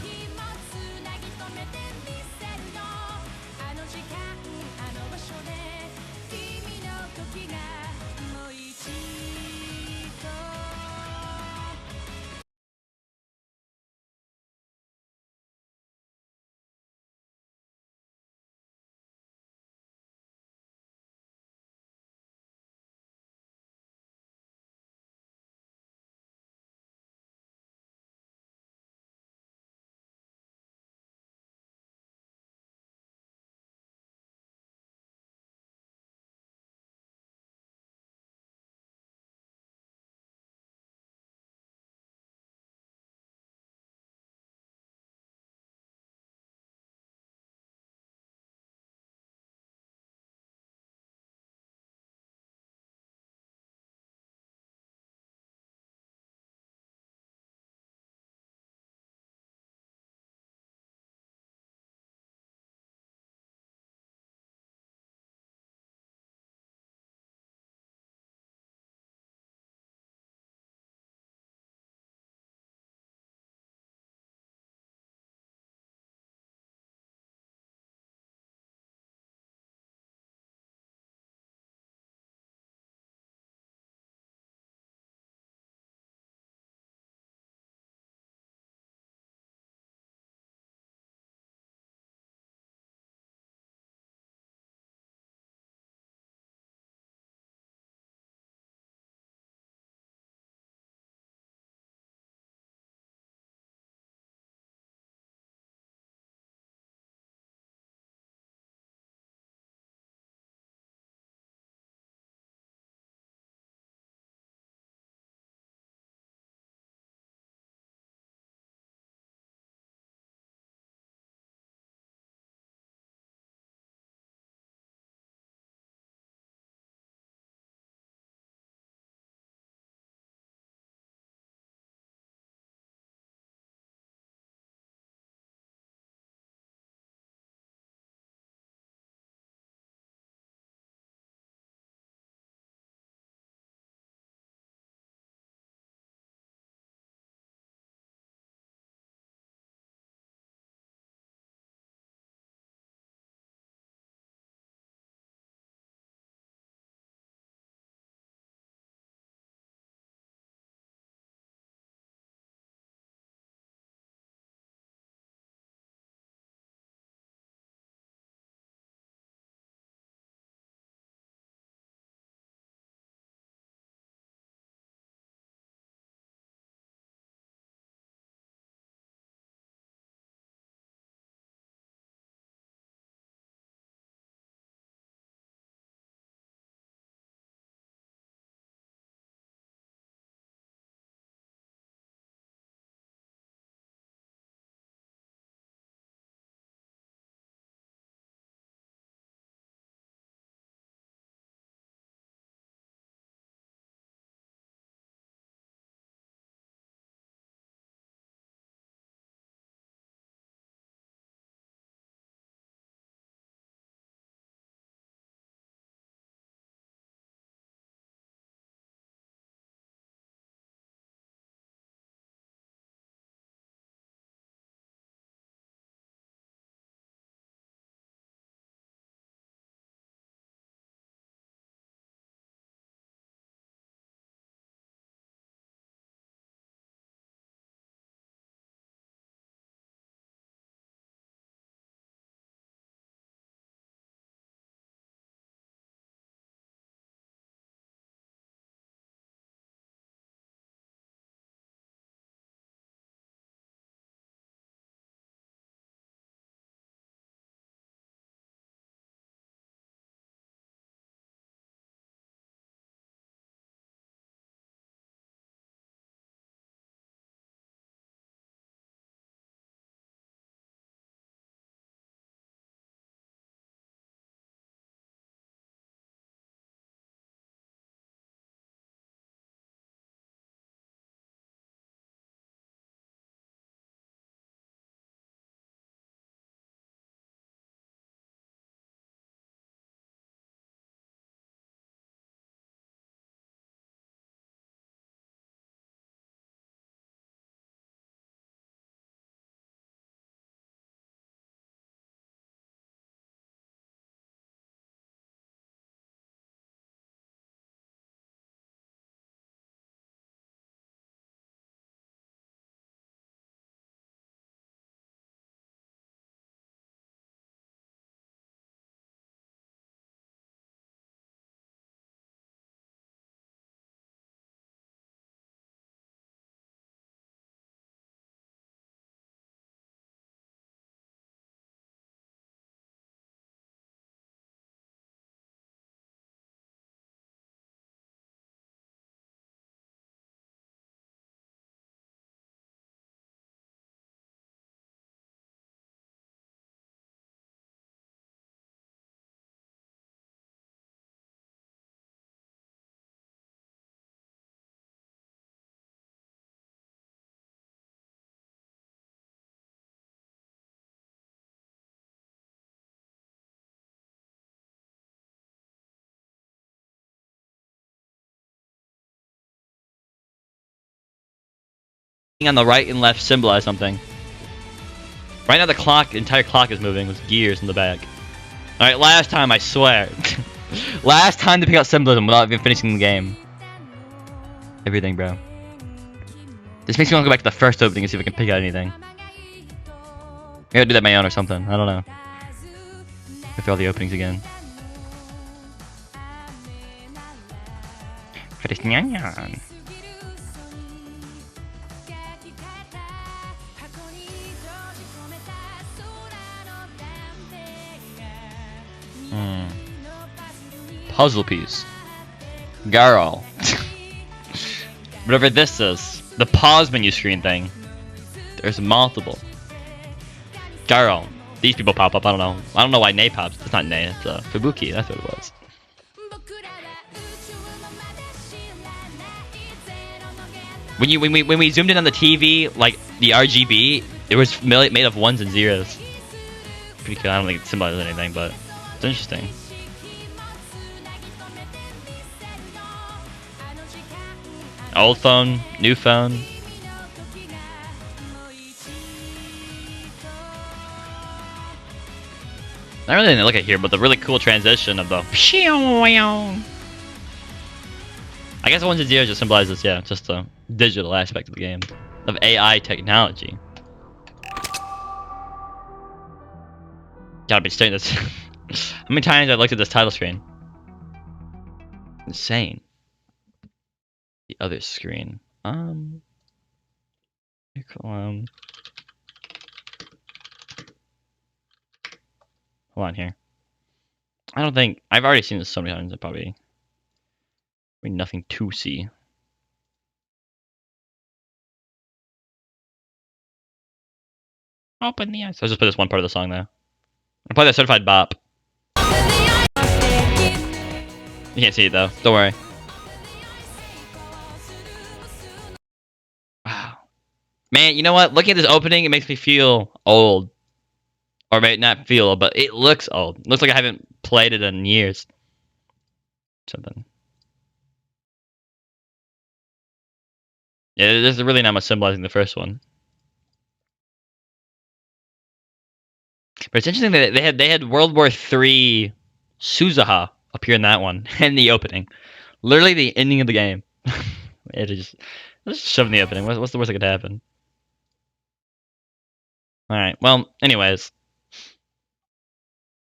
on the right and left symbolize something. Right now the entire clock is moving with gears in the back. Alright, last time, I swear. Last time to pick out symbolism without even finishing the game. Everything, bro. This makes me want to go back to the first opening and see if I can pick out anything. Maybe I'll do that my own or something. I don't know. Go through all the openings again. Puzzle piece. Garl. Whatever this is. The pause menu screen thing. There's multiple. Garl. These people pop up. I don't know. I don't know why Nay pops. It's not Nay. It's Fubuki. That's what it was. When we zoomed in on the TV, like the RGB, it was made of ones and zeros. Pretty cool. I don't think it symbolizes anything, but it's interesting. Old phone, new phone. Not really anything to look at here, but the really cool transition of the. I guess the ones and zeros just symbolizes, yeah, just the digital aspect of the game, of AI technology. Gotta be stating this. How many times I've looked at this title screen? Insane. The other screen. Hold on here. I don't think I've already seen this so many times. Probably nothing to see. Open the eyes. So I'll just put this one part of the song there. I'll play that certified bop. You can't see it though. Don't worry. Wow. Man, you know what? Looking at this opening, it makes me feel old. Or maybe not feel old, but it looks old. It looks like I haven't played it in years. Something. Yeah, there's really not much symbolizing the first one. But it's interesting that they had World War III Suzuha appear in that one in the opening. Literally the ending of the game. Let's just shove in the opening. What's the worst that could happen? Alright, well, anyways.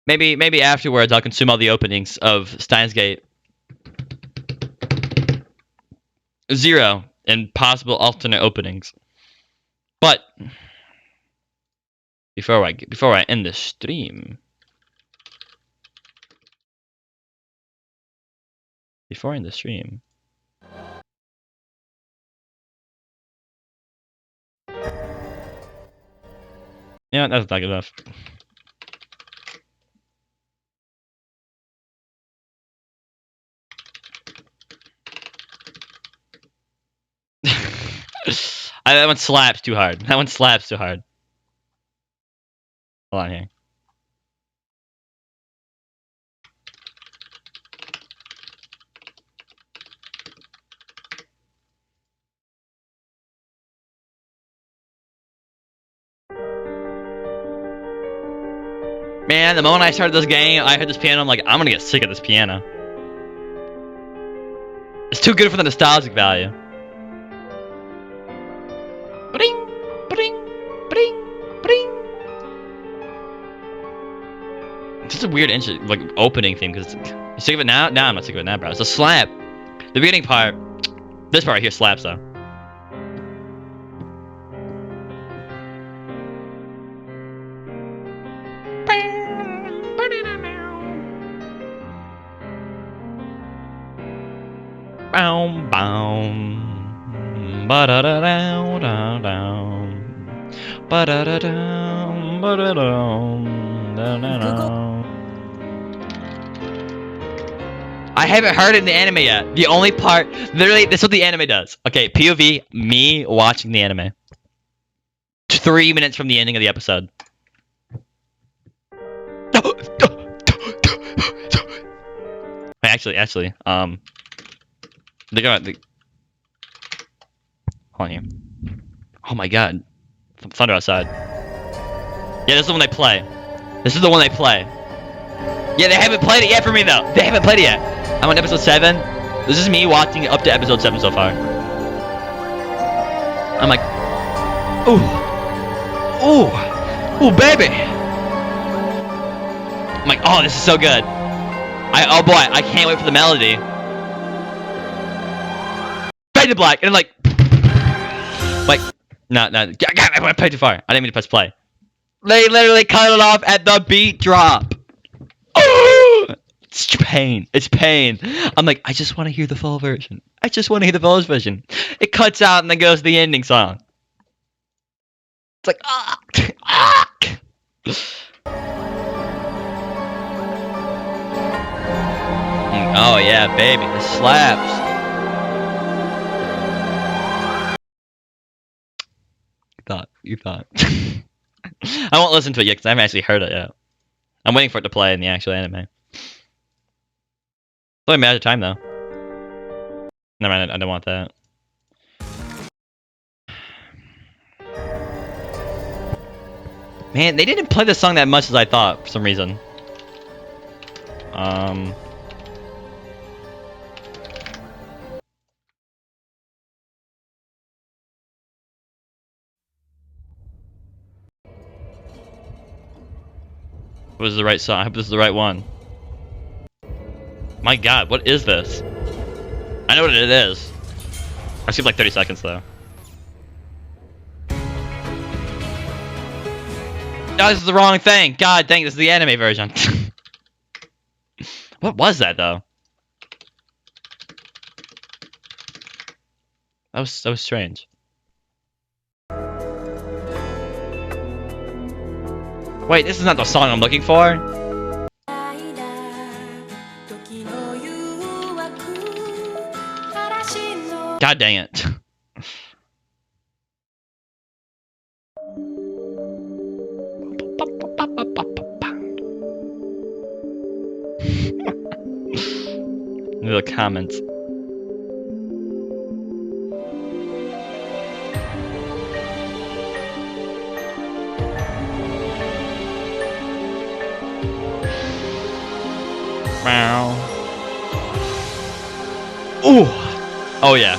Maybe afterwards I'll consume all the openings of Steins Gate 0 and possible alternate openings. But before I end the stream, yeah, that's not good enough. That one slaps too hard. Hold on here. Man, the moment I started this game, I heard this piano, I'm like, I'm gonna get sick of this piano. It's too good for the nostalgic value. Bring, bring, bring, bring. It's just a weird like opening theme because you sick of it now? Nah, I'm not sick of it now, bro. It's a slap. The beginning part, this part right here slaps though. Boom, boom, ba da da da da da, ba da da da, ba da da. I haven't heard it in the anime yet. The only part, literally, this is what the anime does. Okay, POV, me watching the anime. 3 minutes from the ending of the episode. Actually, they got the. Hold on here. Oh my god. Thunder outside. Yeah, this is the one they play. This is the one they play. Yeah, they haven't played it yet for me though. They haven't played it yet. I'm on episode 7. This is me watching up to episode 7 so far. I'm like, ooh, ooh, ooh, baby. I'm like, oh, this is so good. Oh boy, I can't wait for the melody. Fade to black, and I'm like, no, I played too far. I didn't mean to press play. They literally cut it off at the beat drop. Oh, it's pain. It's pain. I'm like, I just want to hear the full version. I just want to hear the full version. It cuts out and then goes to the ending song. It's like, ah, ah. Oh yeah, baby, the slaps. You thought. I won't listen to it yet because I haven't actually heard it yet. I'm waiting for it to play in the actual anime. It's only a matter of time though. Never mind, I don't want that. Man, they didn't play this song that much as I thought for some reason. What is the right song? I hope this is the right one. My god, what is this? I know what it is. I skipped like 30 seconds though. No, this is the wrong thing. God dang, this is the anime version. What was that though? That was so strange. Wait, this is not the song I'm looking for? God dang it. The comments. Wow. Ooh. Oh yeah.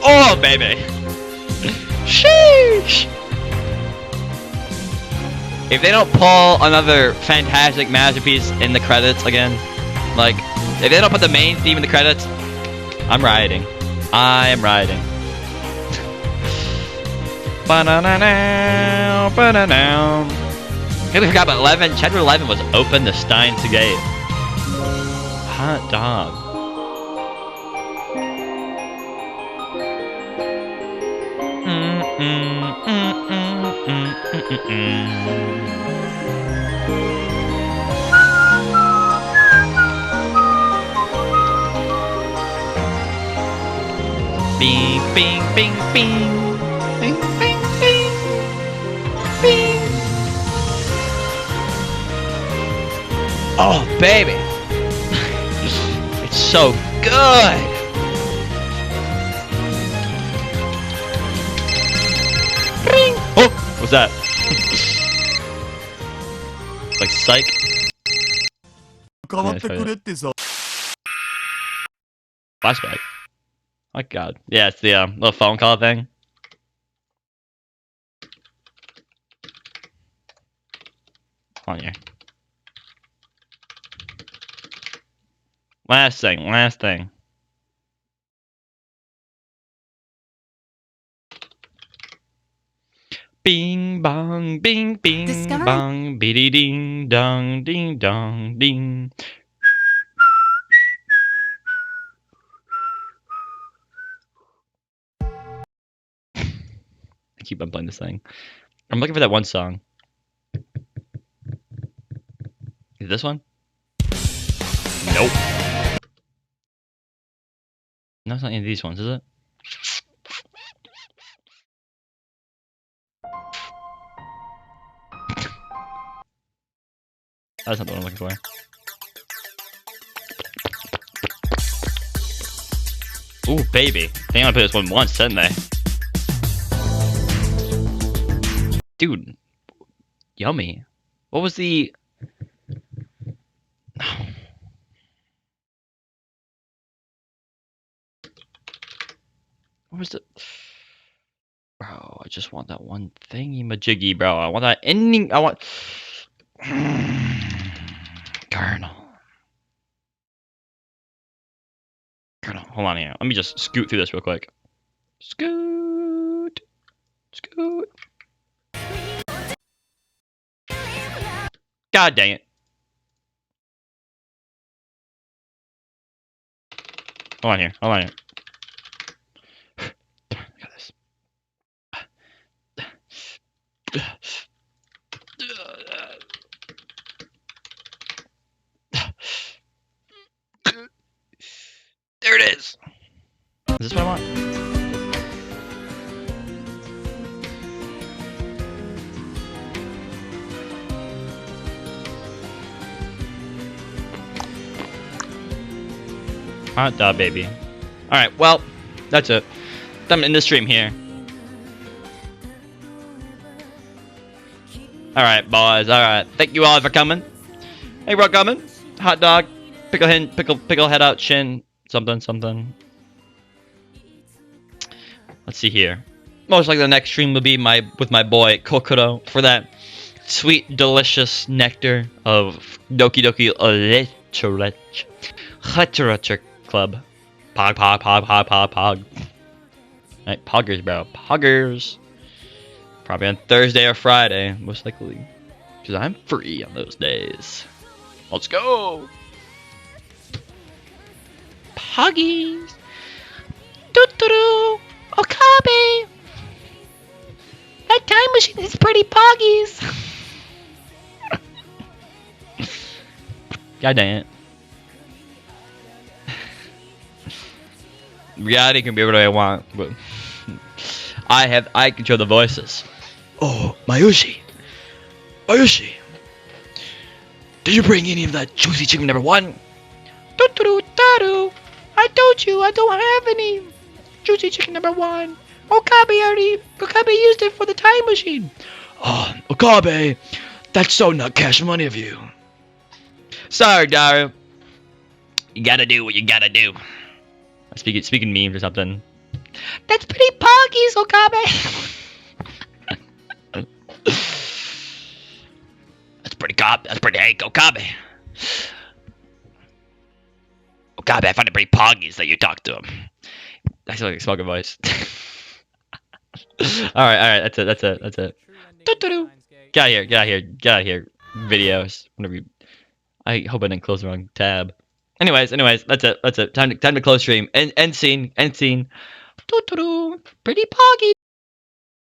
Oh baby. Sheesh. If they don't pull another fantastic masterpiece in the credits again, like if they don't put the main theme in the credits, I'm rioting. I am rioting. Ba-na-na-now, ba-na-now. I forgot about 11. Chapter 11 was Open the Steins Gate. Hot dog. Bing, bing, bing, bing. Bing, bing, bing. Bing. Oh, baby. It's so good. Bing. Oh, what's that? Like psych. Flashback. My god. Yeah, it's the little phone call thing. On here. Last thing. Bing bong, bing bing Discover- bong, biddy ding dong, ding dong, ding. I keep on playing this thing. I'm looking for that one song. Is it this one? Nope. No, it's not any of these ones, is it? That's not the one I'm looking for. Ooh, baby. They only played this one once, didn't they? Dude. Yummy. What was the... What was the... Bro, I just want that one thingy-majiggy, bro. I want that ending... I want... Colonel. Colonel, hold on here. Let me just scoot through this real quick. Scoot. Scoot. God dang it. Hold on here. Hold on here. Got this. There it is. Is this what I want? Hot dog, baby. Alright, well, that's it. I'm in the stream here. Alright, boys, alright. Thank you all for coming. Hey, we're coming. Hot dog, pickle head out, chin, something. Let's see here. Most likely the next stream will be with my boy Kokoro for that sweet, delicious nectar of Doki Doki Literature Club. Pog. Right, poggers, bro. Poggers. Probably on Thursday or Friday, most likely. Because I'm free on those days. Let's go! Poggies! Doo-doo-doo! Okabe! That time machine is pretty poggies! God dang it. Reality can be whatever I want, but I control the voices. Oh, Mayushi! Did you bring any of that juicy chicken number 1? Doo-doo-doo-doo! I told you I don't have any juicy chicken number 1. Okabe used it for the time machine. Oh, Okabe, that's so not cash money of you. Sorry, Daru. You gotta do what you gotta do. Speaking memes or something. That's pretty poggies, Okabe. That's pretty hey, Okabe. Okabe, I find it pretty poggies that you talk to him. I sound like a smoking voice. Alright, that's it. Doo-doo-doo. Get out of here. Videos. Whenever you... I hope I didn't close the wrong tab. Anyways, that's it. Time to close stream. End scene. Doo-doo-doo. Pretty poggy.